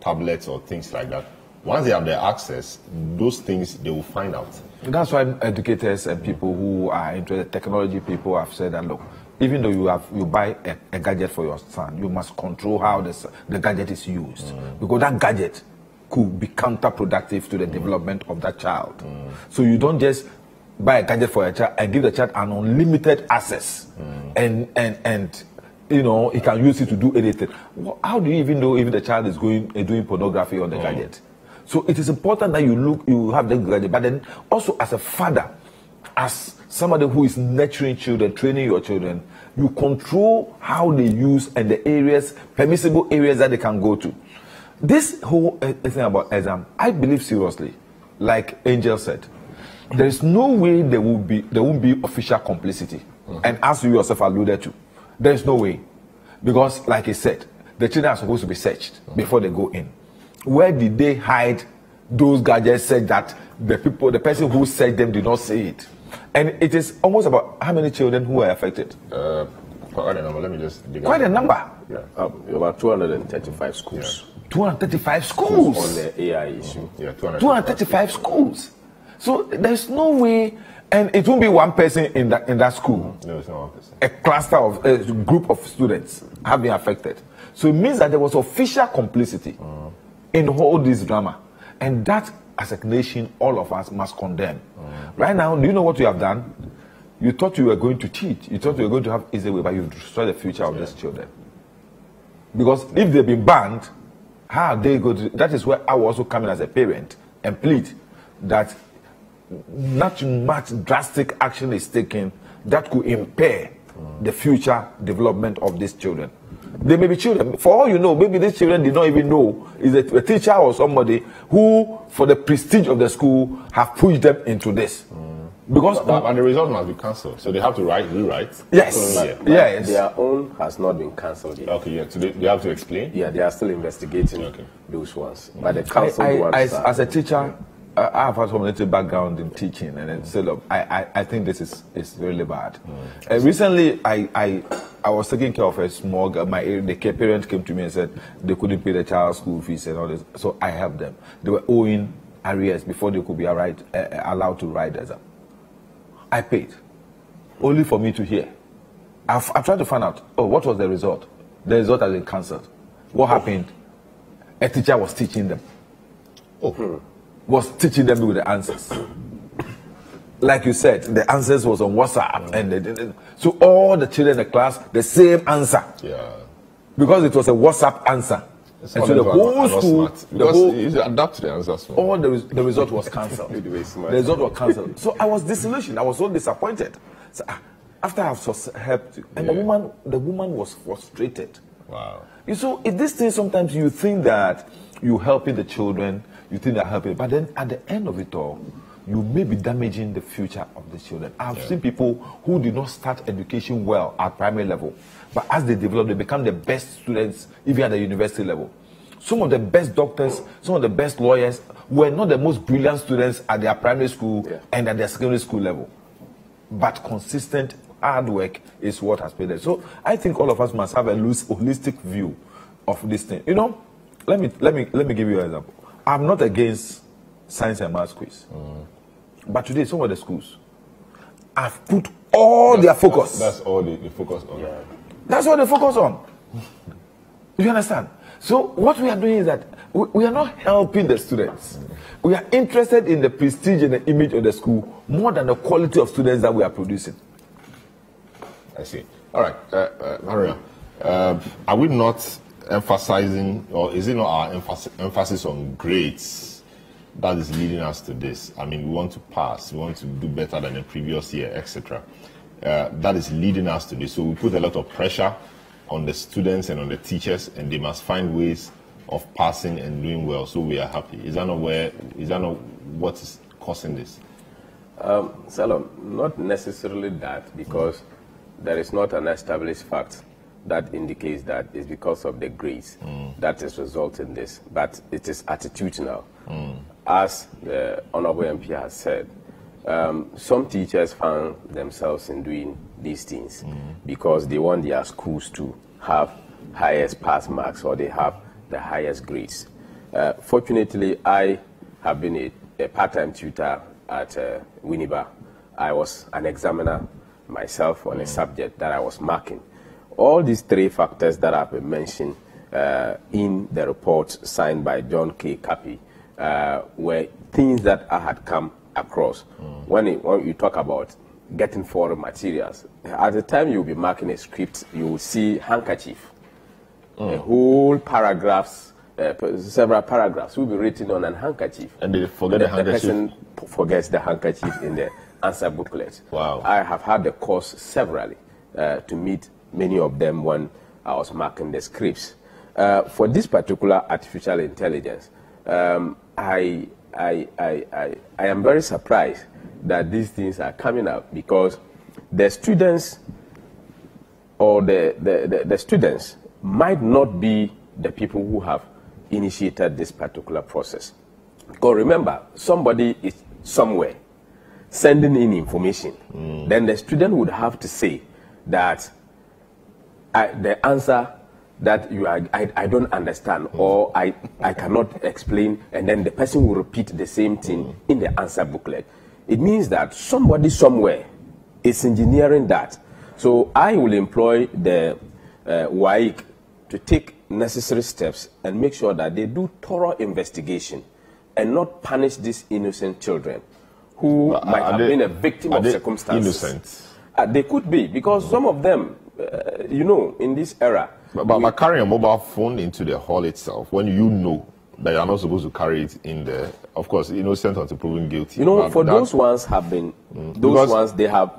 tablets or things like that. Once they have their access, those things they will find out. That's why educators and people who are into technology, people have said that, look, even though you buy a gadget for your son, you must control how the gadget is used. Because that gadget could be counterproductive to the development of that child. So you don't just buy a gadget for a child and give the child an unlimited access and he can use it to do anything. How do you even know if the child is doing pornography on the gadget? So it is important that you have the gadget, but then also as a father, as somebody who is nurturing children, training your children, you control how they use and the areas, permissible areas that they can go to. This whole thing about exam, I believe seriously, like Angel said, there is no way there won't be official complicity. And as you yourself alluded to, there is no way. Because like he said, the children are supposed to be searched before they go in. Where did they hide those gadgets such that the person who searched them did not see it? And it is almost about how many children who are affected? Quite a number. Let me just dig quite a number. Yeah, about 235 schools. Yeah. 235 schools on the AI issue. Yeah, 235 schools. So there's no way, and it won't be one person in that school. No, it's not one person. A cluster of a group of students have been affected. So it means that there was official complicity in all this drama, and that, as a nation, all of us must condemn. Right now, do you know what you have done? You thought you were going to cheat. You thought you were going to have easy way, but you've destroyed the future of these children. Because if they've been banned, how are they going to? That is where I will also come in as a parent and plead that not much drastic action is taken that could impair the future development of these children. They may be children. For all you know, maybe these children did not even know is a teacher or somebody who, for the prestige of the school, have pushed them into this. Because and the result must be cancelled, so they have to rewrite. Yes, yes. Their own has not been cancelled yet. Okay, yeah. So they have to explain. Yeah, they are still investigating those ones. But the cancelled ones. As a teacher, I have had some little background in teaching, and then said, look, I think this is really bad. Recently, I was taking care of a small girl. The parent came to me and said they couldn't pay the child's school fees and all this, so I helped them. They were owing arrears before they could be allowed to write the exam. I paid, only for me to hear. I've tried to find out, what was the result? The result has been cancelled. What happened? A teacher was teaching them. Was teaching them with the answers. Like you said, the answers was on WhatsApp. And so all the children in the class, the same answer. Yeah. Because it was a WhatsApp answer. And so the whole school, you adapt to the answers. All the result was cancelled. The result was cancelled. So I was disillusioned. I was so disappointed. So, after I've helped, and the woman was frustrated. Wow. So in this thing, sometimes you think that you're helping the children, you think they're helping, but then at the end of it all, you may be damaging the future of the children. I've seen people who did not start education well at primary level, but as they develop, they become the best students, even at the university level. Some of the best doctors, some of the best lawyers were not the most brilliant students at their primary school and at their secondary school level. But consistent hard work is what has paid them. So I think all of us must have a holistic view of this thing. You know, let me give you an example. I'm not against science and maths quiz. But today, some of the schools have put all their focus. That's all they focus on. Yeah. That's what they focus on. You understand? So what we are doing is that we are not helping the students. We are interested in the prestige and the image of the school more than the quality of students that we are producing. I see. All right, Maria, are we not emphasizing, or is it not our emphasis on grades that is leading us to this? I mean, we want to pass, we want to do better than the previous year, etc. That is leading us to this. So we put a lot of pressure on the students and on the teachers, and they must find ways of passing and doing well, so we are happy. Is that not what is causing this? Salom, not necessarily that, because there is not an established fact that indicates that it's because of the grades that is resulting in this, but it is attitudinal. As the Honorable MP has said, some teachers found themselves in doing these things because they want their schools to have highest pass marks, or they have the highest grades. Fortunately, I have been a part-time tutor at Winneba. I was an examiner myself on a subject that I was marking. All these three factors that have been mentioned in the report signed by John K. Kapi were things that I had come across. When you talk about getting foreign materials, at the time you'll be marking a script, you will see handkerchief. A whole paragraphs, several paragraphs will be written on a handkerchief. And they forget the handkerchief? The person forgets the handkerchief in the answer booklet. Wow. I have had the course severally to meet many of them when I was marking the scripts. For this particular artificial intelligence, I am very surprised that these things are coming up, because the students or the students might not be the people who have initiated this particular process. Because remember, somebody is somewhere sending in information. Then the student would have to say that the answer that I don't understand, or I cannot explain, and then the person will repeat the same thing in the answer booklet. It means that somebody somewhere is engineering that. So I will employ the WAIC to take necessary steps and make sure that they do thorough investigation and not punish these innocent children who might have been a victim of circumstances. Innocent? They could be, because some of them, you know, in this era. But carrying a mobile phone into the hall itself, when you know that you're not supposed to carry it in there, of course, innocent until proven guilty. You know, for those ones have been, those ones, they have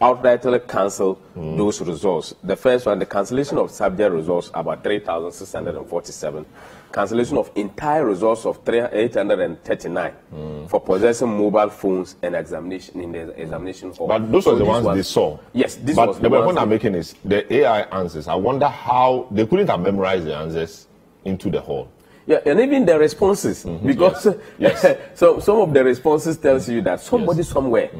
outrightly cancelled those results. The first one, the cancellation of subject results, about 3,647. Cancellation of entire results of 839 for possessing mobile phones and examination in the examination hall. But those are the ones they saw. Yes, this but was the point I'm making is the AI answers. I wonder how they couldn't have memorized the answers into the hall. Yeah, and even the responses, because so some of the responses tells you that somebody somewhere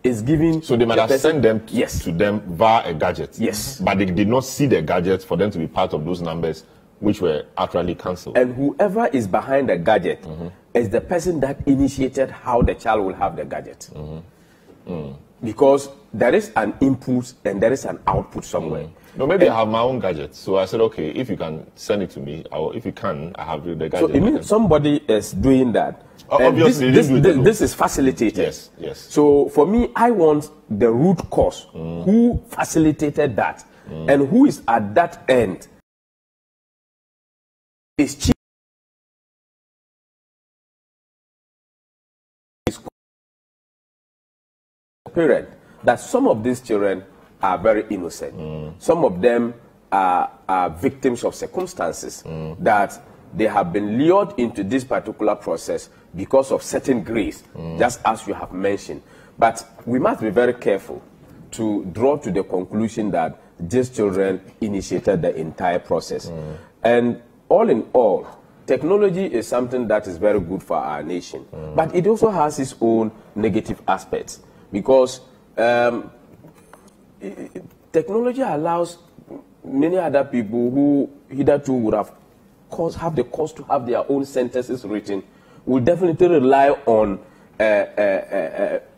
is giving. So they might have sent them to them via a gadget. Yes, but they did not see the gadget for them to be part of those numbers, which were actually cancelled. And whoever is behind the gadget is the person that initiated how the child will have the gadget. Because there is an input and there is an output somewhere. No, maybe I have my own gadget. So I said, okay, if you can send it to me, or if you can, I have the gadget. So it means somebody is doing that. Obviously, this is facilitated. Yes, yes. So for me, I want the root cause. Who facilitated that? And who is at that end is cheap. Parent that some of these children are very innocent. Some of them are victims of circumstances that they have been lured into this particular process because of certain grace, just as you have mentioned. But we must be very careful to draw to the conclusion that these children initiated the entire process. And all in all, technology is something that is very good for our nation, but it also has its own negative aspects, because technology allows many other people who hitherto would have the cost to have their own sentences written, will definitely rely on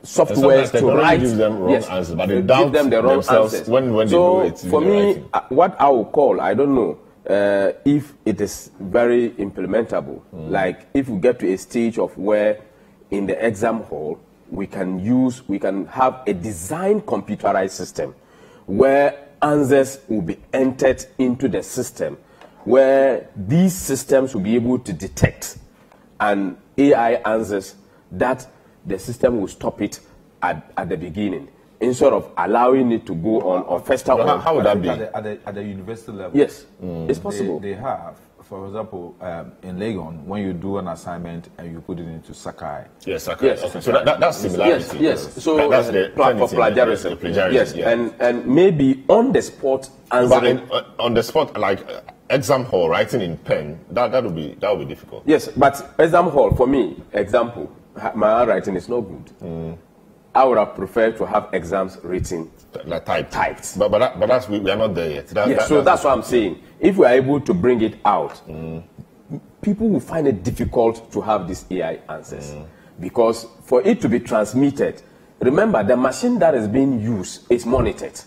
software to write. Gives them wrong answers, but they give them the wrong answers. When they do it. For me, what I will call, I don't know if it is very implementable. Like if we get to a stage of where in the exam hall we can have a designed computerized system where answers will be entered into the system, where these systems will be able to detect an AI answers that the system will stop it at the beginning, instead of allowing it to go on or fester on. How would that be? At the university level? Yes, it's possible. They have, for example, in Legon, when you do an assignment and you put it into Sakai. Yes, Sakai. Yes. Okay. So that's similarity. Yes. So that's the for plagiarism. Yes, yeah. and maybe on the spot answering. On the spot, like exam hall, writing in pen, that would be difficult. Yes, but exam hall, for me, example, my handwriting is not good. I would have preferred to have exams written like typed. But that's we are not there yet. So that's what I'm saying. If we are able to bring it out, people will find it difficult to have these AI answers, because for it to be transmitted, remember the machine that is being used is monitored,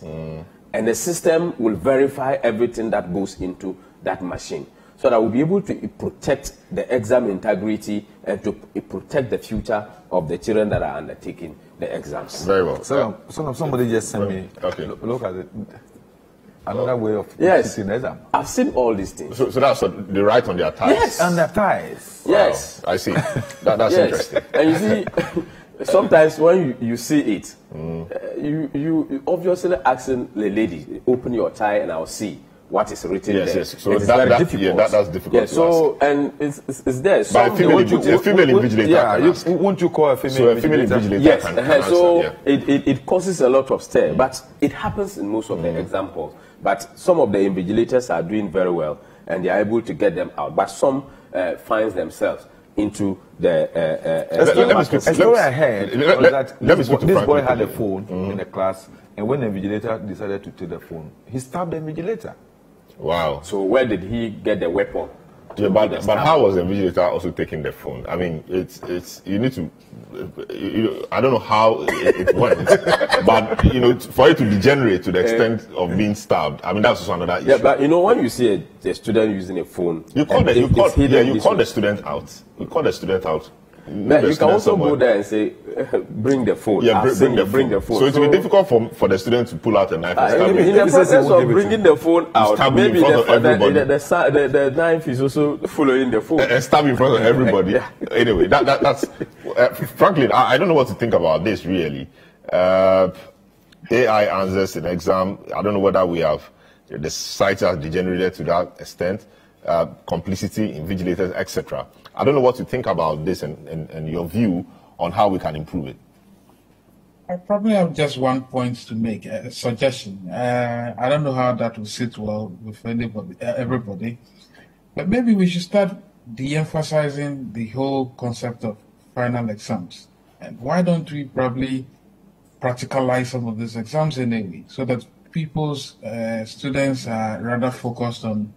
and the system will verify everything that goes into that machine, so that we'll be able to protect the exam integrity and to protect the future of the children that are undertaking the exams. Very well. So somebody just sent me. Okay. Look at it. Another way of teaching the exam. I've seen all these things. So that's what they write on their ties. Yes, on their ties. Wow. Yes, I see. That's interesting. And you see, sometimes when you see it, you obviously asking the lady, open your tie and I'll see what is written there. Yes. So that's difficult. Yeah, that's difficult. Yeah, so and it's there. But a female invigilator. Yeah, won't you call a female invigilator? Yes. Can answer, it causes a lot of stir, but it happens in most of the examples. But some of the invigilators are doing very well, and they are able to get them out. But some find themselves into the. A story I heard was that this boy had a phone in the class, and when the invigilator decided to take the phone, he stabbed the invigilator. Wow. So where did he get the weapon? Yeah, but how was the invigilator also taking the phone? I mean, it's you need to. I don't know how it went, but for it to degenerate to the extent of being stabbed, I mean that's also another issue. Yeah, but when you see a student using a phone, you call the student out. You call the student out. But you can also go there and say, bring the phone. Yeah, bring the phone. So it will be difficult for the student to pull out a knife and stab in the process of bringing the phone out, maybe the knife is also following the phone. And stab in front of everybody. Anyway, that's frankly, I don't know what to think about this, really. AI answers in exam, I don't know whether we have, the site has degenerated to that extent, complicity, invigilators, etc. I don't know what to think about this and your view on how we can improve it. I probably have just one point to make, a suggestion. I don't know how that will sit well with everybody, but maybe we should start de-emphasizing the whole concept of final exams. And why don't we probably practicalize some of these exams anyway, so that people's students are rather focused on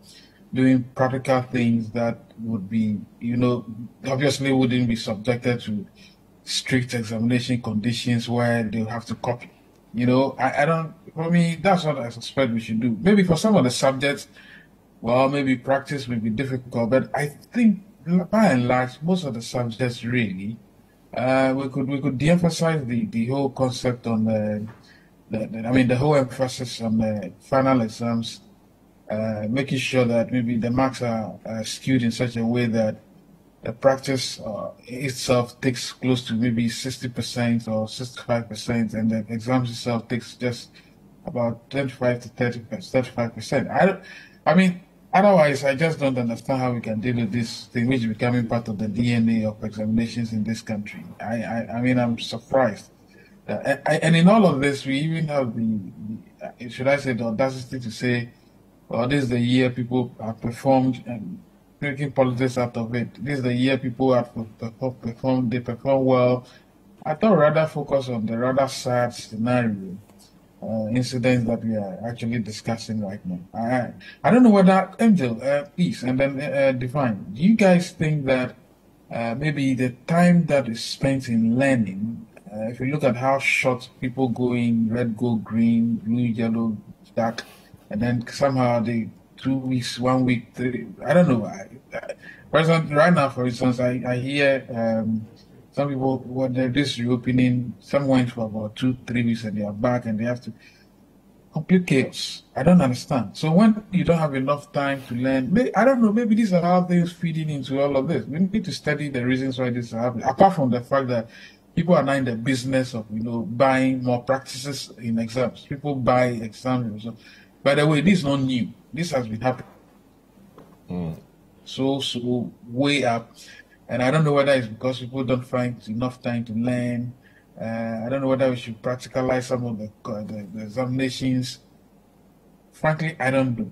doing practical things that would be, obviously wouldn't be subjected to strict examination conditions where they'll have to copy. For me, that's what I suspect we should do. Maybe for some of the subjects, well, maybe practice may be difficult, but I think by and large, most of the subjects really, we could de-emphasize the whole concept on the whole emphasis on the final exams, making sure that maybe the marks are skewed in such a way that the practice itself takes close to maybe 60% or 65%, and the exams itself takes just about 25 to 35%. I mean, otherwise, I just don't understand how we can deal with this thing, which is becoming part of the DNA of examinations in this country. I mean, I'm surprised. And in all of this, we even have the should I say, the audacity to say, well, this is the year people have performed and making politics out of it. This is the year people have performed, they perform well. I thought rather focus on the rather sad scenario, incidents that we are actually discussing right now. I don't know whether, Angel, please, and then Divine, do you guys think that maybe the time that is spent in learning, if you look at how short people go in red, gold, green, blue, yellow, dark, and then somehow they 2 weeks, 1 week, 3, I don't know. For example, right now, for instance, I hear some people, when they're this reopening, some went for about 2-3 weeks and they are back and they have to complete chaos. I don't understand. So when you don't have enough time to learn, I don't know, maybe these are how things feeding into all of this. We need to study the reasons why this is happening, apart from the fact that people are now in the business of, buying more practices in exams. People buy exam results. By the way, this is not new. This has been happening. So way up. And I don't know whether it's because people don't find enough time to learn. I don't know whether we should practicalize some of the examinations. Frankly, I don't know.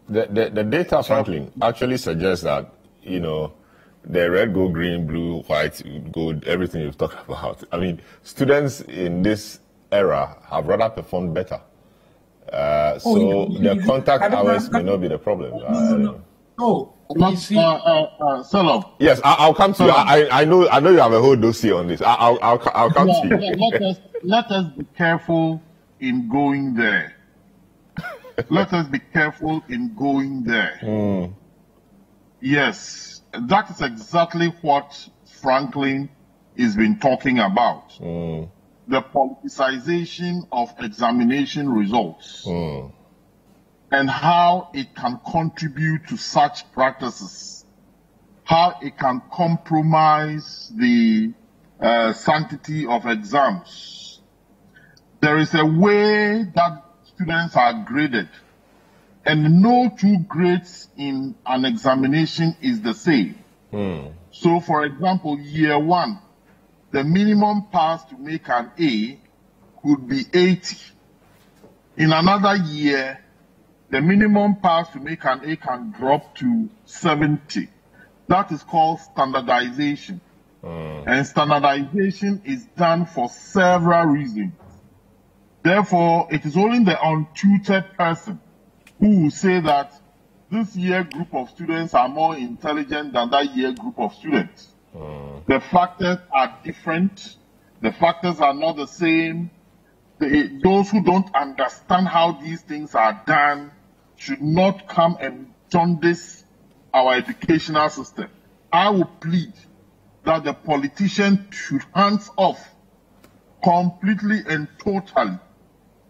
The data, Franklin, actually suggests that, the red, gold, green, blue, white, gold, everything you've talked about. I mean, students in this era have rather performed better. The contact hours may not be the problem. Salam. Yes, I'll come to you. I know you have a whole dossier on this. I'll come to you. Let us be careful in going there. Let us be careful in going there. Yes, that is exactly what Franklin has been talking about. The politicization of examination results and how it can contribute to such practices, how it can compromise the sanctity of exams. There is a way that students are graded, and no two grades in an examination is the same. So, for example, year 1, the minimum pass to make an A could be 80. In another year, the minimum pass to make an A can drop to 70. That is called standardization. And standardization is done for several reasons. Therefore, it is only the untutored person who will say that this year group of students are more intelligent than that year group of students. The factors are different. The factors are not the same. Those who don't understand how these things are done should not come and jaundice our educational system. I will plead that the politician should hands off completely and totally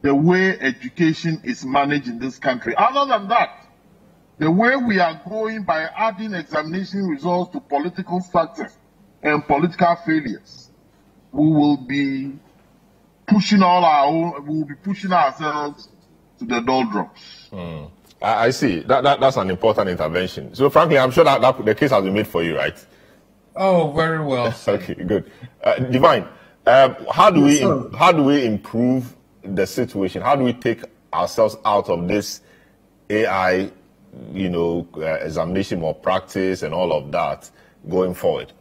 the way education is managed in this country. Other than that, the way we are going by adding examination results to political success and political failures, we will be pushing ourselves to the doldrums. I see. That's an important intervention. So, frankly, I'm sure that the case has been made for you, right? Oh, very well. Okay, good. Divine, how do we improve the situation? How do we take ourselves out of this AI, examination or practice and all of that going forward?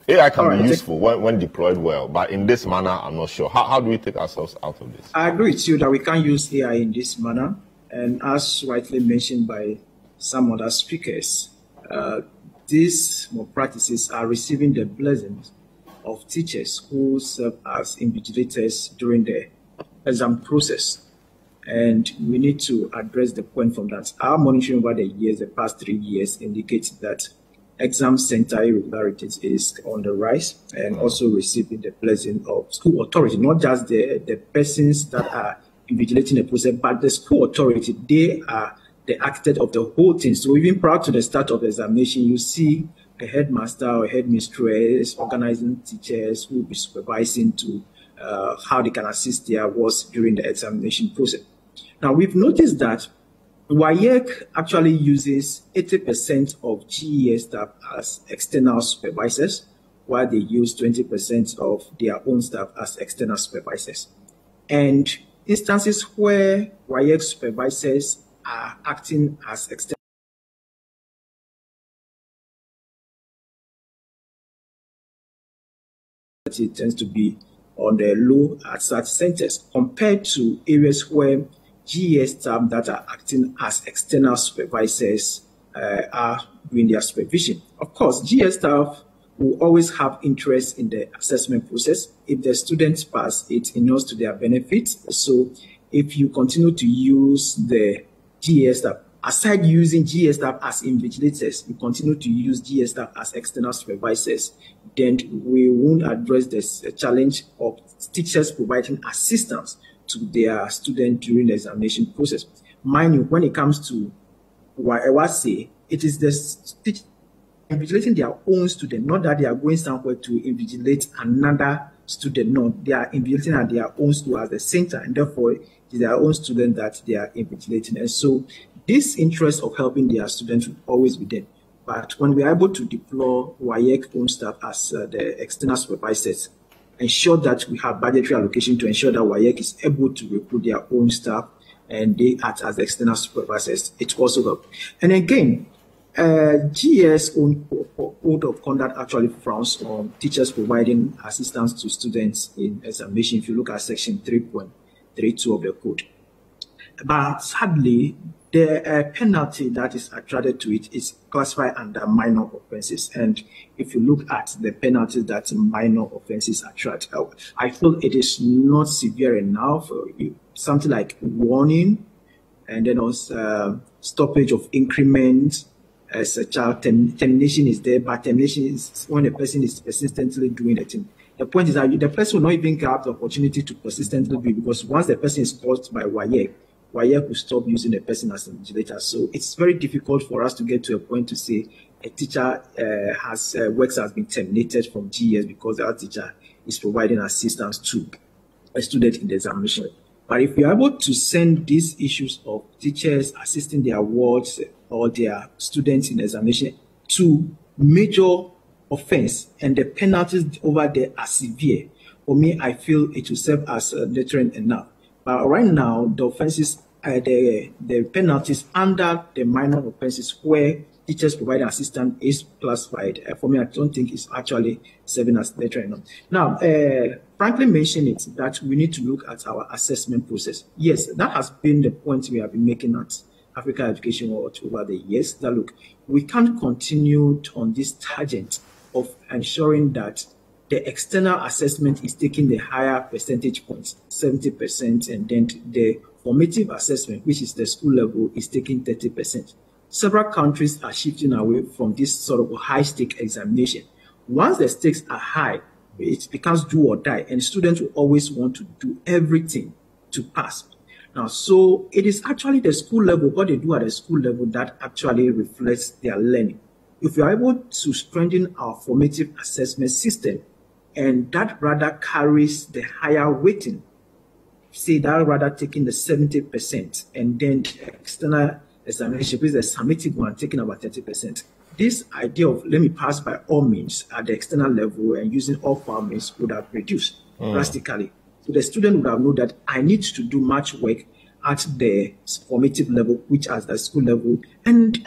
AI can be useful when deployed well, but in this manner, I'm not sure. How do we take ourselves out of this? I agree with you that we can't use AI in this manner. And as rightly mentioned by some other speakers, these practices are receiving the blessings of teachers who serve as invigilators during the exam process. And we need to address the point from that. Our monitoring over the years, the past 3 years, indicates that exam center irregularities is on the rise, and also receiving the blessing of school authority, not just the persons that are invigilating the process, but the school authority. They are the architect of the whole thing. So even prior to the start of the examination, you see a headmaster or headmistress organizing teachers who will be supervising to how they can assist their WASSCE during the examination process. Now, we've noticed that WAEC actually uses 80% of GES staff as external supervisors, while they use 20% of their own staff as external supervisors. And instances where WAEC supervisors are acting as external it tends to be on the low at such centers compared to areas where GES staff that are acting as external supervisors are doing their supervision. Of course, GES staff will always have interest in the assessment process. If the students pass, it inures to their benefit. So if you continue to use the GES staff, aside using GES staff as invigilators, you continue to use GES staff as external supervisors, then we won't address this challenge of teachers providing assistance to their students during the examination process. Mind you, when it comes to WASSCE, it is the teacher invigilating their own student, not that they are going somewhere to invigilate another student. No, they are invigilating at their own school at the center, and therefore it is their own student that they are invigilating. And so this interest of helping their students will always be there. But when we are able to deploy WAEC own staff as the external supervisors, ensure that we have budgetary allocation to ensure that WAEC is able to recruit their own staff and they act as the external supervisors, it also helps. And again, GES own code of conduct actually frowns on teachers providing assistance to students in examination, if you look at section 3.32 of the code. But sadly, the penalty that is attributed to it is classified under minor offenses. And if you look at the penalties that minor offenses attract, I feel it is not severe enough. Something like warning, and then also stoppage of increment as a child. Termination is there, but termination is when a person is persistently doing it. The point is that the person will not even have the opportunity to persistently do it, because once the person is caught by WAEC will stop using the person as an invigilator. So it's very difficult for us to get to a point to say a teacher works has been terminated from GES because that teacher is providing assistance to a student in the examination. But if we are able to send these issues of teachers assisting their wards or their students in examination to major offense, and the penalties over there are severe, for me, I feel it will serve as a deterrent enough. But right now, the offenses, the penalties under the minor offenses where teachers provide assistance is classified. For me, I don't think it's actually serving as deterrent. Now, Franklin mentioned it that we need to look at our assessment process. Yes, that has been the point we have been making at African Education Watch over the years. That look, we can't continue on this tangent of ensuring that the external assessment is taking the higher percentage points, 70%, and then the formative assessment, which is the school level, is taking 30%. Several countries are shifting away from this sort of high-stake examination. Once the stakes are high, it becomes do or die, and students will always want to do everything to pass. Now, so it is actually the school level, what they do at the school level, that actually reflects their learning. If we are able to strengthen our formative assessment system, and that rather carries the higher weighting, say that rather taking the 70%, and then the external examination, which is the summative one, taking about 30%. This idea of let me pass by all means at the external level and using all four means would have reduced drastically. So the student would have known that I need to do much work at the formative level, which is the school level. And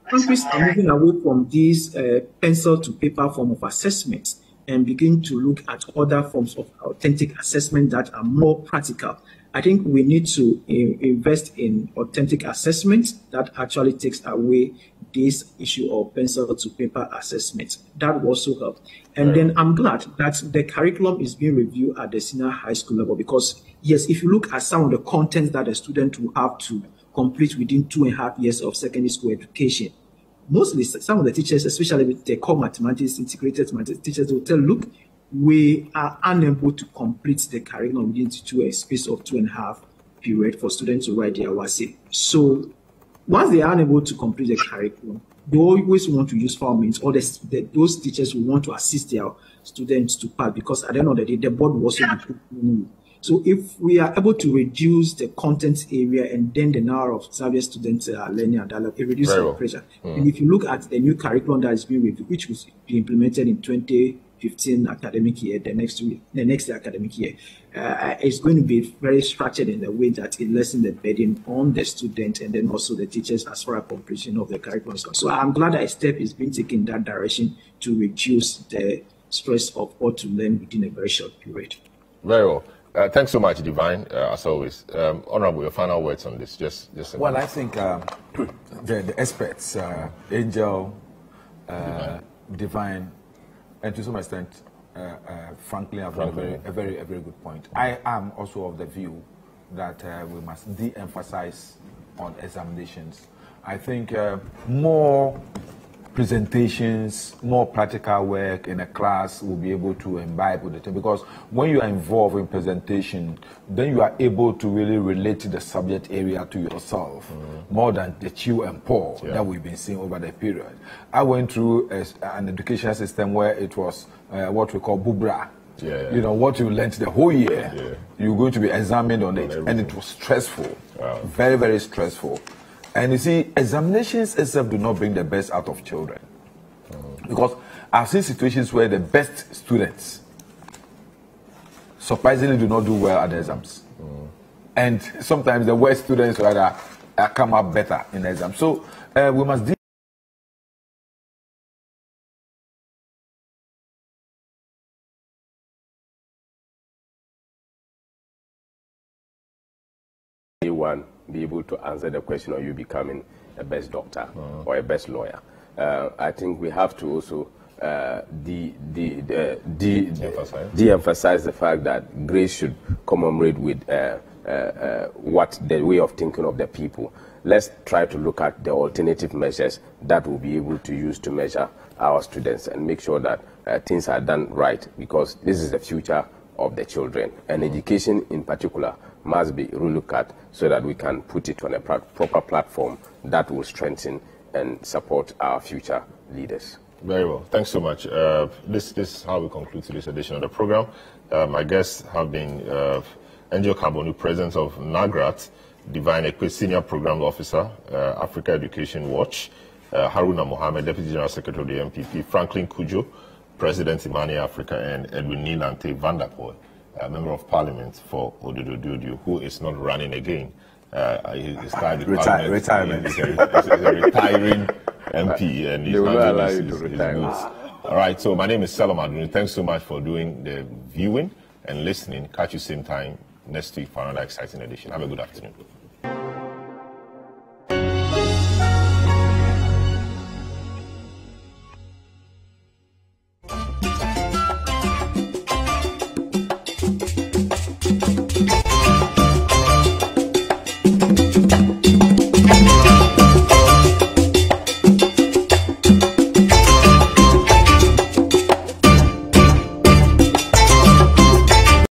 countries are moving away from this pencil to paper form of assessments and begin to look at other forms of authentic assessment that are more practical. I think we need to invest in authentic assessment that actually takes away this issue of pencil to paper assessment. That will also help. And then I'm glad that the curriculum is being reviewed at the senior high school level, because yes, if you look at some of the contents that a student will have to complete within 2.5 years of secondary school education, mostly some of the teachers, especially with the core mathematics, integrated mathematics teachers, will tell, look, we are unable to complete the curriculum within a space of 2.5 period for students to write their WASSCE. So once they are unable to complete the curriculum, they always want to use foul means, or those teachers will want to assist their students to pass, because at the end of the day, the board will also be put in. So if we are able to reduce the content area and then the number of Xavier students learning and dialogue, it reduces the pressure. And if you look at the new curriculum that is being reviewed, which will be implemented in 2015 academic year, the next academic year, it's going to be very structured in a way that it lessens the burden on the student and then also the teachers as far as completion of the curriculum. So I'm glad that a step is being taken in that direction to reduce the stress of all to learn within a very short period. Very well. Thanks so much, Divine, as always. Honorable, your final words on this. Just well, I think the experts, Angel, Divine, and to some extent, frankly, have a very good point. I am also of the view that we must de-emphasize on examinations. I think more presentations, more practical work in a class will be able to imbibe with the team, because when you are involved in presentation, then you are able to really relate to the subject area to yourself, more than the chew and pour that we've been seeing over the period. I went through an education system where it was what we call bubra. You know, what you learned the whole year, you're going to be examined on it, and it was stressful, very, very stressful. And you see, examinations itself do not bring the best out of children. Because I've seen situations where the best students surprisingly do not do well at the exams. And sometimes the worst students rather come up better in the exam. So we must be able to answer the question of you becoming a best doctor or a best lawyer. I think we have to also de-emphasize the fact that grades should commemorate with what the way of thinking of the people. Let's try to look at the alternative measures that we'll be able to use to measure our students and make sure that things are done right, because this is the future of the children, and education in particular must be relooked at so that we can put it on a proper platform that will strengthen and support our future leaders. Very well. Thanks so much. This is how we conclude today's edition of the program. My guests have been Angel Kabonu, President of NAGRAT, Divine Ekwe, Senior Program Officer, Africa Education Watch, Haruna Mohammed, Deputy General Secretary of the MPP, Franklin Kujo, President Imani Africa, and Edwin Nilante Vanderpoel, Member of Parliament for Ododo, who is not running again. He's retirement. He's a retiring MP, and he's not allow you to retire. All right, so my name is Salam Aduni. Thanks so much for doing the viewing and listening. Catch you same time next week for another exciting edition. Have a good afternoon.